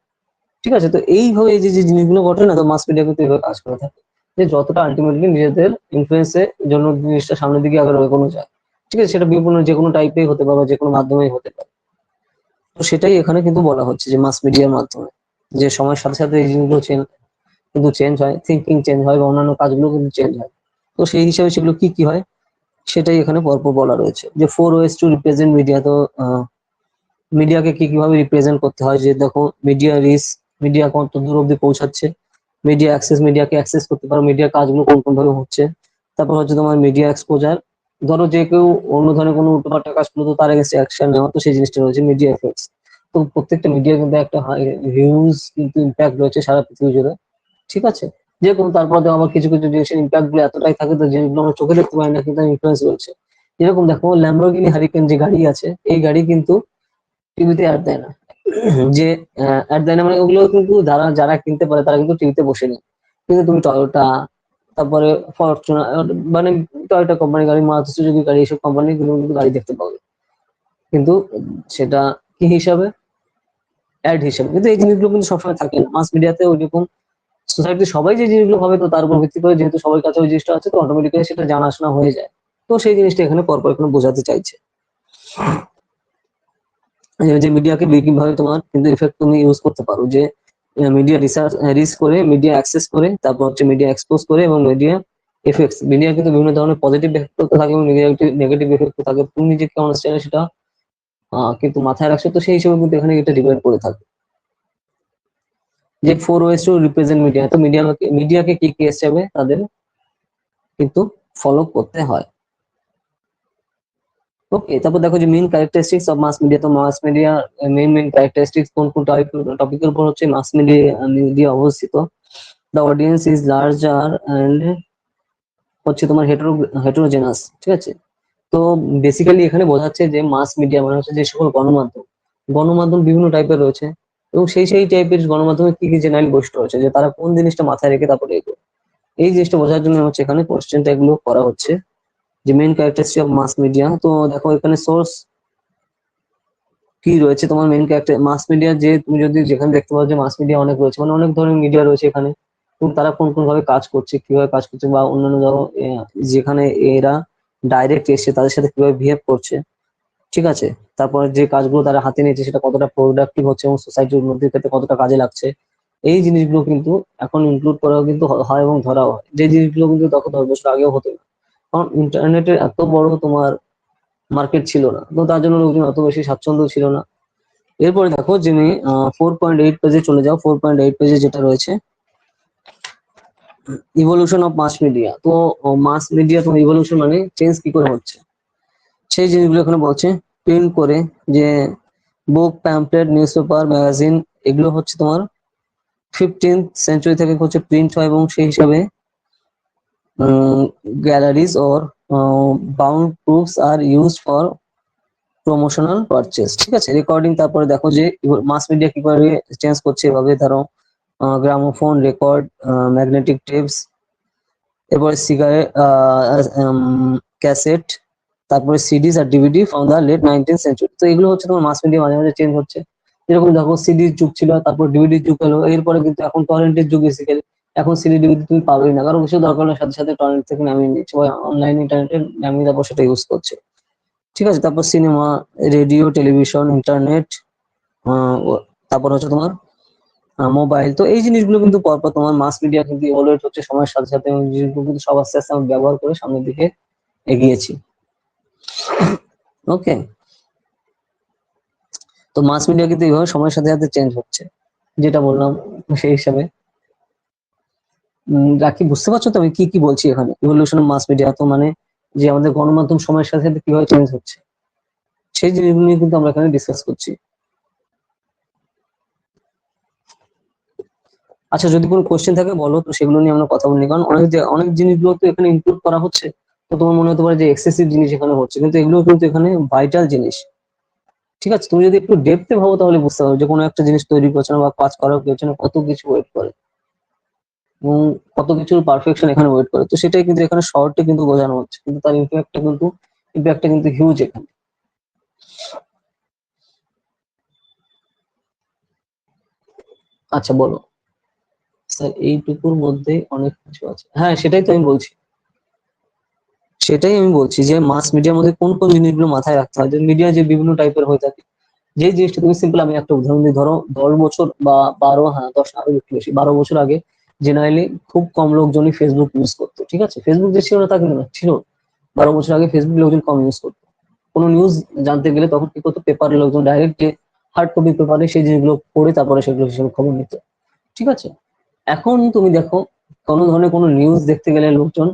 ঠিক আছে, তো এইভাবে এই যে যে জিনিসগুলো ঘটে না, তো মাস মিডিয়া কিন্তু এইভাবে কাজ করে থাকে, যে যতটা আলটিমেটলি নিজেদের ইনফ্লুয়েন্সের জন্য জিনিসটা সামনের দিকে আগে এগোনো যায়। ঠিক আছে, সেটা বিভিন্ন যে কোনো টাইপেই হতে পারে বা যে কোনো মাধ্যমেই হতে পারে। তো সেটাই এখানে কিন্তু বলা হচ্ছে, যে মাস মিডিয়ার মাধ্যমে যে সময়ের সাথে সাথে এই জিনিসগুলো কিন্তু চেঞ্জ হয়, থিঙ্কিং চেঞ্জ হয় বা অন্যান্য কাজগুলো কিন্তু চেঞ্জ হয়। তো সেই হিসাবে সেগুলো কি কি হয়, সেটাই এখানে পরপর বলা রয়েছে। যে 4 ways টু রিপ্রেজেন্ট মিডিয়া। তো মিডিয়াকে কি কিভাবে রিপ্রেজেন্ট করতে হয়, যে দেখো মিডিয়া রিচ, মিডিয়া কত দূর অব্দি পৌঁছাচ্ছে, মিডিয়া অ্যাক্সেস, মিডিয়াকে অ্যাক্সেস করতে পারো, মিডিয়ার কাজগুলো কোন কোন ভাবে হচ্ছে। তারপর হচ্ছে তোমার মিডিয়া এক্সপোজার, ধরো যে কেউ অন্য ধরনের কোনো উল্টোপাল্টা কাজ করলো, তো তার এগেন্সে অ্যাকশন নেওয়া, তো সেই জিনিসটা রয়েছে মিডিয়া এফেক্টস। তো প্রত্যেকটা মিডিয়া কিন্তু একটা হিউজ কিন্তু ইম্প্যাক্ট রয়েছে সারা পৃথিবী জুড়ে। ঠিক আছে, যে কোনো, তারপর আবার কিছু কিছু জিনিসের ইম্প্যাক্ট গুলো এতটাই থাকে, তো যেগুলো আমরা চোখে দেখতে পাই না কিন্তু ইনফ্লুয়েন্স রয়েছে। যেরকম দেখো ল্যাম্বরগিনি হারিকেন যে গাড়ি আছে, এই গাড়ি কিন্তু টিভিতে অ্যাড দেয় না। যে অ্যাড দেয় না মানে ওগুলো কিন্তু যারা যারা কিনতে পারে তারা কিন্তু টিভিতে বসে নেই। কিন্তু তুমি টয়োটা, তারপরে ফরচুনার, মানে টয়োটা কোম্পানি গাড়ি, মারুতি সুজুকি গাড়ি, এইসব কোম্পানি গুলো কিন্তু গাড়ি দেখতে পাবে, কিন্তু সেটা কি হিসাবে, অ্যাড হিসাবে। কিন্তু এই জিনিসগুলো কিন্তু সবসময় থাকে না মাস মিডিয়াতে ওইরকম। সোসাইটির সবাই যে জিনিসগুলো ভাবে, তো তার উপর ভিত্তি করে যেহেতু সবার কাছে ওই জিনিসটা আছে, তো অটোমেটিক্যালি সেটা জানাশোনা হয়ে যায়। তো সেই জিনিসটা এখানে পরপর এখানে বোঝাতে চাইছে যে মিডিয়াকে ভাবে তোমার কিন্তু ইফেক্ট তুমি ইউজ করতে পারো, যে মিডিয়া রিসার্চ রিস করে, মিডিয়া অ্যাক্সেস করে, তারপর হচ্ছে মিডিয়া এক্সপোজ করে, এবং মিডিয়া এফেক্টস। মিডিয়া কিন্তু বিভিন্ন ধরনের পজিটিভ এফেক্ট থাকে এবং নেগেটিভ এফেক্ট থাকে। তুমি নিজে কেমন সেটা কিন্তু মাথায় রাখছো, তো সেই হিসেবে কিন্তু এখানে এটা ডিভাইড করে থাকে। যে 4 ওয়েজ টু রিপ্রেজেন্ট মিডিয়া, তো মিডিয়াকে কি কি হিসেবে তাদের কিন্তু ফলো করতে হয়। ওকে, তারপর দেখো যে main characteristics of mass media. তো মাস মিডিয়া মেইন ক্যারেক্টারিস্টিক্স কোন কোন টপিকের উপর হচ্ছে মাস মিডিয়া অবস্থিত। The audience is larger and হচ্ছে তোমার হেটেরোজেনাস, ঠিক আছে। তো বেসিক্যালি এখানে বোঝাচ্ছে যে মাস মিডিয়া মানে হচ্ছে যে সকল গণমাধ্যম, গণমাধ্যম বিভিন্ন টাইপের রয়েছে, এবং সেই টাইপের গণমাধ্যমে কি কি জেনারেল বৈশিষ্ট্য রয়েছে, যে তারা কোন জিনিসটা মাথায় রেখে তারপরে এগোয়। এই জিনিসটা বোঝার জন্য হচ্ছে এখানে কোশ্চেনটা এগুলো করা হচ্ছে, যে main characteristic of mass media. তো দেখো এখানে সোর্স কি রয়েছে তোমার মেইন ক্যারেক্টার মাস মিডিয়া, যে তুমি যদি যেখানে দেখতে পাচ্ছ যে মাস মিডিয়া অনেক রয়েছে, মানে অনেক ধরনের মিডিয়া রয়েছে এখানে, এবং তারা কোন কোন ভাবে কাজ করছে, কিভাবে কাজ করছে, বা অন্যান্য ধরো যেখানে এরা ডাইরেক্ট এসে তাদের সাথে কিভাবে বিহেভ করছে, ঠিক আছে। তারপর যে কাজগুলো তারা হাতে নিয়েছে সেটা কতটা প্রোডাক্টিভ হচ্ছে এবং সোসাইটির উন্নতির ক্ষেত্রে কতটা কাজে লাগছে, এই জিনিসগুলো কিন্তু এখন ইনক্লুড করাও কিন্তু হয় এবং ধরাও হয়, যে জিনিসগুলো কিন্তু তখন 10 বছর আগেও হতো না। কারণ ইন্টারনেটের এত বড় তোমার মার্কেট ছিল না, তো তার জন্য লোকজন অত বেশি স্বাচ্ছন্দ্য ছিল না। এরপরে দেখো যে 4.8 পেজে চলে যাও। 4.8 পেজে যেটা রয়েছে ইভলিউশন অফ মাস মিডিয়া। তো মাস মিডিয়া তোমার ইভলিউশন মানে চেঞ্জ কি করে হচ্ছে, সেই জিনিসগুলো এখানে বলছে। প্রিন্ট করে, যে বুক, প্যাম্পলেট, নিউজ পেপার, ম্যাগাজিন, এগুলো হচ্ছে তোমার 15th সেঞ্চুরি থেকে হচ্ছে প্রিন্ট হয়, এবং সেই হিসাবে galleries or bound proofs are use for promotional purchase, ঠিক আছে। রেকর্ডিং, তারপরে দেখো যে মাস মিডিয়া কি করে চেঞ্জ করছে, এভাবে ধরো গ্রামোফোন, রেকর্ড, ম্যাগনেটিক টেপস, এরপরে সিগারেট, ক্যাসেট, তারপরে সিডিস আর DVD from the late 19th century. তো এগুলো হচ্ছে তোমার মাস মিডিয়া মাঝে মাঝে চেঞ্জ হচ্ছে। যেরকম দেখো সিডির যুগ ছিল, তারপর ডিভিডির যুগ হলো, এরপরে কিন্তু এখন টরেন্টের যুগ বেসিক্যালি। এখন সিডি ডিভিডি তুমি পাবেই না, কারণ কিছু দরকার হলে সাথে সাথে টরেন্ট থেকে নামিয়ে নিচ্ছে, বা অনলাইন ইন্টারনেটে নামিয়ে তারপর সেটা ইউজ করছে, ঠিক আছে। তারপর সিনেমা, রেডিও, টেলিভিশন, ইন্টারনেট, তারপর হচ্ছে তোমার মোবাইল। তো এই জিনিসগুলো কিন্তু পরপর তোমার মাস মিডিয়া কিন্তু ইভলুয়েট হচ্ছে সময়ের সাথে সাথে, এবং জিনিসগুলো কিন্তু সব আস্তে আস্তে আমরা ব্যবহার করে সামনের দিকে এগিয়েছি। ওকে, তো মাস মিডিয়া কিন্তু এইভাবে সময়ের সাথে সাথে চেঞ্জ হচ্ছে, যেটা বললাম সেই হিসাবে রাখি। বুঝতে পারছো তো আমি কি কি বলছি এখানে? ইভলিউশন অফ মাস মিডিয়া তো মানে যে আমাদের গণমাধ্যম সময়ের সাথে সাথে কিভাবে চেঞ্জ হচ্ছে, সেই জিনিসগুলো নিয়ে কিন্তু আমরা এখানে ডিসকাস করছি। আচ্ছা, যদি কোনো কোশ্চেন থাকে বলো, তো সেগুলো নিয়ে আমরা কথা বলি, কারণ অনেক জিনিসগুলো তো এখানে ইনক্লুড করা হচ্ছে। তো তোমার মনে হতে পারে যে এক্সেসিভ জিনিস এখানে হচ্ছে, কিন্তু এগুলো কিন্তু এখানে ভাইটাল জিনিস, ঠিক আছে। তুমি যদি একটু ডেপথে ভাবো তাহলে বুঝতে পারবে যে কোনো একটা জিনিস তৈরি করছে না বা কাজ করার পেছনে কত কিছু ওয়েট করে, এবং কত কিছুর পারফেকশন এখানে ওয়েট করে। তো সেটাই কিন্তু এখানে শর্টে কিন্তু বোঝানো হচ্ছে, কিন্তু তার ইম্প্যাক্টটা কিন্তু হিউজ এখানে। আচ্ছা বলো স্যার, এইটুকুর মধ্যে অনেক কিছু আছে। হ্যাঁ, সেটাই আমি বলছি যে মাস মিডিয়ার মধ্যে কোন কোন জিনিসগুলো মাথায় রাখতে হয়। যে মিডিয়া যে বিভিন্ন টাইপের হয়ে থাকে, যে জিনিসটা তুমি সিম্পল, আমি একটা উদাহরণ দিই। ধরো 10 বছর বা 12, হ্যাঁ 10 না, আরো একটু বেশি, 12 বছর আগে জেনারেলি খুব কম লোকজনই ফেসবুক ইউজ করতো, ঠিক আছে। ফেসবুক যে ছিল না তা কিন্তু না, ছিল। 12 বছর আগে ফেসবুক লোকজন কম ইউজ করতো। কোনো নিউজ জানতে গেলে তখন কি করতো, পেপারে লোকজন ডাইরেক্ট যে হার্ড কপি পেপারে সেই জিনিসগুলো পড়ে তারপরে সেগুলো হিসেবে খবর নিত, ঠিক আছে। এখন তুমি দেখো কোনো ধরনের কোনো নিউজ দেখতে গেলে লোকজন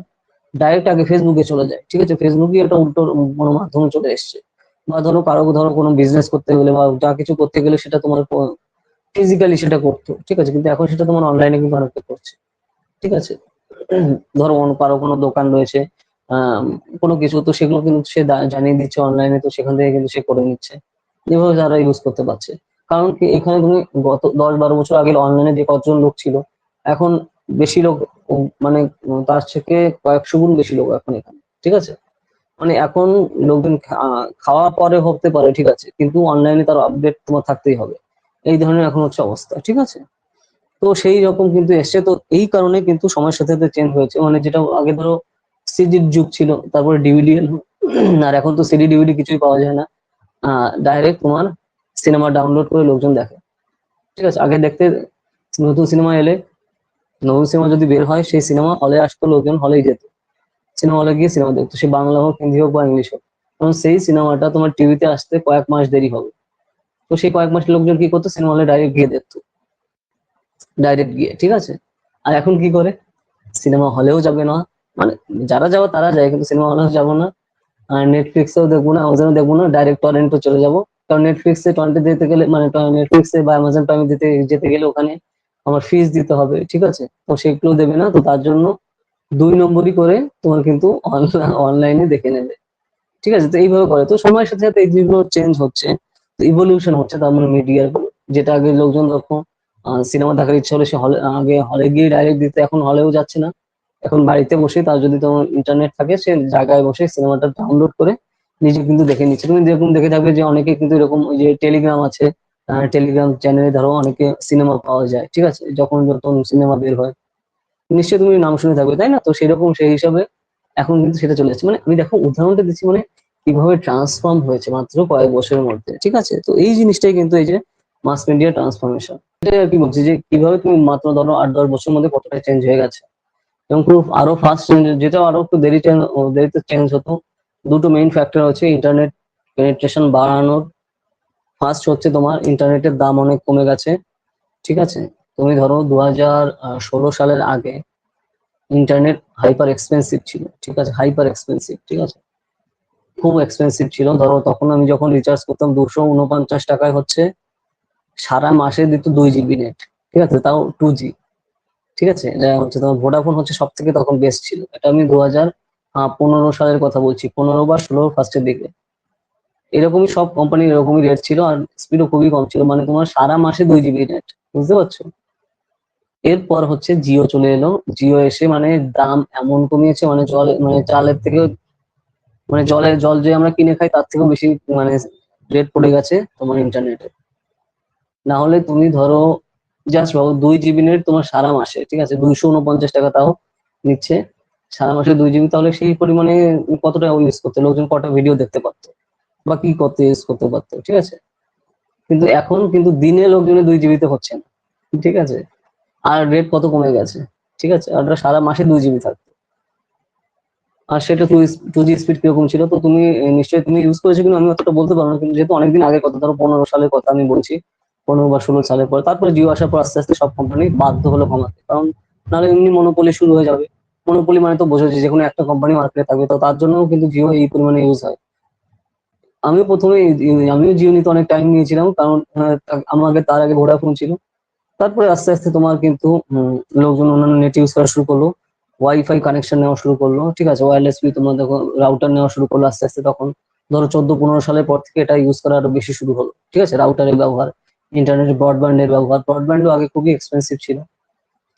ডাইরেক্ট আগে ফেসবুকে চলে যায়, ঠিক আছে। ফেসবুকই একটা উল্টো কোনো মাধ্যমে চলে এসছে। বা ধরো কোনো বিজনেস করতে গেলে বা যা কিছু করতে গেলে সেটা তোমার ফিজিক্যালি সেটা করতো, ঠিক আছে, কিন্তু এখন সেটা তোমার অনলাইনে কিন্তু অনেকটা করছে, ঠিক আছে। ধরো কারো কোনো দোকান রয়েছে, কোনো কিছু, তো সেগুলো কিন্তু সে জানিয়ে দিচ্ছে অনলাইনে, তো সেখান থেকে কিন্তু সে করে নিচ্ছে, যেভাবে যারা ইউজ করতে পারছে। কারণ কি, এখানে তুমি গত 10-12 বছর আগে অনলাইনে যে কতজন লোক ছিল, এখন বেশি লোক, মানে তার থেকে কয়েকশো গুণ বেশি লোক এখন এখানে, ঠিক আছে। মানে এখন লোকজন খাওয়ার পরে হতে পারে, ঠিক আছে, কিন্তু অনলাইনে তার আপডেট তোমার থাকতেই হবে, এই ধরনের এখন হচ্ছে অবস্থা, ঠিক আছে। তো সেই রকম কিন্তু এসছে, তো এই কারণে কিন্তু সময়ের সাথে সাথে চেঞ্জ হয়েছে। মানে যেটা আগে ধরো সিডির যুগ ছিল, তারপরে ডিভিডি এলো, আর এখন তো সিডি ডিভিডি কিছুই পাওয়া যায় না, ডাইরেক্ট তোমার সিনেমা ডাউনলোড করে লোকজন দেখে, ঠিক আছে। আগে দেখতে, নতুন সিনেমা এলে, নতুন সিনেমা যদি বের হয়, সেই সিনেমা হলে আসতো, লোকজন হলেই যেত, সিনেমা হলে গিয়ে সিনেমা দেখতো, সে বাংলা হোক, হিন্দি হোক বা ইংলিশ হোক। এবং সেই সিনেমাটা তোমার টিভিতে আসতে কয়েক মাস দেরি হবে, তো সেই কয়েক মাস লোকজন কি করতো, সিনেমা হলে ডাইরেক্ট গিয়ে দেখতো, ডাইরেক্ট গিয়ে, ঠিক আছে। আর এখন কি করে, সিনেমা হলেও যাবে না, মানে যারা যাবো তারা যায়, কিন্তু সিনেমা হলেও যাবো না, আর নেটফ্লিক্সেও দেখবো না, অ্যামাজনও দেখবো না, ডাইরেক্ট টরেন্টে চলে যাবো। কারণ নেটফ্লিক্সে টরেন্টে দিতে গেলে, মানে নেটফ্লিক্সে বা অ্যামাজন প্রাইমে যেতে গেলে ওখানে আমার ফিস দিতে হবে, ঠিক আছে, তো সেগুলো দেবে না, তো তার জন্য 2 নম্বরই করে তোমার কিন্তু অনলাইনে দেখে নেবে, ঠিক আছে। তো এইভাবে করে, তো সময়ের সাথে সাথে এই যেগুলো চেঞ্জ হচ্ছে, ইভলিউশন হচ্ছে, তার মানে মিডিয়ার, যেটা আগে লোকজন যখন সিনেমা দেখার ইচ্ছা হলে সে হলে, আগে হলে গিয়ে ডাইরেক্ট দিতে, এখন হলেও যাচ্ছে না, এখন বাড়িতে বসে, তার যদি তোমার ইন্টারনেট থাকে, সে জায়গায় বসে সিনেমাটা ডাউনলোড করে নিজে কিন্তু দেখে নিচ্ছে। তুমি যেরকম দেখে থাকবে যে অনেকে কিন্তু এরকম, ওই যে টেলিগ্রাম আছে, টেলিগ্রাম চ্যানেলে ধরো অনেকে সিনেমা পাওয়া যায়, ঠিক আছে, যখন যখন সিনেমা বের হয়, নিশ্চয়ই তুমি নাম শুনে থাকবে, তাই না? তো সেরকম সেই হিসাবে এখন কিন্তু সেটা চলে যাচ্ছে। মানে আমি দেখো উদাহরণটা দিচ্ছি, মানে কিভাবে ট্রান্সফর্ম হয়েছে মাত্র কয়েক বছরের মধ্যে, ঠিক আছে। তো এই জিনিসটাই কিন্তু এই যে মাস মিডিয়া ট্রান্সফরমেশন, এটাই আর কি বলছি, যে কিভাবে তুমি মাত্র ধরো 8-10 বছরের মধ্যে কতটা চেঞ্জ হয়ে গেছে, এবং খুব আরো ফাস্ট চেঞ্জ, যেটা আরো একটু দেরিতে চেঞ্জ হতো। দুটো মেইন ফ্যাক্টর হচ্ছে ইন্টারনেট পেনিট্রেশন বাড়ানোর। ফার্স্ট হচ্ছে তোমার ইন্টারনেটের দাম অনেক কমে গেছে, ঠিক আছে। তুমি ধরো 2016 সালের আগে ইন্টারনেট হাইপার এক্সপেন্সিভ ছিল, ঠিক আছে, হাইপার এক্সপেন্সিভ, ঠিক আছে, খুব এক্সপেন্সিভ ছিল। ধরো তখন আমি যখন রিচার্জ করতাম 249 টাকায় হচ্ছে সারা মাসে দিত 2 জিবি নেট, ঠিক আছে, তাও 2G, ঠিক আছে। এটা হচ্ছে তোমার ভোডাফোন হচ্ছে সব থেকে তখন বেস্ট ছিল, এটা আমি 2015 সালের কথা বলছি, 15 বা 16 ফার্স্টের দিকে। এরকমই সব কোম্পানির এরকমই রেট ছিল, আর স্পিডও খুবই কম ছিল, মানে তোমার সারা মাসে 2 জিবি নেট, বুঝতে পারছো। এরপর হচ্ছে জিও চলে এলো, জিও এসে মানে দাম এমন কমিয়েছে, মানে মানে চালের থেকে, মানে জল যে আমরা কিনে খাই তার থেকেও বেশি, মানে রেট পড়ে গেছে তোমার ইন্টারনেটে। না হলে তুমি ধরো জাস্ট ভাবো, 2 জিবি নেট তোমার সারা মাসে, ঠিক আছে, 249 টাকা তাও নিচ্ছে সারা মাসে 2 জিবি, তাহলে সেই পরিমাণে কতটা ইউজ করতে, লোকজন কটা ভিডিও দেখতে পারতো, বা কি করতে ইউজ করতে পারতো, ঠিক আছে। কিন্তু এখন কিন্তু দিনে লোকজনের 2 জিবিতে হচ্ছে না, ঠিক আছে, আর রেট কত কমে গেছে, ঠিক আছে, আর ওটা সারা মাসে 2 জিবি থাকতো। আর সেটা 2G স্পিড কিরকম ছিল, তো তুমি নিশ্চয়ই তুমি ইউজ করেছো, কিন্তু আমি অতটা বলতে পারবো না, কিন্তু যেহেতু অনেকদিন আগের কথা, ধরো 15 সালের কথা আমি বলছি, 15 বা 16 সালের পরে, তারপরে জিও আসার পর আস্তে আস্তে সব কোম্পানি বাধ্য হলো কমাতে, কারণ নাহলে এমনি মনোপলি শুরু হয়ে যাবে। মনোপলি মানে তো বোঝাচ্ছে যে কোনো একটা কোম্পানি মার্কেটে থাকবে, তো তার জন্য কিন্তু জিও এই পরিমাণে ইউজ হয়। আমিও প্রথমে আমিও জিও নিতে অনেক টাইম নিয়েছিলাম, কারণ আমাকে তার আগে ভোডাফোন ছিল। তারপরে আস্তে আস্তে তোমার কিন্তু লোকজন অন্যান্য নেট ইউজ করা শুরু করলো, ওয়াইফাই কানেকশন নেওয়া শুরু করলো, ঠিক আছে, ওয়্যারলেসলি তোমার দেখো রাউটার নেওয়া শুরু করলো আস্তে আস্তে, তখন ধরো 14-15 সালের পর থেকে এটা ইউজ করা আরো বেশি শুরু হলো, ঠিক আছে, রাউটারের ব্যবহার, ইন্টারনেট ব্রডব্যান্ডের ব্যবহার, ব্রডব্যান্ডও আগে খুবই এক্সপেন্সিভ ছিল,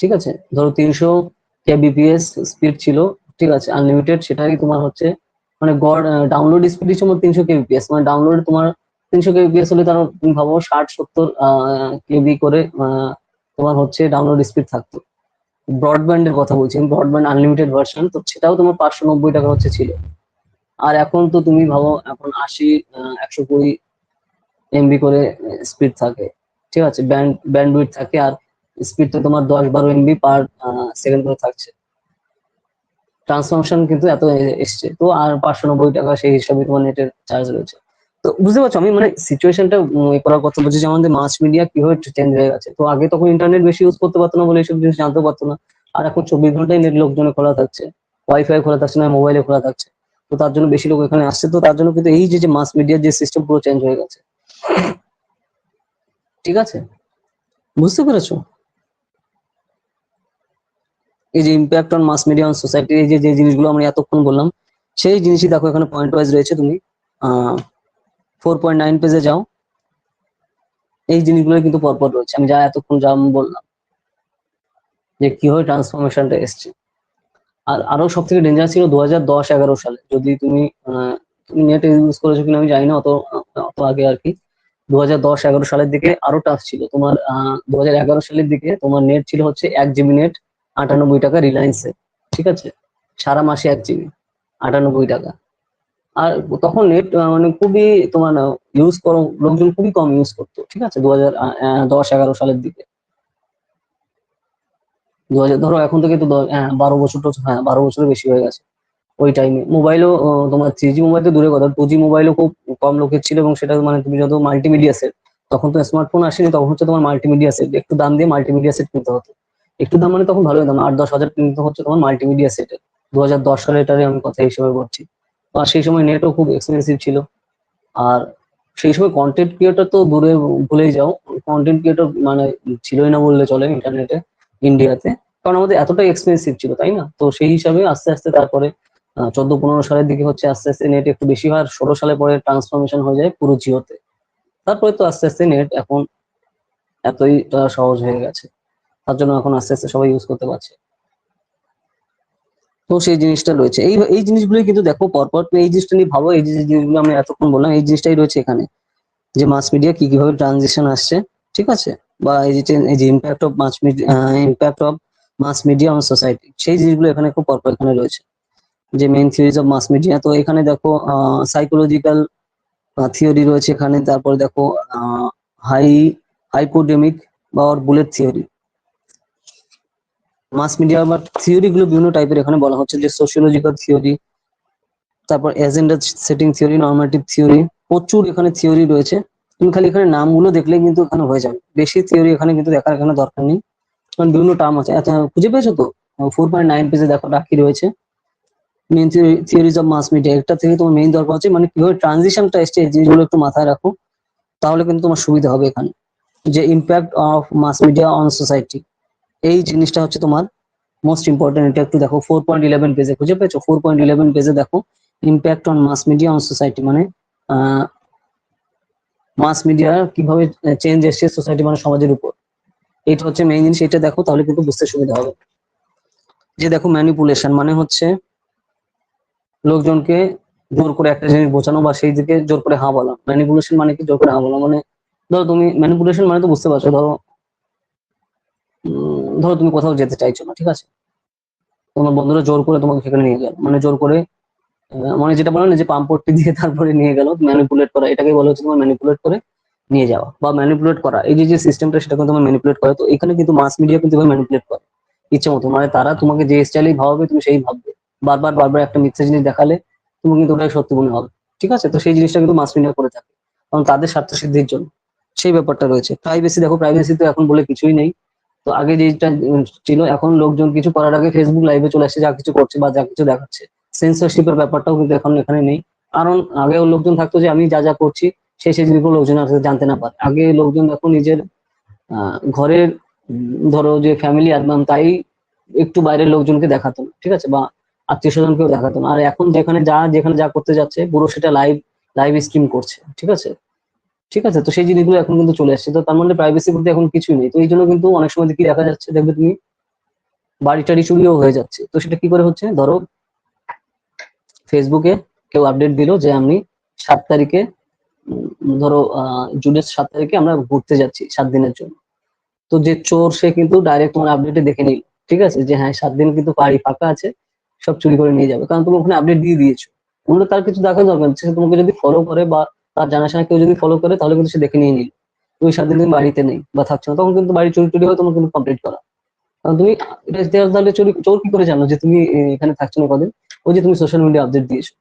ঠিক আছে, ধরো 300 kbps স্পিড ছিল, ঠিক আছে, আনলিমিটেড, সেটাই তোমার হচ্ছে মানে গড় ডাউনলোড স্পিড ছিল 300 kbps, মানে ডাউনলোড তোমার 300 kbps হলে তার তুমি ভাবো 60-70 কেবি করে তোমার হচ্ছে ডাউনলোড স্পিড থাকতো। ব্রডব্যান্ডের কথা বলছি, ব্রডব্যান্ড আনলিমিটেড ভার্সন, তো সেটাও তোমার 590 টাকা হচ্ছে ছিল। আর এখন তো তুমি ভাবো, এখন 120-120 MB করে স্পিড থাকে, ঠিক আছে, ব্যান্ডউইথ থাকে, আর স্পিড তো তোমার 10-12 MB পার সেকেন্ড করে থাকছে। ট্রান্সফরমেশন কিন্তু এত এসছে, তো আর 590 টাকা সেই হিসাবে তোমার নেটের চার্জ রয়েছে। তো বুঝতে পারছো আমি মানে সিচুয়েশনটা করার কথা বলছি, যে আমাদের মাস মিডিয়া কিভাবে চেঞ্জ হয়ে গেছে। তো আগে তখন ইন্টারনেট বেশি ইউজ করতে পারতো না বলে এইসব জিনিস জানতে পারতো না, আর এখন 24 ঘন্টাই নেট লোকজনে খোলা থাকছে, ওয়াইফাই খোলা থাকছে না, মোবাইলে খোলা থাকছে, তো তার জন্য বেশি লোক এখানে আসছে, তো তার জন্য কিন্তু এই যে মাস মিডিয়ার যে সিস্টেম পুরো চেঞ্জ হয়ে গেছে, ঠিক আছে, বুঝতে পেরেছো? এই যে impact on mass media on society, এই যে যে জিনিসগুলো আমরা এতক্ষণ বললাম সেই জিনিসই দেখো এখানে পয়েন্ট ওয়াইজ রয়েছে। তুমি 4.9 পেজে যাও, এই জিনিসগুলো কিন্তু পরপর রয়েছে, আমি যা এতক্ষণ যা বললাম যে কিভাবে ট্রান্সফরমেশনটা এসছে। আর আরো সব থেকে ডেঞ্জার ছিল 2010-11 সালে, যদি তুমি তুমি নেট ইউজ করেছো কিনা আমি জানি না, অত আগে আর কি। 2010-11 সালের দিকে আরো টাফ ছিল তোমার। 2011 সালের দিকে তোমার নেট ছিল হচ্ছে 1 জিবি নেট 98 টাকা রিলায়েন্সে, ঠিক আছে, সারা মাসে 1 জিবি 98 টাকা। আর তখন নেট মানে খুবই তোমার ইউজ করো, লোকজন খুবই কম ইউজ করতো, ঠিক আছে, 2010-11 সালের দিকে। 2000 ধরো এখন থেকে তো 12 বছর, তো হ্যাঁ 12 বছরের বেশি হয়ে গেছে। ওই টাইমে মোবাইলও তোমার 3G মোবাইল তো দূরে কথা, 2G মোবাইলও খুব কম লোকের ছিল, এবং সেটা মানে তুমি যত মাল্টিমিডিয়া সেট, তখন তো স্মার্টফোন আসেনি, তখন হচ্ছে তোমার মাল্টিমিডিয়া সেট, একটু দাম দিয়ে মাল্টিমিডিয়া সেট কিনতে হতো। একটু দাম মানে তখন ভালোই দাম, 8-10 হাজার কিনতে হচ্ছে তোমার মাল্টিমিডিয়া সেটে। 2010 সালে এটারই আমি কথা হিসেবে বলছি। আর সেই সময় নেটও খুব এক্সপেন্সিভ ছিল। আর সেই সময় কন্টেন্ট ক্রিয়েটর তো দূরে, ভুলেই যাও, কন্টেন্ট ক্রিয়েটর মানে ছিলই না বললে চলে ইন্টারনেটে ইন্ডিয়াতে, কারণ আমাদের এতটাই এক্সপেন্সিভ ছিল, তাই না? তো সেই হিসাবে আস্তে আস্তে তারপরে 14-15 সালের দিকে হচ্ছে আস্তে আস্তে নেট একটু বেশি হয়, আর 16 সালে পরে ট্রান্সফরমেশন হয়ে যায় পুরো জিওতে। তারপরে তো আস্তে আস্তে নেট এখন এতই সহজ হয়ে গেছে, তার জন্য এখন আস্তে আস্তে সবাই ইউজ করতে পারছে। তো সেই জিনিসটা রয়েছে, এই জিনিসগুলোই কিন্তু দেখো পরপর তুমি এই জিনিসটা নিয়ে ভাবো, এই যে জিনিসগুলো আমি এতক্ষণ বললাম এই জিনিসটাই রয়েছে এখানে, যে মাস মিডিয়া কি কিভাবে ট্রানজিশন আসছে, ঠিক আছে, বা এই যে impact of mass media, impact of mass media on society, সেই জিনিসগুলো এখানে খুব পরপর এখানে রয়েছে। যে main theories of mass media, তো এখানে দেখো সাইকোলজিক্যাল থিওরি রয়েছে এখানে, তারপর দেখো হাই হাইপোডেমিক বা বুলেট থিওরি। মাস মিডিয়া বা থিওরি গুলো বিভিন্ন টাইপের এখানে বলা হচ্ছে, যে সোশিওলজিক্যাল থিওরি, তারপর agenda setting theory, normative theory, প্রচুর এখানে থিওরি রয়েছে। তুমি খালি এখানে নামগুলো দেখলেই কিন্তু এখানে হয়ে যাবে, বেশি থিওরি এখানে কিন্তু দেখার এখানে দরকার নেই, কারণ বিভিন্ন টার্ম আছে। আচ্ছা খুঁজে পেয়েছো তো? 4.9 পেজে দেখো বাকি রয়েছে main theories of mass media. একটা থেকে তোমার মেইন দরকার হচ্ছে মানে কিভাবে ট্রানজিশনটা এসছে, এই জিনিসগুলো একটু মাথায় রাখো, তাহলে কিন্তু তোমার সুবিধা হবে এখানে। যে impact of mass media on society, এই জিনিসটা হচ্ছে তোমার মোস্ট ইম্পর্টেন্ট। এটা একটু দেখো 4.11 পেজে, খুঁজে পেয়েছো? 4.11 পেজে দেখো impact on mass media on society, মানে মাস মিডিয়া কিভাবে চেঞ্জ এসছে সোসাইটি মানে সমাজের উপর, এটা হচ্ছে মেইন জিনিস। এটা দেখো তাহলে কিন্তু বুঝতে সুবিধা হবে। যে দেখো ম্যানিপুলেশন মানে হচ্ছে লোকজনকে জোর করে একটা জিনিস বোঝানো, বা সেই দিকে জোর করে হ্যাঁ বলা। ম্যানিপুলেশন মানে কি? জোর করে হ্যাঁ বলা। মানে ধরো তুমি ম্যানিপুলেশন মানে তো বুঝতে পারছো, ধরো তুমি কোথাও যেতে চাইছো না, ঠিক আছে, তোমার বন্ধুরা জোর করে তোমাকে সেখানে নিয়ে গেল, মানে জোর করে মানে যেটা বলে না যে পাম্পটি দিয়ে তারপরে নিয়ে গেল, ম্যানিপুলেট করা, এটাকে বলা হচ্ছে তোমার ম্যানিপুলেট করে নিয়ে যাওয়া বা ম্যানিপুলেট করা। এই যে সিস্টেমটা সেটা কিন্তু তোমার ম্যানিপুলেট করে। তো এখানে কিন্তু মাস মিডিয়া কিন্তু ম্যানিপুলেট করে ইচ্ছে মতো, মানে তারা তোমাকে যে স্টাইলেই ভাবাবে তুমি সেই ভাববে, বারবার বারবার একটা মিথ্যা জিনিস দেখালে তুমি কিন্তু ওটাই সত্যি মনে হবে, ঠিক আছে। তো সেই জিনিসটা কিন্তু মাস মিডিয়া করে থাকে, কারণ তাদের স্বার্থ সিদ্ধির জন্য সেই ব্যাপারটা রয়েছে। প্রাইভেসি দেখো, প্রাইভেসি তো এখন বলে কিছুই নেই। তো আগে যেটা ছিল, এখন লোকজন কিছু করার আগে ফেসবুক লাইভে চলে আসছে, যা কিছু করছে বা যা কিছু দেখাচ্ছে। সেন্সরশিপের ব্যাপারটাও কিন্তু এখন এখানে নেই, কারণ আগেও লোকজন থাকতো যে আমি যা যা করছি সেই জিনিসগুলো লোকজন আর জানতে না পারে। আগে লোকজন দেখো নিজের ঘরের ধরো যে ফ্যামিলি একদম, তাই একটু বাইরের লোকজনকে দেখাতো না, ঠিক আছে, বা আত্মীয় স্বজনকেও দেখাতো না। আর এখন যেখানে যা করতে যাচ্ছে পুরো সেটা লাইভ লাইভ স্ট্রিম করছে, ঠিক আছে, ঠিক আছে। তো সেই জিনিসগুলো এখন কিন্তু চলে আসছে, তো তার মধ্যে প্রাইভেসি বলতে এখন কিছুই নেই। তো এই জন্য কিন্তু অনেক সময় কি দেখা যাচ্ছে, দেখবে তুমি বাড়ি টাড়ি চুরিও হয়ে যাচ্ছে। তো সেটা কি করে হচ্ছে? ধরো ফেসবুকে কেউ আপডেট দিল যে আমি 7 তারিখে, ধরো জুনের 7 তারিখে আমরা ঘুরতে যাচ্ছি 7 দিনের জন্য। তো যে চোর সে কিন্তু ডাইরেক্ট তোমার আপডেটে দেখে নিল, ঠিক আছে, যে হ্যাঁ 7 দিন কিন্তু বাড়ি ফাঁকা আছে, সব চুরি করে নিয়ে যাবে, কারণ তুমি ওখানে আপডেট দিয়ে দিয়েছো। অন্য তার কিছু দেখার দরকার নেই, সে তোমাকে যদি ফলো করে বা তার জানাশোনা কেউ যদি ফলো করে, তাহলে কিন্তু সে দেখে নিয়ে নিল তুমি 7 দিন তুমি বাড়িতে নেই বা থাকছো না, তখন কিন্তু বাড়ি চুরি টুরি হয়, তোমাকে কিন্তু কমপ্লিট করা। কারণ তুমি এটা তাহলে চোর কি করে জানো যে তুমি এখানে থাকছো না কদিন? ওই যে তুমি সোশ্যাল মিডিয়া আপডেট দিয়েছো,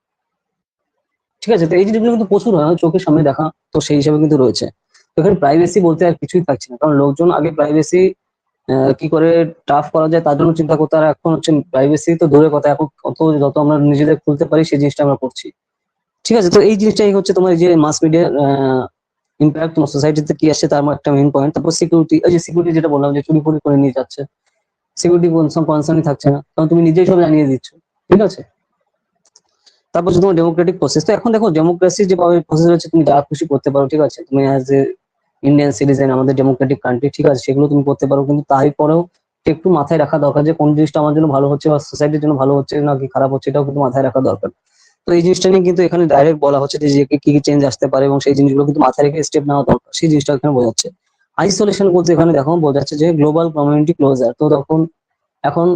ঠিক আছে। তো এই জিনিসগুলো কিন্তু প্রচুর হয়, চোখের সামনে দেখা, তো সেই হিসাবে কিন্তু রয়েছে। তো এখানে প্রাইভেসি বলতে আর কিছুই থাকছে না, কারণ লোকজন আগে প্রাইভেসি কি করে টাফ করা যায় তার জন্য চিন্তা করতে, আর এখন হচ্ছে প্রাইভেসি তো দূরের কথা, এখন কত যত আমরা নিজেদের খুলতে পারি সেই জিনিসটা আমরা করছি, ঠিক আছে। তো এই জিনিসটাই হচ্ছে তোমার এই যে মাস মিডিয়ার ইম্প্যাক্ট তোমার সোসাইটিতে কি আসছে তার একটা মেইন পয়েন্ট। তারপর সিকিউরিটি, ওই যে সিকিউরিটি যেটা বললাম যে চুরি ফুরি করে নিয়ে যাচ্ছে, সিকিউরিটি কনসার্নই থাকছে না, কারণ তুমি নিজেই সব জানিয়ে দিচ্ছ। ঠিক আছে, তারপর হচ্ছে তোমার ডেমোক্রেটিক প্রসেস। তো এখন দেখো ডেমোক্রেসি যে প্রসেস হচ্ছে, তুমি যা খুশি করতে পারো। ঠিক আছে, তুমি অ্যাজ এ ইন্ডিয়ান সিটিজেন, আমাদের ডেমোক্রেটিক কান্ট্রি, ঠিক আছে, সেগুলো তুমি করতে পারো। কিন্তু তারপরেও একটু মাথায় রাখা দরকার যে কোন জিনিসটা আমার জন্য ভালো হচ্ছে বা সোসাইটির জন্য ভালো হচ্ছে নাকি খারাপ হচ্ছে, এটাও কিন্তু মাথায় রাখা দরকার। তো এই জিনিসটা নিয়ে কিন্তু এখানে ডাইরেক্ট বলা হচ্ছে যে কি কি চেঞ্জ আসতে পারে, এবং সেই জিনিসগুলো কিন্তু মাথায় রেখে স্টেপ নেওয়া দরকার, সেই জিনিসটা এখানে বোঝাচ্ছে। আইসোলেশন বলতে এখানে দেখো বোঝাচ্ছে যে গ্লোবাল কমিউনিটি ক্লোজার। তো তখন এখন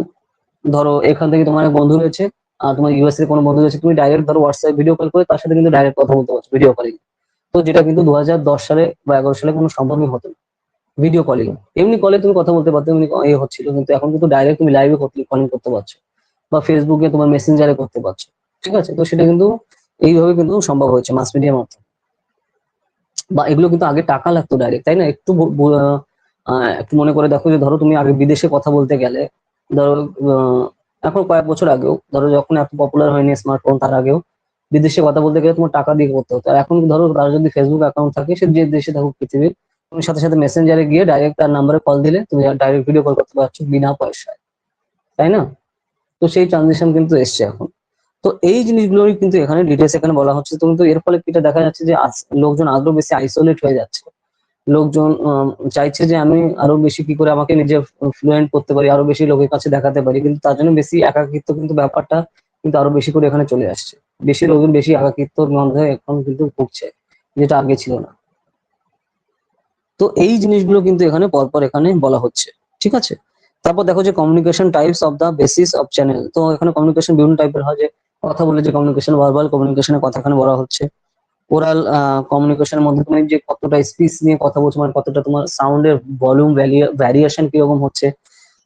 ধরো এখান থেকে তোমার এক বন্ধু রয়েছে, আর তোমার ইউএসএ কোনো বন্ধু রয়েছে, তুমি ডাইরেক্ট ধরো হোয়াটসঅ্যাপ ভিডিও কল করে তার সাথে কিন্তু ডাইরেক্ট কথা বলতে পারছো ভিডিও কলিং। তো যেটা কিন্তু 2010 সালে বা 11 সালে কোনো সম্ভবই হতো না ভিডিও কলিং। এমনি কলে তুমি কথা বলতে পারতো, এমনি এ হচ্ছিল, কিন্তু এখন কিন্তু ডাইরেক্ট তুমি লাইভে কলিং করতে পারছো, বা ফেসবুকে তোমার মেসেঞ্জারে করতে পারছো। ঠিক আছে, তো সেটা কিন্তু এইভাবে কিন্তু সম্ভব হয়েছে মাস মিডিয়ার মাধ্যমে। বা এগুলো কিন্তু আগে টাকা লাগতো ডাইরেক্ট, তাই না? একটু মনে করে দেখো যে ধরো তুমি আগে বিদেশে কথা বলতে গেলে, ধরো এখন কয়েক বছর আগেও, ধরো যখন এত পপুলার হয়নি স্মার্টফোন, তার আগেও বিদেশে কথা বলতে গেলে তোমার টাকা দিয়ে করতে হতো। আর এখন ধরো তার যদি ফেসবুক অ্যাকাউন্ট থাকে, সে যে দেশে থাকুক পৃথিবীর, তুমি সাথে সাথে মেসেঞ্জারে গিয়ে ডাইরেক্ট তার নাম্বারে কল দিলে তুমি ডাইরেক্ট ভিডিও কল করতে পারছো বিনা পয়সায়, তাই না? তো সেই ট্রানজিশন কিন্তু এসছে এখন। তো এই জিনিসগুলোই কিন্তু এখানে ডিটেলস এখানে বলা হচ্ছে। তো কিন্তু এর ফলে যেটা দেখা যাচ্ছে যে লোকজন আরো বেশি আইসোলেট হয়ে যাচ্ছে। লোকজন চাইছে যে আমি আরো বেশি কি করে আমাকে নিজে ফ্লুয়েন্ট করতে পারি, আরো বেশি লোকের কাছে দেখাতে পারি, কিন্তু তার জন্য বেশি একাকিত্ব কিন্তু ব্যাপারটা কিন্তু আরো বেশি করে এখানে চলে আসছে। বেশি লোকজন বেশি একাকিত্বর মধ্যে এখন কিন্তু ভুগছে, যেটা আগে ছিল না। তো এই জিনিসগুলো কিন্তু এখানে পরপর এখানে বলা হচ্ছে। ঠিক আছে, তারপর দেখো যে communication types of the basis of channel. তো এখানে কমিউনিকেশন বিভিন্ন টাইপের হয়, যে কথা বলে যে কমিউনিকেশন, ভার্বাল কমিউনিকেশনের কথা এখানে বলা হচ্ছে। ওরাল কমিউনিকেশনের মধ্যে তুমি যে কতটা স্পিচ নিয়ে কথা বলছো, মানে কতটা তোমার সাউন্ডের ভলিউম ভ্যারিয়েশন কিরকম হচ্ছে,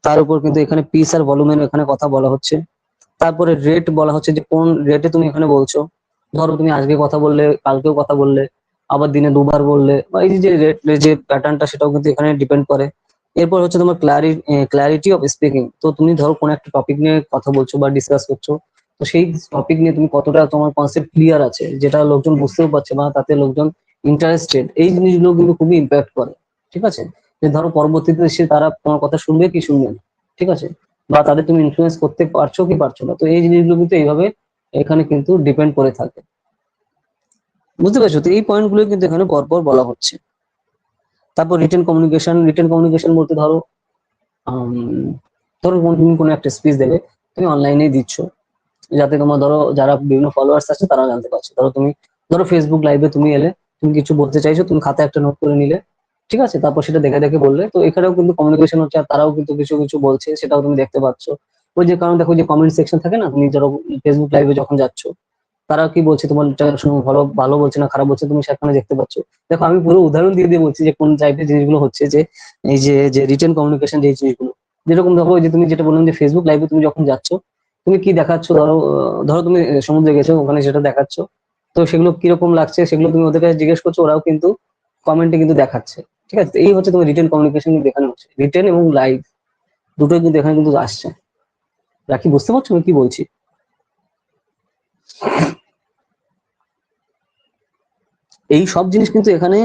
তার উপর কিন্তু এখানে পিচ আর ভলিউমের এখানে কথা বলা হচ্ছে। তারপরে রেট বলা হচ্ছে, যে কোন রেটে তুমি এখানে বলছো। ধরো তুমি আজকে কথা বললে, কালকেও কথা বললে, আবার দিনে দুবার বললে, বা এই যে রেট যে প্যাটার্নটা, সেটাও কিন্তু এখানে ডিপেন্ড করে। এরপর হচ্ছে তোমার ক্লারিটি অফ স্পিকিং। তো তুমি ধরো কোন একটা টপিক নিয়ে কথা বলছো বা ডিসকাস করছো, তো সেই টপিক নিয়ে তুমি কতটা তোমার কনসেপ্ট ক্লিয়ার আছে, যেটা লোকজন বুঝতেও পারছে, বা তাতে লোকজন ইন্টারেস্টেড, এই জিনিসগুলো কিন্তু খুবই ইম্প্যাক্ট করে। ঠিক আছে, যে ধরো পরবর্তীতে সে তারা তোমার কথা শুনবে কি শুনবে না। ঠিক আছে, বা তাদের তুমি ইনফ্লুয়েন্স করতে পারছো কি পারছো না। তো এই জিনিসগুলো কিন্তু এইভাবে এখানে কিন্তু ডিপেন্ড করে থাকে। বুঝতে পারছো? তো এই পয়েন্ট গুলো কিন্তু এখানে পরপর বলা হচ্ছে। তারপর রিটেন কমিউনিকেশন বলতে ধরো ধরো তুমি কোনো একটা স্পিচ দেবে, তুমি অনলাইনে দিচ্ছ, যাতে তোমার ধরো যারা বিভিন্ন ফলোয়ার্স আছে তারা জানতে পারছে। ধরো তুমি ধরো ফেসবুক লাইভে তুমি এলে, তুমি কিছু বলতে চাইছো, তুমি খাতায় একটা নোট করে নিলে। ঠিক আছে, তারপর সেটা দেখে দেখে বললে। তো এখানেও কিন্তু কমিউনিকেশন হচ্ছে, আর তারাও কিন্তু কিছু কিছু বলছে, সেটাও তুমি দেখতে পাচ্ছ। ওই যে কারণ দেখো যে কমেন্ট সেকশন থাকে না, তুমি ধরো ফেসবুক লাইভে যখন যাচ্ছ, তারা কি বলছে, তোমার ভালো ভালো বলছে না খারাপ বলছে, তুমি সেখানে দেখতে পাচ্ছ। দেখো আমি পুরো উদাহরণ দিয়ে দিয়ে বলছি যে কোন টাইপের জিনিসগুলো হচ্ছে, যে এই যে যে রিটেন কমিউনিকেশন যে জিনিসগুলো, যেরকম দেখো যে তুমি যেটা বললাম যে ফেসবুক লাইভে তুমি যখন যাচ্ছ, তুমি কি দেখাচ্ছ, ধরো তুমি সমুদ্রে গেছো, ওখানে সেটা দেখাচ্ছ। তো সেগুলো কিরকম লাগছে সেগুলো তুমি ওদের কাছে জিজ্ঞেস করছো, ওরাও কিন্তু কমেন্টে কিন্তু দেখাচ্ছে। ঠিক আছে, তো এই হচ্ছে তোমার রিটেন কমিউনিকেশন কিন্তু এখানে হচ্ছে, রিটেন এবং লাইভ দুটোই কিন্তু এখানে কিন্তু আসছে। রাখি, বুঝতে পারছো আমি কি বলছি? এই সব জিনিস কিন্তু এখানে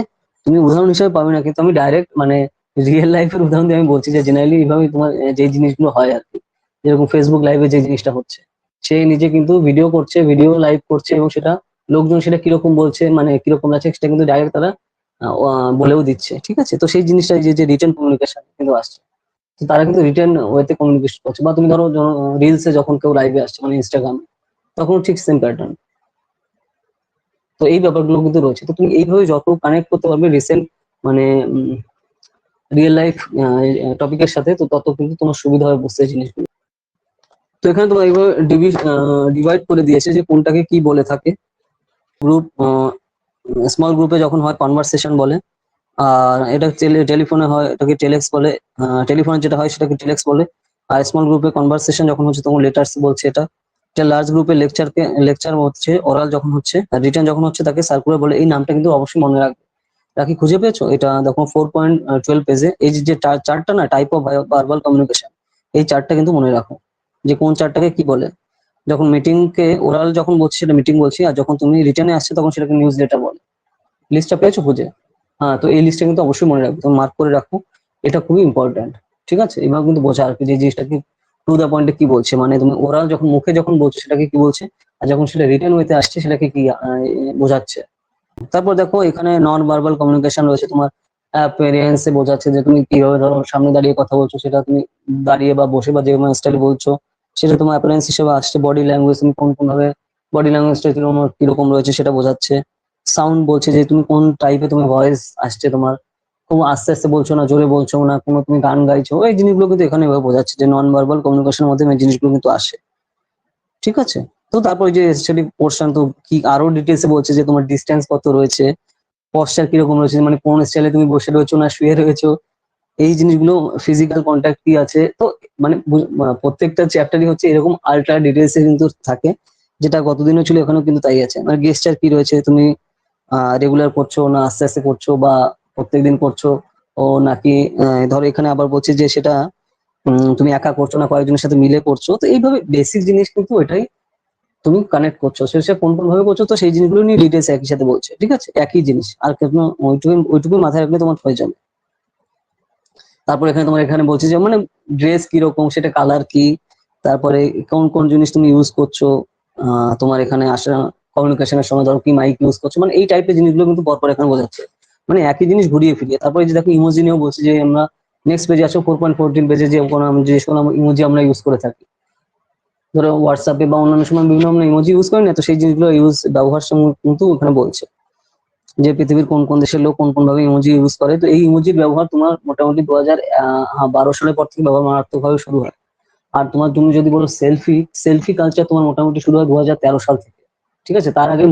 তুমি উদাহরণ হিসেবে পাবে না, কিন্তু আমি ডাইরেক্ট মানে রিয়েল লাইফের উদাহরণ দিয়ে আমি বলছি, যে জেনারেলি এইভাবে তোমার যে জিনিসগুলো হয় আর কি। যেরকম ফেসবুক লাইভে যে জিনিসটা হচ্ছে, সে নিজে কিন্তু ভিডিও করছে, ভিডিও লাইভ করছে, এবং সেটা লোকজন সেটা কিরকম বলছে, মানে কিরকম লাগছে, সেটা কিন্তু ডাইরেক্ট তারা বলেও দিচ্ছে। ঠিক আছে, তো সেই জিনিসটা যে রিটেন কমিউনিকেশন কিন্তু আসছে। তো তারা কিন্তু রিটেন ওয়েতে কমিউনিকেশন করছে। বা তুমি ধরো রিলসে যখন কেউ লাইভে আসছে, মানে ইনস্টাগ্রামে, তখন ঠিক সেম প্যাটার্ন। তো এই ব্যাপারগুলো কিন্তু রয়েছে। তো তুমি এইভাবে যত কানেক্ট করতে পারবে রিসেন্ট মানে রিয়েল লাইফ টপিকের সাথে, তো তত কিন্তু তোমার সুবিধা হবে বুঝতে জিনিসগুলো। তো এখানে তোমার এইভাবে ডিভাইড করে দিয়েছে যে কোনটাকে কি বলে থাকে। গ্রুপ, স্মল গ্রুপে যখন হয় কনভারসেশন বলে, আর এটা টেলিফোনে হয় এটাকে টেলেক্স বলে। টেলিফোনে যেটা হয় সেটাকে টেলেক্স বলে। আর স্মল গ্রুপে কনভারসেশন যখন হচ্ছে তখন লেটার্স বলছে এটা। লার্জ গ্রুপে লেকচার হচ্ছে, ওরাল যখন হচ্ছে, রিটার্ন যখন হচ্ছে তাকে সার্কুলার বলে। এই নামটা কিন্তু অবশ্যই মনে রাখবে। রাখি, খুঁজে পেয়েছো? এটা দেখো 4.12 পেজে এই যে চারটা না টাইপ অফ ভার্বাল কমিউনিকেশন, এই চারটা কিন্তু মনে রাখো, যে কোন চারটাকে কি বলে। যখন মিটিং কে ওরাল যখন বলছি সেটা মিটিং বলছি, আর যখন তুমি রিটার্নে আসছে তখন সেটাকে নিউজ লেটার বলে। লিস্টটা পেয়েছো খুঁজে? হ্যাঁ, তো এই লিস্টটা কিন্তু অবশ্যই মনে রাখবে, তুমি মার্ক করে রাখো, এটা খুবই ইম্পর্টেন্ট। ঠিক আছে, এইভাবে কিন্তু বোঝা আর কি যে জিনিসটা কি টু দা পয়েন্টে কি বলছে, মানে তুমি ওরাল যখন মুখে যখন বলছো সেটাকে কি বলছে, আর যখন সেটা রিটেন ওয়েতে আসছে সেটাকে কি বোঝাচ্ছে। তারপর দেখো এখানে নন ভার্বাল কমিউনিকেশন রয়েছে তোমার, অ্যাপিয়ারেন্সে বোঝাচ্ছে যে তুমি কিভাবে ধরো সামনে দাঁড়িয়ে কথা বলছো, সেটা তুমি দাঁড়িয়ে বা বসে বা যে কোনো স্টাইলে বলছো সেটা তোমার অ্যাপিয়ারেন্স হিসেবে আসছে। বডি ল্যাঙ্গুয়েজ, তুমি কোন কোন ভাবে বডি ল্যাঙ্গুয়েজটা কিরকম রয়েছে সেটা বোঝাচ্ছে। সাউন্ড বলছে যে তুমি কোন টাইপে তুমি ভয়েস আসছে তোমার, খুব আস্তে আস্তে বলছো না, জোরে বলছো না, কোনো তুমি গান গাইছো, এই জিনিসগুলো কিন্তু এখানে এভাবে বোঝাচ্ছে যে নন ভার্বাল কমিউনিকেশনের মাধ্যমে এই জিনিসগুলো কিন্তু আসে। ঠিক আছে, তো তারপর যে স্টাডি পোর্শন তো কি আরো ডিটেলসে বলছে যে তোমার ডিস্টেন্স কত রয়েছে, পশ্চার কিরকম রয়েছে, মানে কোন স্টাইলে তুমি বসে রয়েছো না শুয়ে রয়েছো, এই জিনিসগুলো, ফিজিক্যাল কন্ট্যাক্ট কি আছে। তো মানে প্রত্যেকটা চ্যাপ্টারই হচ্ছে এরকম আল্ট্রা ডিটেলসে কিন্তু থাকে, যেটা গতদিনও ছিল এখানেও কিন্তু তাই আছে। মানে গেস্টার কি রয়েছে, তুমি রেগুলার করছো না আস্তে আস্তে করছো বা প্রত্যেকদিন করছো, ও নাকি ধরো এখানে আবার বলছে যে সেটা তুমি একা করছো না কয়েকজনের সাথে মিলে করছো। তো এইভাবে বেসিক জিনিস কিন্তু এটাই তুমি কানেক্ট করছো, সেটা কোন কোন ভাবে করছো, তো সেই জিনিসগুলো নিয়ে ডিটেলস একই সাথে বলছে। ঠিক আছে, একই জিনিস আর কোনো ওইটুকু মাথায় রাখলে তোমার হয়ে যাবে। তারপর এখানে তোমার এখানে বলছে যে মানে ড্রেস কিরকম, সেটা কালার কি, তারপরে কোন কোন জিনিস তুমি ইউজ করছো, তোমার এখানে আসা কমিউনিকেশনের সময় ধরো কি মাইক ইউজ করছো, মানে এই টাইপের জিনিসগুলো কিন্তু পরপর এখানে বোঝাচ্ছে। মানে একই জিনিস ঘুরিয়ে ফিরিয়ে। তারপরে যে দেখো ইমোজি নিয়েও বলছে যে আমরা নেক্সট পেজে আসো 4.14 পেজে, যে কোনো যে ইমোজি আমরা ইউজ করে থাকি, ধরো হোয়াটসঅ্যাপে বা অন্যান্য সময় বিভিন্ন আমরা ইমোজি ইউজ করি না, তো সেই জিনিসগুলো ব্যবহার কিন্তু ওখানে বলছে যে পৃথিবীর কোন কোন দেশের লোক কোন কোন ভাবে ইমোজি ইউজ করে। তো এই ইমোজির ব্যবহার তোমার মোটামুটি 2012 সালের পর থেকে ব্যবহার মারাত্মকভাবে শুরু হয়। আর তোমার তুমি যদি বলো সেলফি, সেলফি কালচার তোমার মোটামুটি শুরু হয় 2013 সাল থেকে। ঠিক আছে, তার আগে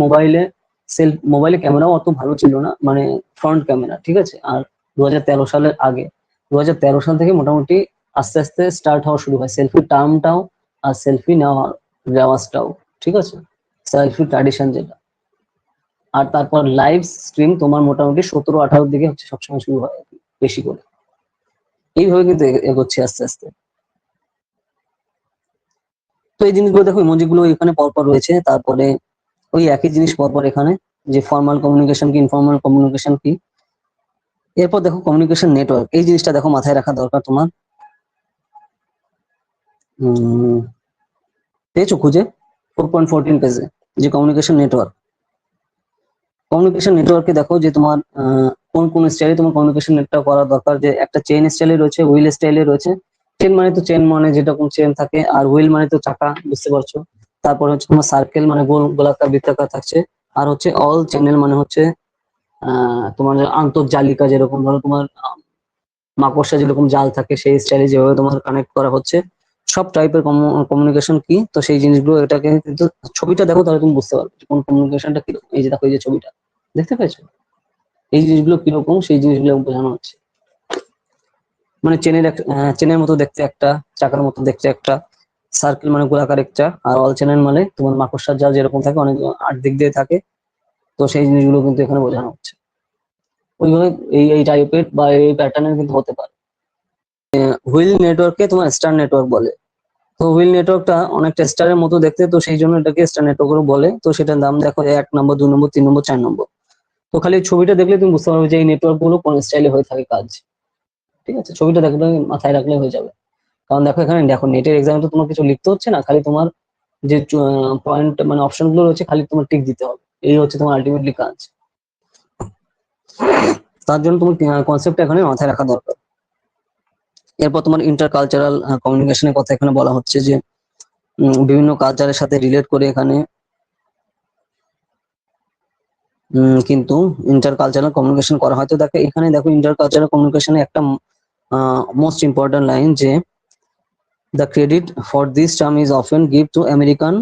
মোবাইলে ক্যামেরাও অত ভালো ছিল না, মানে ফ্রন্ট ক্যামেরা। ঠিক আছে, আর 2013 সালের আগে, 2013 সাল থেকে মোটামুটি আস্তে আস্তে স্টার্ট হওয়া শুরু হয় সেলফি টার্মটাও, আর সেলফি নেওয়ার রেওয়াজটাও। ঠিক আছে, সেলফি ট্র্যাডিশন যেটা। আর তারপর লাইভ স্ট্রিম তোমার মোটামুটি 17-18 দিকে হচ্ছে সবসময় শুরু হয় আর কি, বেশি করে। এইভাবে কিন্তু এগোচ্ছে আস্তে আস্তে। তো এই জিনিসগুলো দেখো, ইমোজি গুলো এখানে পরপর রয়েছে। তারপরে ওই একই জিনিস পরপর এখানে, যে ফর্মাল কমিউনিকেশন কি, ইনফর্মাল কমিউনিকেশন কি। এরপর দেখো কমিউনিকেশন নেটওয়ার্ক, এই জিনিসটা দেখো মাথায় রাখা দরকার তোমার। পেয়েছো খুঁজে 4.14 পেজে, যে কমিউনিকেশন নেটওয়ার্ক। কমিউনিকেশন নেটওয়ার্কে দেখো যে তোমার কোন কোন স্টাইলে তোমার কমিউনিকেশন নেটওয়ার্ক করা দরকার। যে একটা চেইন স্টাইলে রয়েছে, হুইল স্টাইলে রয়েছে। চেন মানে তো চেন মানে যেরকম চেন থাকে, আর হুইল মানে তো চাকা, বুঝতে পারছো। তারপর হচ্ছে তোমার সার্কেল মানে গোল গোলাকার বৃত্তাকার থাকছে। আর হচ্ছে অল চ্যানেল মানে হচ্ছে তোমার আন্তর্জালিকা, যেরকম ধরো তোমার মাকড়সা যেরকম জাল থাকে সেই স্টাইলে যেভাবে তোমার কানেক্ট করা হচ্ছে। সব টাইপের কমিউনিকেশন কি, তো সেই জিনিসগুলো এটাকে কিন্তু ছবিটা দেখো তাহলে তুমি বুঝতে পারবে কোন কমিউনিকেশনটা কিরকম। এই যে দেখো, এই যে ছবিটা দেখতে পেয়েছো, এই জিনিসগুলো কিরকম সেই জিনিসগুলো বোঝানো হচ্ছে। মানে চেনের মতো দেখতে একটা, চাকার মতো দেখতে একটা, সার্কেল মানে গোলাকার একটা, আর অল চ্যানেল মানে তোমার মাকড়সার জাল যেরকম থাকে, অনেক 8 দিক দিয়ে থাকে। তো সেই জিনিসগুলো কিন্তু এখানে বোঝানো হচ্ছে। ওইভাবে এই টাইপের বা এই প্যাটার্নের কিন্তু হতে পারে। হুইল নেটওয়ার্ককে তোমার স্টার নেটওয়ার্ক বলে। তো হুইল নেটওয়ার্কটা অনেকটা স্টারের মতো দেখতে, তো সেই জন্য এটাকে স্টার নেটওয়ার্ক বলে। তো সেটার নাম দেখো 1 নম্বর, 2 নম্বর, 3 নম্বর, 4 নম্বর। তো খালি ছবিটা দেখলে তুমি বুঝতে পারবে যে এই নেটওয়ার্ক গুলো কোন স্টাইলে হয়ে থাকে কাজ। ঠিক আছে, ছবিটা দেখলে মাথায় রাখলে হয়ে যাবে। কারণ দেখো এখানে দেখো নেটের এক্সামে তো তোমার কিছু লিখতে হচ্ছে না, খালি তোমার যে পয়েন্ট মানে অপশন গুলো রয়েছে খালি তোমার টিক দিতে হবে, এই হচ্ছে তোমার আলটিমেটলি কাজ। তার জন্য তোমার কনসেপ্ট এখানে মাথায় রাখা দরকার। এরপর তোমার ইন্টারকালচারাল কমিউনিকেশনের কথা এখানে বলা হচ্ছে যে বিভিন্ন কালচারের সাথে রিলেট করে এখানে কিন্তু ইন্টারকালচারাল কমিউনিকেশন করা হয়। তো দেখো এখানে দেখো ইন্টারকালচারাল কমিউনিকেশনে একটা মোস্ট ইম্পর্টেন্ট লাইন, যে the credit for this term is often given to American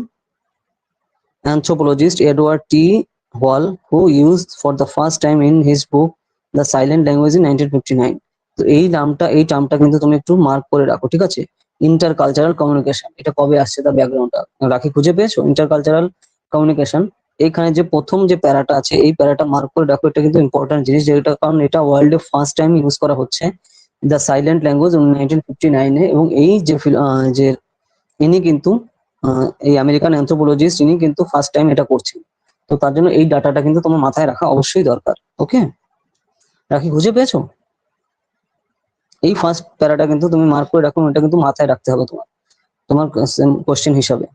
anthropologist Edward T. Hall, who used for the first time in his book The Silent Language in 1959. তো এই নামটা, এই টার্মটা কিন্তু তুমি একটু mark করে রাখো। ঠিক আছে, ইন্টারকালচারাল কমিউনিকেশন এটা কবে আসছে তার ব্যাকগ্রাউন্ডটা রাখি, খুঁজে পেয়েছো ইন্টারকালচারাল কমিউনিকেশন। এইখানে যে প্রথম যে প্যারাটা আছে এই প্যারাটা মার্ক করে রাখো, এটা কিন্তু ইম্পর্টেন্ট জিনিস, যেটা কারণ এটা ওয়ার্ল্ডে ফার্স্ট টাইম ইউজ করা হচ্ছে দ্য সাইলেন্ট ল্যাঙ্গুয়েজ 1959-এ। এবং এই যে যে ইনি কিন্তু এই আমেরিকান অ্যানথ্রোপোলজিস্ট, ইনি কিন্তু ফার্স্ট টাইম এটা করছেন। তো তার জন্য এই ডাটাটা কিন্তু তোমার মাথায় রাখা অবশ্যই দরকার। ওকে, রাখি খুঁজে পেয়েছো? এই ফার্স্ট প্যারাটা কিন্তু তুমি মার্ক করে রাখো, এটা কিন্তু মাথায় রাখতে হবে তোমার তোমার কোশ্চেন হিসাবে।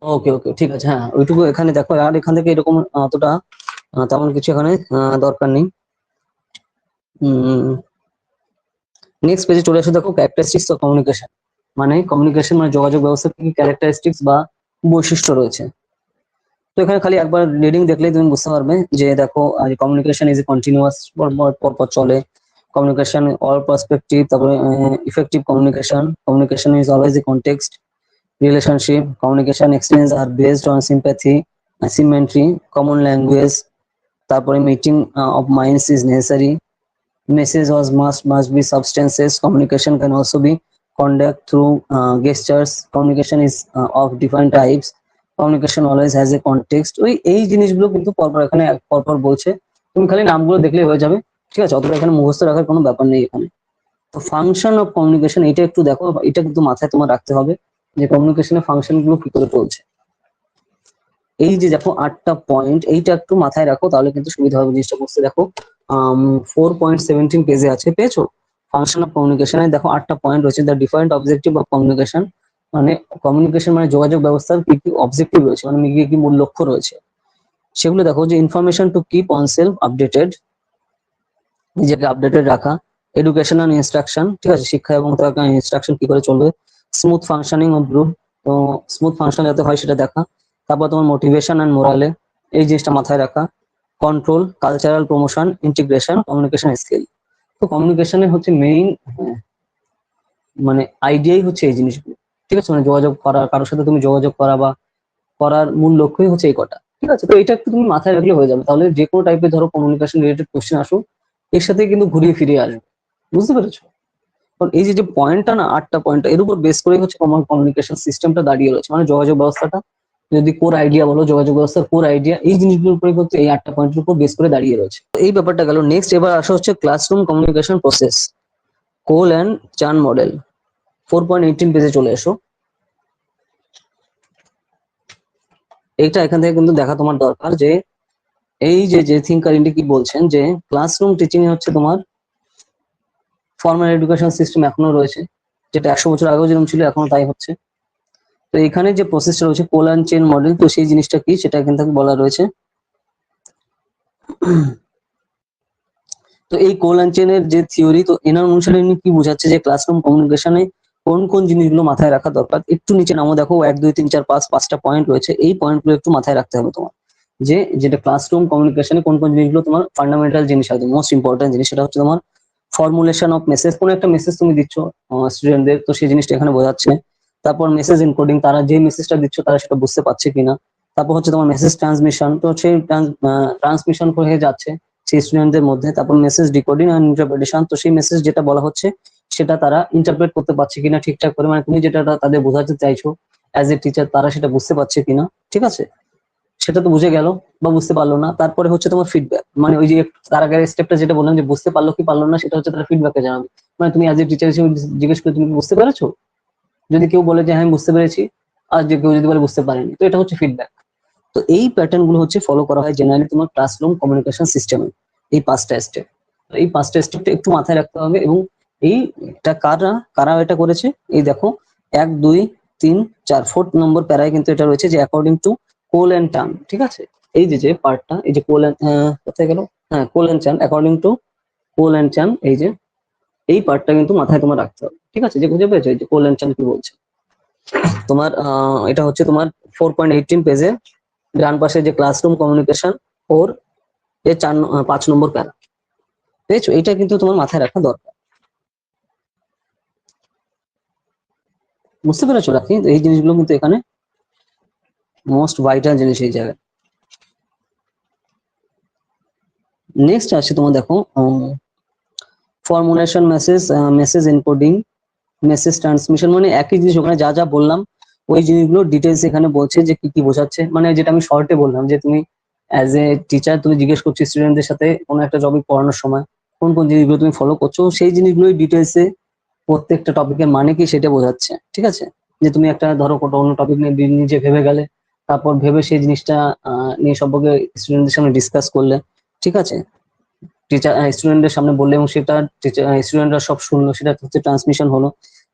ওকে ওকে ঠিক আছে, হ্যাঁ ওইটুকু এখানে দেখো। আর এখান থেকে এরকম অতটা তেমন কিছু এখানে দরকার নেই। নেক্সট পেজে চলে আসে, দেখো ক্যারেক্টারিস্টিক্স অফ কমিউনিকেশন। মানে কমিউনিকেশন মানে যোগাযোগ ব্যবস্থা কি ক্যারেক্টারিস্টিক্স বা বৈশিষ্ট্য রয়েছে। তো এখানে খালি একবার রিডিং দেখলেই তুমি বুঝতে পারবে যে দেখো কমিউনিকেশন ইজ এ কন্টিনিউয়াস, পরপর চলে। কমিউনিকেশন অল পার্সপেক্টিভ, তারপরে effective communication, communication is always a context relationship, communication exchange আর based on sympathy, symmetry, common language, তারপরে meeting of minds is necessary, message was must be substances, communication can also be conduct through gestures, communication is of different types, communication always has a context। ওই এই জিনিসগুলো কিন্তু পরপর এখানে পরপর বলছে, তুমি খালি নামগুলো দেখলেই হয়ে যাবে, ঠিক আছে, অতটা এখানে মুখস্থ রাখার কোনো ব্যাপার নেই এখানে। তো ফাংশন অফ কমিউনিকেশন এটা একটু দেখো, এটা কিন্তু মাথায় তোমার রাখতে হবে যে কমিউনিকেশনের ফাংশন গুলো কি করে চলছে। এই যে দেখো 8টা পয়েন্ট, এইটা একটু মাথায় রাখো, তাহলে কিন্তু সুবিধা হবে জিনিসটা বুঝতে। দেখো 4.17 পেজে আছে, পেয়েছো? ফাংশন অফ কমিউনিকেশনে দেখো 8টা পয়েন্ট রয়েছে। The different objective of communication, মানে কমিউনিকেশন মানে যোগাযোগ ব্যবস্থার কি কি অবজেক্টিভ রয়েছে, মানে কি কি মূল লক্ষ্য রয়েছে সেগুলো দেখো। যে information to keep on self updated, নিজেকে আপডেটেড রাখা। এডুকেশন অ্যান্ড ইনস্ট্রাকশন, ঠিক আছে, শিক্ষা এবং তার ইনস্ট্রাকশন কি করে চলবে। স্মুথ ফাংশনিং অফ গ্রুপ, তো স্মুথ ফাংশন যাতে হয় সেটা দেখা। তারপর তোমার মোটিভেশন অ্যান্ড মোরালে, এই জিনিসটা মাথায় রাখা। Control, cultural promotion, integration, communication skill. তো কমিউনিকেশনের হচ্ছে মেইন মানে আইডিয়াই হচ্ছে এই জিনিসগুলো, ঠিক আছে, মানে যোগাযোগ করা, কারোর সাথে তুমি যোগাযোগ করা বা করার মূল লক্ষ্যই হচ্ছে এই কটা, ঠিক আছে। তো এটা একটু তুমি মাথায় রাখলে হয়ে যাবে, তাহলে যে কোনো টাইপের ধরো কমিউনিকেশন রিলেটেড কোশ্চেন আসুক এর সাথে কিন্তু ঘুরিয়ে ফিরিয়ে আসবে, বুঝতে পেরেছো? কারণ এই যে যে পয়েন্টটা না, 8টা পয়েন্ট, এর উপর বেস করে হচ্ছে কমন কমিউনিকেশন সিস্টেমটা দাঁড়িয়ে রয়েছে, মানে যোগাযোগ ব্যবস্থাটা যদি কোর আইডিয়া বলো, যোগাযোগ ব্যবস্থার কোর আইডিয়া এই জিনিসগুলোর উপরে হচ্ছে এই 8টা পয়েন্টের উপর বেস করে দাঁড়িয়ে রয়েছে। তো এই ব্যাপারটা গেল। নেক্সট এবার আসা হচ্ছে classroom communication process, Cole and Chan model. 4.18 পেজে চলে এসো। এইটা এখান থেকে কিন্তু দেখা তোমার দরকার যে এই যে যে থিঙ্কার ইন্ডি কি বলছেন যে ক্লাসরুম টিচিং এ হচ্ছে তোমার ফর্মাল এডুকেশন সিস্টেম এখনো রয়েছে, যেটা 100 বছর আগেও যেরকম ছিল এখনো তাই হচ্ছে। তো এখানে যে প্রসেসটা রয়েছে কোল অ্যান্ড চেন মডেল, তো সেই জিনিসটা কি সেটা এখান থেকে বলা রয়েছে। তো এই কোল অ্যান্ড চেনের যে থিওরি, তো এনার অনুসারে ইনি কি বোঝাচ্ছে যে ক্লাসরুম কমিউনিকেশনে কোন কোন জিনিসগুলো মাথায় রাখা দরকার। একটু নিচে নামো, দেখো 1 2 3 4 5 5টা পয়েন্ট রয়েছে, এই পয়েন্টগুলো একটু মাথায় রাখতে হবে তোমার। যে যেটা ক্লাসরুম কমিউনিকেশনে কোন কোন জিনিসগুলো তোমার ফান্ডামেন্টাল জিনিস আছে, মোস্ট ইম্পর্টেন্ট জিনিস, সেটা হচ্ছে তোমার ফর্মুলেশন অফ মেসেজ। কোনো একটা মেসেজ তুমি দিচ্ছ স্টুডেন্টদের, তো সেই জিনিসটা এখানে বোঝাচ্ছে। তারপর মেসেজ এনকোডিং, তারা যে মেসেজটা দিচ্ছ তারা সেটা বুঝতে পারছে কিনা। তারপর হচ্ছে তোমার মেসেজ ট্রান্সমিশন, তো সেই ট্রান্সমিশন হয়ে যাচ্ছে সেই স্টুডেন্টদের মধ্যে। তারপর মেসেজ ডিকোডিং এন্ড ইন্টারপ্রিটেশন, তো সেই মেসেজ যেটা বলা হচ্ছে সেটা তারা ইন্টারপ্রেট করতে পারছে কিনা ঠিকঠাক করে, মানে তুমি যেটা তাদের বোঝাতে চাইছো অ্যাজ এ টিচার, তারা সেটা বুঝতে পারছে কিনা, ঠিক আছে, সেটা তো বুঝে গেল বা বুঝতে পারলো না। তারপরে হচ্ছে তোমার ফিডব্যাক, মানে ওই যে তার আগের স্টেপটা যেটা বললাম যে বুঝতে পারলো কি পারলো না, সেটা হচ্ছে তারা ফিডব্যাকে জানাবে। মানে তুমি অ্যাজ এ টিচার হিসেবে জিজ্ঞেস করে তুমি কি বুঝতে পেরেছো, যদি কেউ বলে যে হ্যাঁ আমি বুঝতে পেরেছি, আর যে কেউ যদি বলে বুঝতে পারেনি, তো এটা হচ্ছে ফিডব্যাক। তো এই প্যাটার্ন গুলো হচ্ছে ফলো করা হয় জেনারেলি তোমার ক্লাসরুম কমিউনিকেশন সিস্টেমে, এই 5টা স্টেপ। এই 5টা স্টেপটা একটু মাথায় রাখতে হবে। এবং এইটা কারা কারা এটা করেছে, এই দেখো 1 2 3 4 4 নম্বর প্যারায় কিন্তু এটা রয়েছে যে according to Cole and term, ঠিক আছে। এই যে যে পার্টটা, এই যে কোল এন্ড, কোথায় গেল, হ্যাঁ কোল এন্ড চান, অ্যাকর্ডিং টু কোল এন্ড চান, এই যে এই পার্টটা কিন্তু মাথায় তোমার রাখতে হবে, ঠিক আছে, যে বুঝে পেয়েছো এই যে কোল এন্ড চান কি বলছে তোমার। এটা হচ্ছে তোমার 4.18 পেজে ডান পাশে যে ক্লাসরুম কমিউনিকেশন ওর এর 5 নম্বর প্যারা, পেয়েছো? এটা কিন্তু তোমার মাথায় রাখা দরকার, বুঝতে পেরেছো রাখি? তো এই জিনিসগুলো কিন্তু এখানে মোস্ট ভাইটাল জিনিস এই জায়গায়। নেক্সট আছে তোমার দেখো formulation message, message encoding, message transmission, মানে একই জিনিস ওখানে যা যা বললাম ওই জিনিসগুলো ডিটেলস এখানে বলছে যে কি কি বোঝাচ্ছে। মানে যেটা আমি শর্টে বললাম যে তুমি অ্যাজ এ টিচার তুমি জিজ্ঞেস করছো স্টুডেন্টদের সাথে কোনো একটা টপিক পড়ানোর সময় কোন কোন জিনিসগুলো তুমি ফলো করছো, সেই জিনিসগুলোই ডিটেলসে প্রত্যেকটা টপিকের মানে কি সেটা বোঝাচ্ছে, ঠিক আছে। যে তুমি একটা ধরো কোনো অন্য টপিক নিয়ে নিজে ভেবে গেলে, তারপর ভেবে সেই জিনিসটা নিয়ে সম্পর্কে স্টুডেন্টদের সামনে ডিসকাস করলে, ঠিক আছে। টিচার স্টুডেন্টদের সামনে বললে এবং সেটা স্টুডেন্টরা সব শুনলো, সেটা হচ্ছে ট্রান্সমিশন হলো।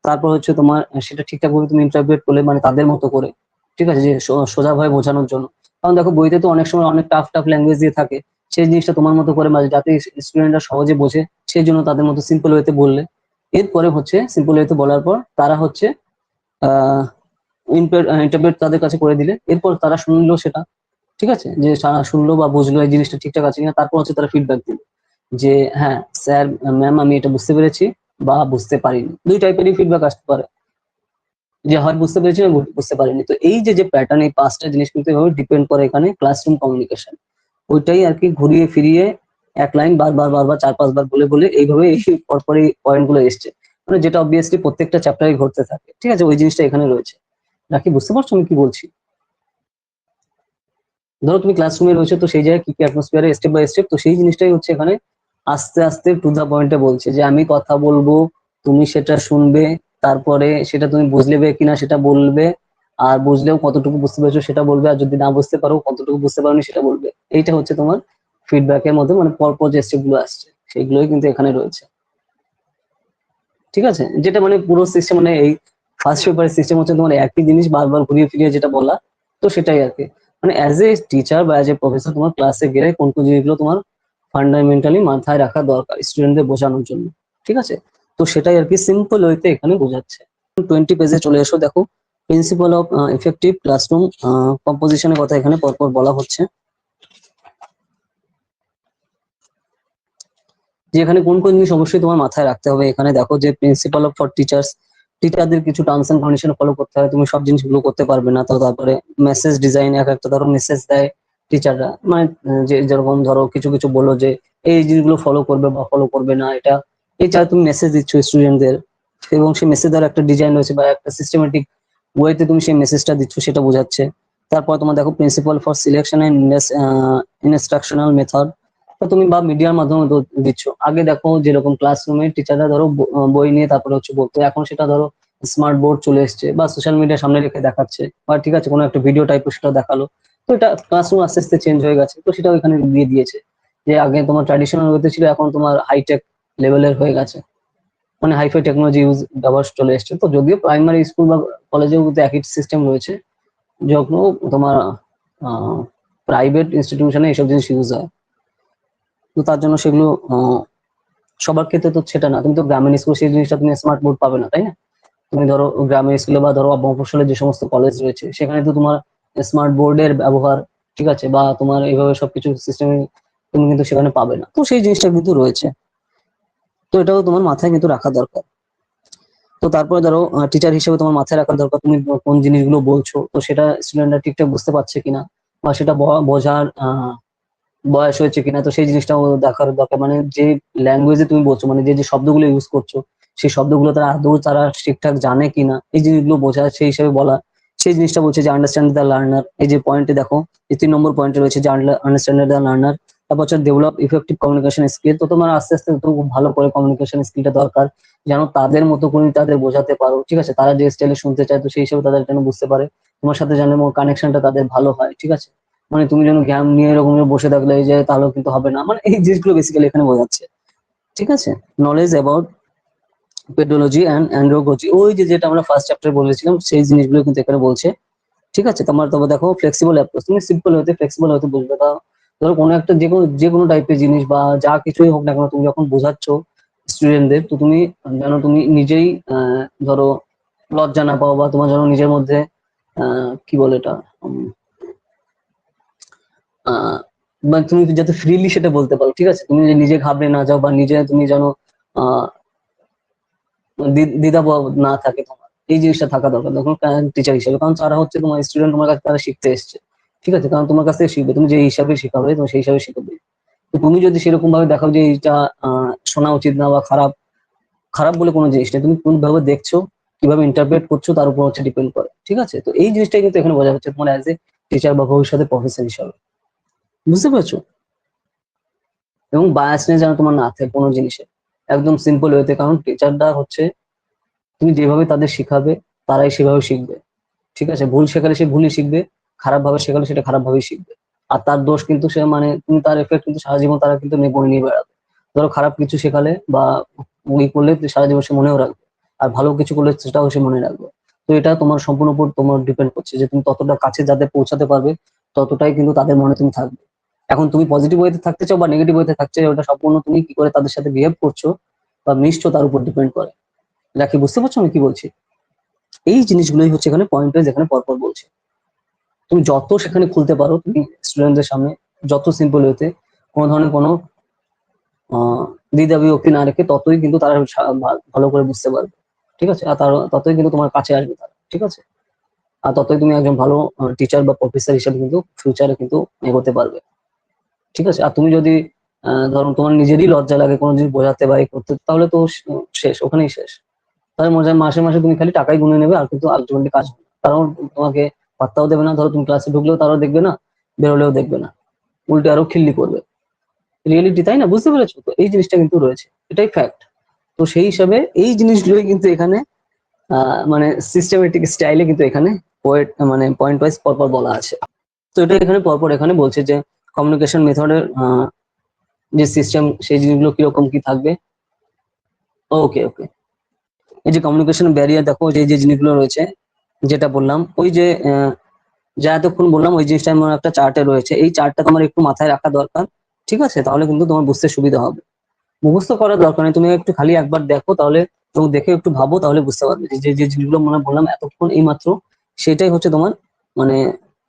তারপর হচ্ছে তোমার সেটা ঠিকঠাক ভাবে তুমি ইন্টারপ্রেট করলে, মানে তাদের মতো করে, ঠিক আছে, যে সোজা ভাবে বোঝানোর জন্য। কারণ দেখো বইতে তো অনেক সময় অনেক টাফ টাফ ল্যাঙ্গুয়েজ দিয়ে থাকে, সেই জিনিসটা তোমার মতো করে মানে যাতে স্টুডেন্টরা সহজে বোঝে, সেই জন্য তাদের মতো সিম্পল ওয়েতে বললে। এরপরে হচ্ছে সিম্পল ওয়েতে বলার পর তারা হচ্ছে আহ ইন্টারপ্রেট তাদের কাছে করে দিলে, এরপর তারা শুনলো সেটা, ঠিক আছে, যে শুনলো বা বুঝলো এই জিনিসটা ঠিকঠাক আছে কিনা। তারপর হচ্ছে তারা ফিডব্যাক দিল যে হ্যাঁ স্যার, ম্যাম, আমি এটা বুঝতে পেরেছি বা বুঝতে পারিনি। দুই টাইপেরই ফিডব্যাক আসতে পারে, যে হয় বুঝতে পেরেছি না বুঝতে পারিনি। তো এই যে যে প্যাটার্ন, এই পাঁচটা জিনিস কিন্তু এভাবে ডিপেন্ড করে এখানে ক্লাসরুম কমিউনিকেশন। ওইটাই আর কি ঘুরিয়ে ফিরিয়ে এক লাইন বারবার বারবার 4-5 বার বলে বলে এইভাবে এই পরপরই পয়েন্ট গুলো এসছে, মানে যেটা অবভিয়াসলি প্রত্যেকটা চ্যাপ্টারে ঘটতে থাকে, ঠিক আছে। ওই জিনিসটা এখানে রয়েছে। নাকি বুঝতে পারছো আমি কি বলছি? ধরো তুমি ক্লাসরুমে রয়েছে, তো সেই জায়গায় কি কি অ্যাটমসফিয়ারে স্টেপ বাই স্টেপ, তো সেই জিনিসটাই হচ্ছে এখানে আস্তে আস্তে টু দা পয়েন্টে বলছে যে আমি কথা বলবো, তুমি সেটা শুনবে, তারপরে সেটা তুমি বুঝলেবে কিনা সেটা বলবে, আর বুঝলেও কতটুকু বুঝতে পেরেছো সেটা বলবে, আর যদি না বুঝতে পারো কতটুকু বুঝতে পারোনি সেটা বলবে। এইটা হচ্ছে তোমার ফিডব্যাকের মধ্যে, মানে পরপর যে স্টেপ গুলো আসছে সেইগুলোই কিন্তু এখানে রয়েছে, ঠিক আছে। যেটা মানে পুরো সিস্টেম, মানে এই ফার্স্ট পেপারের সিস্টেম হচ্ছে তোমার একই জিনিস বারবার ঘুরিয়ে ফিরিয়ে যেটা বলা। তো সেটাই আর কি, মানে অ্যাজ এ টিচার বা অ্যাজ এ প্রফেসর তোমার ক্লাসে গেলে কোন কোন জিনিসগুলো তোমার ফান্ডামেন্টালি মাথায় রাখা দরকার স্টুডেন্টদের বোঝানোর জন্য, ঠিক আছে। তো সেটাই আর কি সিম্পল ওয়েতে এখানে বোঝাচ্ছে। 20 পেজে চলে এসো, দেখো প্রিন্সিপাল অফ এফেক্টিভ ক্লাসরুম কম্পোজিশনের কথা এখানে পরপর বলা হচ্ছে, যে এখানে কোন কোন জিনিস অবশ্যই তোমার মাথায় রাখতে হবে। এখানে দেখো যে প্রিন্সিপাল অফ ফর টিচার্স, টিচারদের কিছু টার্মস এন্ড কন্ডিশন ফলো করতে হয়, তুমি সব জিনিসগুলো করতে পারবে না। তো তারপরে মেসেজ ডিজাইন, এক একটা ধরো মেসেজ দেয় টিচাররা, মানে যে যেরকম ধরো কিছু কিছু বলো যে এই জিনিসগুলো ফলো করবে বা ফলো করবে না, এটা এছাড়া তুমি মেসেজ দিচ্ছ স্টুডেন্টদের, এবং সেই মেসেজ দ্বারা একটা ডিজাইন রয়েছে বা একটা সিস্টেমেটিক ওয়েতে তুমি সেই মেসেজটা দিচ্ছ, সেটা বোঝাচ্ছে। তারপর তোমার দেখো principle for selection and instructional method, তো তুমি বা মিডিয়ার মাধ্যমে দিচ্ছ। আগে দেখো যেরকম ক্লাসরুমে টিচাররা ধরো বই নিয়ে তারপরে হচ্ছে বলতো, এখন সেটা ধরো স্মার্ট বোর্ড চলে এসছে বা সোশ্যাল মিডিয়ার সামনে রেখে দেখাচ্ছে, বা ঠিক আছে কোনো একটা ভিডিও টাইপের সেটা দেখালো। তো এটা ক্লাসরুম আস্তে আস্তে চেঞ্জ হয়ে গেছে, তো সেটাও এখানে দিয়ে দিয়েছে যে আগে তোমার ট্র্যাডিশনাল ওয়েতে ছিল, এখন তোমার হাইটেক লেভেলের হয়ে গেছে, মানে হাইফাই টেকনোলজি ব্যবহার চলে এসছে। তো যদিও প্রাইমারি স্কুল বা কলেজেও কিন্তু একই সিস্টেম রয়েছে, যখন তোমার প্রাইভেট ইনস্টিটিউশনে এইসব জিনিস ইউজ হয়। তো তার জন্য সেগুলো সবার ক্ষেত্রে তো সেটা না। তুমি তো গ্রামীণ স্কুল, সেই জিনিসটা তুমি স্মার্ট বোর্ড পাবে না, তাই না? তুমি ধরো গ্রামের স্কুলে বা ধরো মফস্বলে যে সমস্ত কলেজ রয়েছে সেখানে তো তোমার স্মার্ট বোর্ডের ব্যবহার, ঠিক আছে, বা তোমার এইভাবে সবকিছু সিস্টেম তুমি কিন্তু সেখানে পাবে না। তো সেই জিনিসটা কিন্তু রয়েছে, তো এটাও তোমার মাথায় কিন্তু রাখা দরকার। তো তারপরে ধরো টিচার হিসেবে তোমার মাথায় রাখা দরকার তুমি কোন জিনিসগুলো বলছো, তো সেটা স্টুডেন্টরা ঠিকঠাক বুঝতে পারছে কিনা, বা সেটা বোঝার বয়স হয়েছে কিনা। তো সেই জিনিসটাও দেখার দরকার, মানে যে ল্যাঙ্গুয়েজে তুমি বলছো, মানে যে যে শব্দগুলো ইউজ করছো, সেই শব্দগুলো তারা আদৌ তারা ঠিকঠাক জানে কিনা, এই জিনিসগুলো বোঝা, সেই হিসেবে বলা। সেই জিনিসটা বলছে যে আন্ডারস্ট্যান্ড দ্য লার্নার, এই যে পয়েন্টে দেখো, এই 3 নম্বর পয়েন্টে রয়েছে যে আন্ডারস্ট্যান্ড দ্য লার্নার। তারপর হচ্ছে ডেভেলপ ইফেক্টিভ কমিউনিকেশন স্কিল, তো তোমার আস্তে আস্তে তো খুব ভালো করে কমিউনিকেশন স্কিলটা দরকার, যেন তাদের মতো করে তাদের বোঝাতে পারো, ঠিক আছে। তারা যে স্টাইলে শুনতে চায়, তো সেই হিসেবে তাদের যেন বুঝতে পারে, তোমার সাথে যেন কানেকশনটা তাদের ভালো হয়, ঠিক আছে। মানে তুমি যেন জ্ঞান নিয়ে এরকম বসে থাকলে এই যে তাহলে কিন্তু হবে না, মানে এই জিনিসগুলো বেসিক্যালি এখানে বোঝাচ্ছে, ঠিক আছে। নলেজ অ্যাবাউট পেডোলজি অ্যান্ড অ্যান্ড্রোগজি, ওই যে যেটা আমরা ফার্স্ট চ্যাপ্টারে বলেছিলাম, সেই জিনিসগুলো কিন্তু এখানে বলছে, ঠিক আছে। তোমার তবে দেখো ফ্লেক্সিবল অ্যাপ্রোচ, তুমি সিম্পল হতে ফ্লেক্সিবল হতে বুঝবে। তা ধরো কোনো একটা যে কোনো টাইপের জিনিস বা যা কিছুই হোক না কেন, তুমি যখন বোঝাচ্ছ স্টুডেন্টদের, তো তুমি যেন তুমি নিজেই ধরো লজ্জা না পাও, বা তোমার যেন নিজের মধ্যে কি বলে এটা, আহ বা তুমি যাতে ফ্রিলি সেটা বলতে পারো, ঠিক আছে। তুমি যে নিজে ঘাবড়ে না যাও, বা নিজে তুমি যেন আহ দ্বিধাবোধ না থাকে তোমার, এই জিনিসটা থাকা দরকার তখন টিচার হিসেবে। কারণ তারা হচ্ছে তোমার স্টুডেন্ট, তোমার কাছে তারা শিখতে এসছে, ঠিক আছে। কারণ তোমার কাছ থেকে শিখবে, তুমি যে হিসাবে শেখাবে তুমি সেই হিসাবে শিখাবে। তো তুমি যদি সেরকম ভাবে দেখাও যে এইটা শোনা উচিত না বা খারাপ, খারাপ বলে কোনো জিনিস নেই, তুমি কোন ভাবে দেখছো, কিভাবে ইন্টারপ্রেট করছো, তার উপর হচ্ছে ডিপেন্ড করে, ঠিক আছে। তো এই জিনিসটাই কিন্তু এখানে বোঝা হচ্ছে তোমার অ্যাজ এ টিচার বা ভবিষ্যতে প্রফেসর হিসাবে, বুঝতে পারছো? এবং বায়াসনেস যেন তোমার না থাকে কোনো জিনিসে, একদম সিম্পল ওয়েতে। কারণ টিচাররা হচ্ছে তুমি যেভাবে তাদের শিখাবে তারাই সেভাবে শিখবে, ঠিক আছে। ভুল শেখালে সে ভুলই শিখবে, খারাপ ভাবে শেখালে সেটা খারাপ ভাবেই শিখবে। আর তার দোষ কিন্তু সে মানে তুমি তার এফেক্ট কিন্তু সারা জীবন তারা কিন্তু বয়ে নিয়ে বেড়াবে। ধরো খারাপ কিছু শেখালে বা ওই করলে সারা জীবন সে মনেও রাখবে, আর ভালো কিছু করলে সেটাও সে মনে রাখবে। তো এটা তোমার সম্পূর্ণ উপর তোমার ডিপেন্ড করছে যে তুমি ততটা কাছে যাদের পৌঁছাতে পারবে, ততটাই কিন্তু তাদের মনে তুমি থাকবে। এখন তুমি পজিটিভ ওয়েতে থাকতে চাও বা নেগেটিভ ওয়েতে থাকতে চাও, ওটা সম্পূর্ণ তুমি কি করে তাদের সাথে বিহেভ করছো বা মিশছো তার উপর ডিপেন্ড করে। এটা কি বুঝতে পারছো আমি কি বলছি? এই জিনিসগুলোই হচ্ছে এখানে পয়েন্ট ওয়াইজ এখানে পরপর বলছে। তুমি যত সেখানে খুলতে পারো তুমি স্টুডেন্টদের সামনে, যত সিম্পল ওয়েতে, কোনো ধরনের কোনো দ্বিধা বিভক্তি না রেখে, ততই কিন্তু তারা ভালো করে বুঝতে পারবে। ঠিক আছে? আর তার ততই কিন্তু তোমার কাছে আসবে তারা। ঠিক আছে? আর ততই তুমি একজন ভালো টিচার বা প্রফেসর হিসেবে কিন্তু ফিউচারে কিন্তু এগোতে পারবে। ঠিক আছে? আর তুমি যদি ধরো তোমার নিজেরই লজ্জা লাগে কোনো জিনিস বোঝাতে বা করতে, তাহলে তো শেষ, ওখানেই শেষ। তাহলে মাসে মাসে তুমি খালি টাকাই গুনে নেবে, আর কিন্তু আলটিমেটলি কাজ হবে না। কারণ তোমাকে পাত্তাও দেবে না, ধরো তুমি ক্লাসে ঢুকলেও তারাও দেখবে না, বেরোলেও দেখবে না, উল্টে আরো খিল্লি করবে। রিয়েলিটি, তাই না? বুঝতে পেরেছো তো? এই জিনিসটা কিন্তু রয়েছে, এটাই ফ্যাক্ট। তো সেই হিসাবে এই জিনিসগুলোই কিন্তু এখানে মানে সিস্টেমেটিক স্টাইলে কিন্তু এখানে মানে পয়েন্ট ওয়াইজ পরপর বলা আছে। তো এটা এখানে পরপর এখানে বলছে যে কমিউনিকেশন মেথডের যে সিস্টেম, সেই জিনিসগুলো কিরকম কি থাকবে। ওকে ওকে, এই যে কমিউনিকেশন ব্যারিয়ার, দেখো যে যে জিনিসগুলো রয়েছে, যেটা বললাম ওই যে যা এতক্ষণ বললাম ওই জিনিসটা আমার একটা চার্টে রয়েছে, এই চার্টটা তোমার একটু মাথায় রাখা দরকার। ঠিক আছে? তাহলে কিন্তু তোমার বুঝতে সুবিধা হবে। মুখস্থ করার দরকার নেই, তুমি একটু খালি একবার দেখো, তাহলে তুমি দেখে একটু ভাবো, তাহলে বুঝতে পারবে যে যে জিনিসগুলো মনে বললাম এতক্ষণ এই মাত্র, সেটাই হচ্ছে তোমার মানে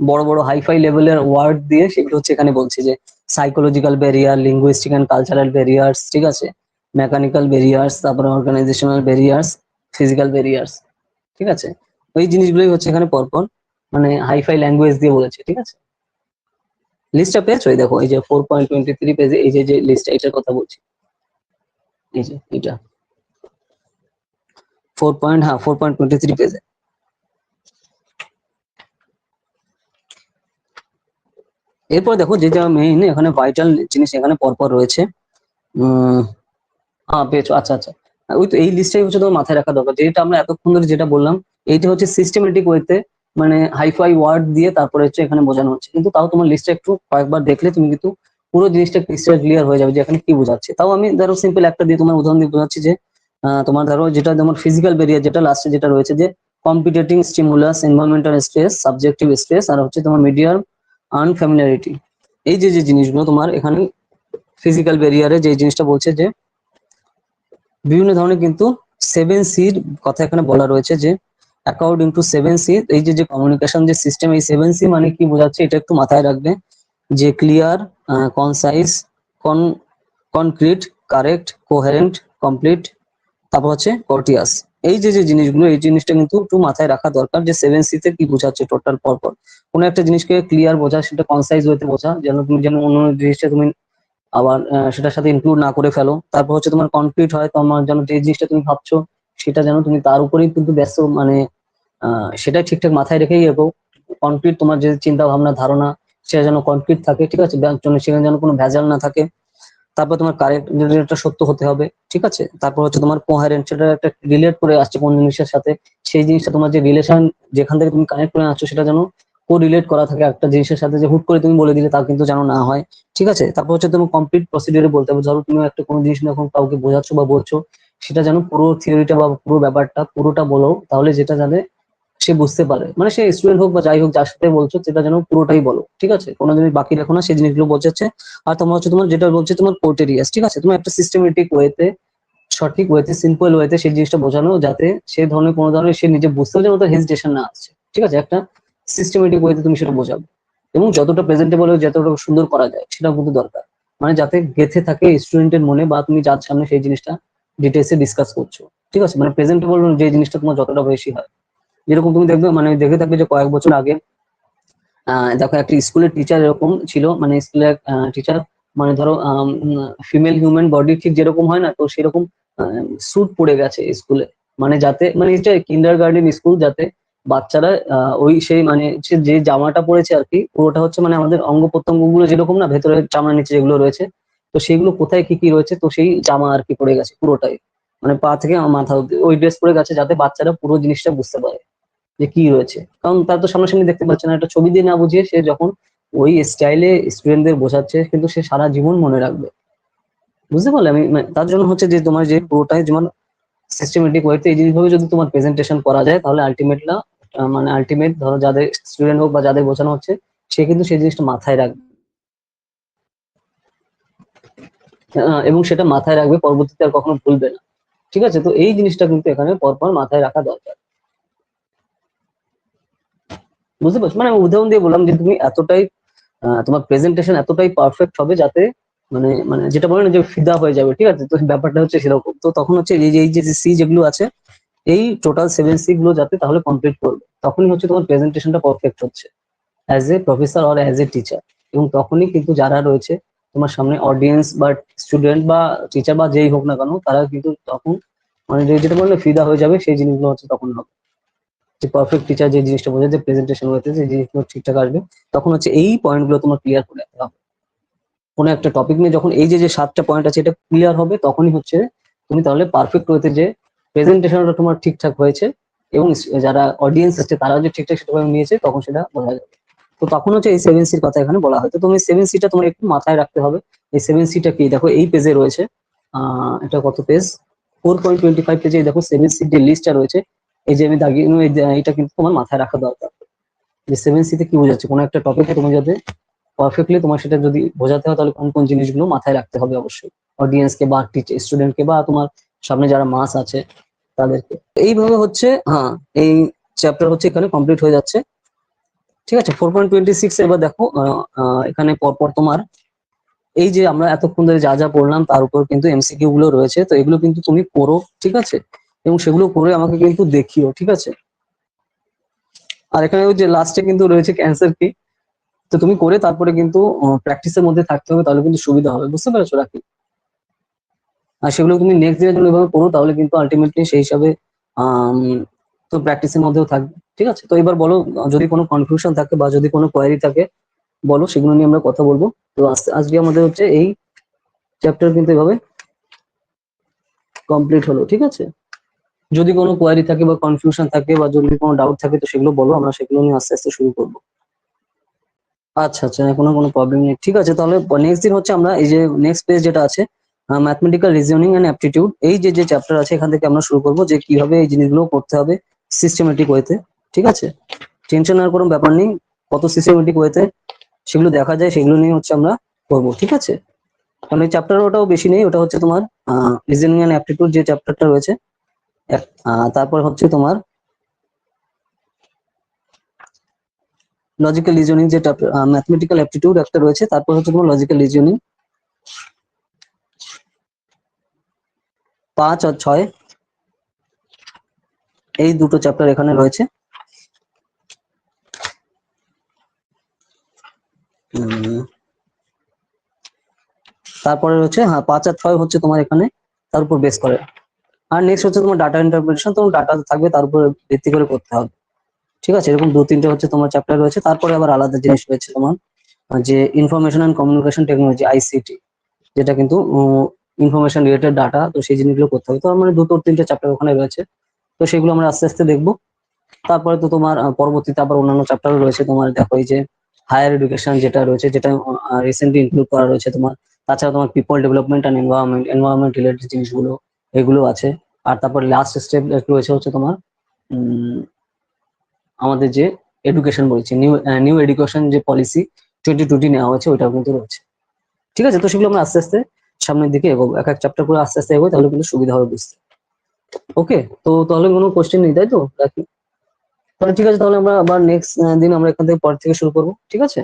বড় বড় হাইফাই লেভেলের ওয়ার্ড দিয়ে সেগুলো হচ্ছে এখানে বলছে যে psychological barrier, linguistic and cultural barriers, ঠিক আছে, মেকানিক্যাল ব্যারিয়ার্স, তারপরে অর্গানাইজেশনাল ব্যারিয়ার্স, ফিজিক্যাল ব্যারিয়ার্স। ঠিক আছে? ওই জিনিসগুলোই হচ্ছে এখানে পরপর মানে হাইফাই ল্যাঙ্গুয়েজ দিয়ে বলেছে। ঠিক আছে? লিস্টটা পেয়েছো? এই দেখো, এই যে 4.23 পেজে এই যে যে লিস্টটা, এটার কথা বলছি। এই যে এটা 4.23 পেজে। এরপর দেখো যে যা মেইন এখানে ভাইটাল জিনিস এখানে পরপর রয়েছে। উম হ্যাঁ, পেয়েছো? আচ্ছা আচ্ছা। ওই তো এই লিস্টটাই হচ্ছে তোমার মাথায় রাখা দরকার, যেটা আমরা এতক্ষণ ধরে যেটা বললাম, এইটা হচ্ছে সিস্টেমেটিক ওয়েতে মানে হাইফাই ওয়ার্ড দিয়ে তারপরে হচ্ছে এখানে বোঝানো হচ্ছে। কিন্তু তাও তোমার লিস্টটা একটু কয়েকবার দেখলে তুমি কিন্তু পুরো জিনিসটা ক্রিস্টাল ক্লিয়ার হয়ে যাবে যে এখানে কি বোঝাচ্ছে। তাও আমি ধরো সিম্পল একটা দিয়ে তোমার উদাহরণ দিয়ে বোঝাচ্ছি যে তোমার ধরো যেটা যেমন ফিজিক্যাল ব্যারিয়ার, যেটা লাস্টে যেটা রয়েছে যে competing stimulus, environmental stress, subjective stress, আর হচ্ছে তোমার মিডিয়ার আনফ্যামিলিয়ারিটি। এই যে যে জিনিসগুলো তোমার এখানে ফিজিক্যাল ব্যারিয়ারে যে জিনিসটা বলছে যে বিভিন্ন ধরনের কিন্তু 7 সির কথা এখানে বলা রয়েছে যে অ্যাকর্ডিং টু 7 সি, এই যে যে কমিউনিকেশন যে সিস্টেম, এই 7 সি মানে কি বোঝাচ্ছে এটা একটু মাথায় রাখবে। যে ক্লিয়ার, কনসাইজ, কন কনক্রিট, কারেক্ট, কোহেরেন্ট, কমপ্লিট, তারপর হচ্ছে কর্টিয়াস। এই যে যে জিনিসগুলো, এই জিনিসটা কিন্তু একটু মাথায় রাখা দরকার যে 7 সি তে কি বোঝাচ্ছে টোটাল পরপর। কোনো একটা জিনিসকে ক্লিয়ার বোঝা, সেটা কনসাইজ হইতে বোঝা, যেন তুমি যেন অন্য জিনিসটা তুমি আবার সেটার সাথে ইনক্লুড না করে ফেলো। তারপর হচ্ছে তোমার কমপ্লিট হয়, তোমার যেন যে জিনিসটা তুমি ভাবছো সেটা যেন তুমি তার উপরেই কিন্তু ব্যস্ত মানে সেটাই ঠিকঠাক মাথায় রেখেই এগো। কমপ্লিট তোমার যে চিন্তা ভাবনা ধারণা, সেটা যেন কমপ্লিট থাকে। ঠিক আছে? সেখানে যেন কোনো ভেজাল না থাকে। তারপর তোমার কারেক্ট, যেটা সত্য হতে হবে। ঠিক আছে? তারপর হচ্ছে তোমার কোহারেন্ট, সেটা একটা রিলেট করে আসছে কোন জিনিসের সাথে, সেই জিনিসটা তোমার যে রিলেশন যেখান থেকে তুমি কানেক্ট করে আসছো সেটা যেন কো রিলেট করা থাকে একটা জিনিসের সাথে, যে হুট করে তুমি বলে দিলে তা কিন্তু যেন না হয়। ঠিক আছে? তারপর হচ্ছে তুমি কমপ্লিট প্রসিডিওরে বলতে হবে, ধরো তুমি একটা কোনো জিনিস যখন কাউকে বোঝাচ্ছ বা বলছো, সেটা যেন পুরো থিওরিটা বা পুরো ব্যাপারটা পুরোটা বলো, তাহলে যেটা জানে সে বুঝতে পারে, মানে সে স্টুডেন্ট হোক বা যাই হোক, যার সাথে বলছো সেটা যেন পুরোটাই বলো। ঠিক আছে? কোনো জিনিস বাকি রাখো না, সেই জিনিসগুলো বোঝাচ্ছে। আর তোমার হচ্ছে তোমার যেটা বলছে তোমার পোর্টেরিয়াস। ঠিক আছে? তুমি একটা সিস্টেমেটিক ওয়েতে, সঠিক ওয়েতে, সিম্পল ওয়েতে সেই জিনিসটা বোঝানো, যাতে সে ধরনের কোনো ধরনের সে নিজে বুঝতেও যেন তার হেজিটেশন না আসছে। ঠিক আছে? একটা সিস্টেমেটিক ওয়েতে তুমি সেটা বোঝাবে, এবং যতটা প্রেজেন্টেবল যতটা সুন্দর করা যায় সেটাও কিন্তু দরকার, মানে যাতে গেঁথে থাকে স্টুডেন্টের মনে, বা তুমি যার সামনে সেই জিনিসটা ডিটেলসে ডিসকাস করছো। ঠিক আছে? মানে প্রেজেন্টেবল যে জিনিসটা তোমার যতটা বেশি হয়। যেরকম তুমি দেখবে মানে দেখে থাকবে যে কয়েক বছর আগে দেখো একটা স্কুলের টিচার এরকম ছিল, মানে স্কুলের টিচার মানে ধরো ফিমেল হিউম্যান বডি ঠিক যেরকম হয় না, তো সেরকম স্যুট পরে গেছে স্কুলে, মানে যাতে মানে এটা কিন্ডার গার্ডেন স্কুল, যাতে বাচ্চারা ওই সেই মানে সে যে জামাটা পরেছে আর কি, পুরোটা হচ্ছে মানে আমাদের অঙ্গ প্রত্যঙ্গ গুলো যেরকম না, ভেতরে চামড়া নিচে যেগুলো রয়েছে, তো সেগুলো কোথায় কি কি রয়েছে, তো সেই জামা আর কি পরে গেছে পুরোটাই, মানে পা থেকে মাথা অব্দি ওই ড্রেস পরে গেছে, যাতে বাচ্চারা পুরো জিনিসটা বুঝতে পারে যে কি রয়েছে। কারণ তার তো সামনাসামনি দেখতে পাচ্ছে না, একটা ছবি দিয়ে না বুঝিয়ে সে যখন ওই স্টাইলে স্টুডেন্টদের বোঝাচ্ছে, কিন্তু সে সারা জীবন মনে রাখবে। বুঝতে পারলে? আমি তার জন্য হচ্ছে যে তোমার যে পুরোটাই যেমন সিস্টেমেটিক ওয়েতে এই জিনিসভাবে যদি তোমার প্রেজেন্টেশন করা যায়, তাহলে আলটিমেট ধরো যাদের স্টুডেন্ট হোক বা যাদের বোঝানো হচ্ছে, সে কিন্তু সেই জিনিসটা মাথায় রাখবে, এবং সেটা মাথায় রাখবে, পরবর্তীতে আর কখনো ভুলবে না। ঠিক আছে, তো এই জিনিসটা কিন্তু এখানে পরপর মাথায় রাখা দরকার। বুঝতে পারছো? মানে আমি উদাহরণ দিয়ে বললাম যে তুমি এতটাই তোমার প্রেজেন্টেশন এতটাই পারফেক্ট হবে যাতে মানে মানে যেটা বলে না যে ফিদা হয়ে যাবে। ঠিক আছে, তো ব্যাপারটা হচ্ছে সেরকম। তো তখন হচ্ছে এই যে সি যেগুলো আছে, এই টোটাল 7 সি গুলো যাতে তাহলে কমপ্লিট করবে, তখনই হচ্ছে তোমার প্রেজেন্টেশনটা পারফেক্ট হচ্ছে as a professor or as a teacher. এবং তখনই কিন্তু যারা রয়েছে তোমার সামনে অডিয়েন্স বা স্টুডেন্ট বা টিচার বা যেই হোক না কেন, তারা কিন্তু তখন মানে যেটা বললে ফিদা হয়ে যাবে, সেই জিনিসগুলো হচ্ছে তখন হবে। যে পারফেক্ট টিচার যে জিনিসটা বোঝে, যে প্রেজেন্টেশন হয়েছে যে জিনিসগুলো ঠিকঠাক আসবে, তখন হচ্ছে এই পয়েন্টগুলো তোমার ক্লিয়ার করে রাখতে হবে। কোনো একটা টপিক নিয়ে যখন এই যে যে 7টা পয়েন্ট আছে এটা ক্লিয়ার হবে, তখনই হচ্ছে তুমি তাহলে পারফেক্ট হতে, যে প্রেজেন্টেশনটা তোমার ঠিকঠাক হয়েছে এবং যারা অডিয়েন্স আছে তারা যে ঠিকঠাক সেটাভাবে নিয়েছে, তখন সেটা বোঝা যাবে। তো তখন হচ্ছে এই 7 সির কথা এখানে বলা হয়। তো তুমি 7 সিটা তোমার একটু মাথায় রাখতে হবে। এই 7 সিটা কি, দেখো এই পেজে রয়েছে, এটা কত পেজ, 4.25 পেজে দেখো 7 সির যে লিস্টটা রয়েছে, এই যে আমি দাগিয়ে এটা কিন্তু তোমার মাথায় রাখা দরকার। যে 7 সিতে কি বোঝাচ্ছে, কোনো একটা টপিকে তুমি যাতে পারফেক্টলি তোমার সেটা যদি বোঝাতে হয়, তাহলে কোন কোন জিনিসগুলো মাথায় রাখতে হবে অবশ্যই, অডিয়েন্সকে বা টিচার স্টুডেন্টকে বা তোমার সামনে যারা মাস আছে তাদেরকে। এইভাবে হচ্ছে, হ্যাঁ, এই চ্যাপ্টার হচ্ছে এখানে কমপ্লিট হয়ে যাচ্ছে। ঠিক আছে, 4.26 এবার দেখো এখানে পরপর তোমার এই যে আমরা এতক্ষণ ধরে যা যা পড়লাম তার উপর কিন্তু এমসিকিউ গুলো রয়েছে, তো এগুলো কিন্তু তুমি পড়ো। ঠিক আছে, এবং সেগুলো করে আমাকে কিন্তু দেখিও। ঠিক আছে, আর এখানে ওই যে লাস্টে কিন্তু রয়েছে ক্যান্সার কি, তো তুমি করে তারপরে কিন্তু প্র্যাকটিসের মধ্যে থাকতে হবে, তাহলে কিন্তু সুবিধা হবে। বুঝতে পেরেছো রাখি? আর সেগুলো তুমি নেক্সট দিনের জন্য এভাবে করো, তাহলে কিন্তু আলটিমেটলি সেই হিসাবে আম, তো প্র্যাকটিসের মধ্যেও থাকবে। ঠিক আছে, তো এবার বলো, যদি কোনো কনফিউশন থাকে বা যদি কোনো কোয়ারি থাকে বলো, সেগুলো নিয়ে আমরা কথা বলবো। তো আজকে আমাদের হচ্ছে এই চ্যাপ্টার কিন্তু এভাবে কমপ্লিট হলো। ঠিক আছে, যদি কোনো কোয়ারি থাকে বা কনফিউশন থাকে বা যদি কোনো ডাউট থাকে, তো সেগুলো বলো, আমরা সেগুলো নিয়ে আস্তে আস্তে শুরু করবো। আচ্ছা আচ্ছা, কোনো প্রবলেম নেই। ঠিক আছে, তাহলে নেক্সট দিন হচ্ছে আমরা এই যে নেক্সট পেজ যেটা আছে, ম্যাথমেটিক্যাল রিজনিং এন্ড অ্যাপটিটিউড, এই যে যে চ্যাপ্টার আছে এখান থেকে আমরা শুরু করবো যে কিভাবে এই জিনিসগুলো করতে হবে সিস্টেমেটিক ওয়েতে। ঠিক আছে, টেনশন আর কোনো ব্যাপার নেই, কত সিস্টেমেটিক ওয়েতে সেগুলো দেখা যায়, সেগুলো নিয়ে হচ্ছে আমরা করবো। ঠিক আছে, কারণ এই চ্যাপ্টার ওটাও বেশি নেই, ওটা হচ্ছে তোমার রিজনিং এন্ড অ্যাপটিটিউড যে চ্যাপ্টারটা রয়েছে, তারপর হচ্ছে তোমার লজিক্যাল রিজনিং যেটা ম্যাথমেটিক্যাল অ্যাপটিটিউড একটা রয়েছে, তারপর হচ্ছে তোমার লজিক্যাল রিজনিং 5 আর 6, এই দুটো চ্যাপ্টার এখানে রয়েছে। তারপরে হচ্ছে, হ্যাঁ, 5 আর 6 হচ্ছে তোমার এখানে তার উপর বেস করে। আর নেক্সট হচ্ছে তোমার ডাটা ইন্টারপ্রিটেশন, তোমার ডাটা থাকবে তার উপর ভিত্তি করে করতে হবে। ঠিক আছে, এরকম 2-3টে হচ্ছে তোমার চ্যাপ্টার রয়েছে। তারপরে আবার আলাদা জিনিস রয়েছে তোমার, যে information and communication technology, ICT, যেটা কিন্তু ইনফরমেশন রিলেটেড ডাটা, তো সেই জিনিসগুলো করতে হবে। তো মানে 2-3টে চ্যাপ্টার ওখানে রয়েছে, তো সেগুলো আমরা আস্তে আস্তে দেখবো। তারপরে তো তোমার পরবর্তীতে আবার অন্যান্য চ্যাপ্টার রয়েছে তোমার, দেখো এই যে হায়ার এডুকেশন যেটা রয়েছে, যেটা রিসেন্টলি ইনক্লুড করা রয়েছে তোমার। তাছাড়া তোমার people development and environment related জিনিসগুলো, এগুলো আছে। আর তারপর লাস্ট স্টেপ রয়েছে হচ্ছে তোমার উম, আমাদের যে এডুকেশন বলছি, নিউ নিউ এডুকেশন যে পলিসি 2020 নেওয়া হয়েছে, ওইটাও কিন্তু রয়েছে। ঠিক আছে, তো সেগুলো আমরা আস্তে আস্তে সামনের দিকে এগোবো, এক এক চ্যাপ্টার করে আস্তে আস্তে এগোবো, তাহলে কিন্তু সুবিধা হবে বুঝতে। ওকে, তো তাহলে কোনো কোশ্চেন নেই, তাই তো রাখি? তাহলে ঠিক আছে, তাহলে আমরা আবার নেক্সট দিন আমরা এখান থেকে পর থেকে শুরু করবো। ঠিক আছে।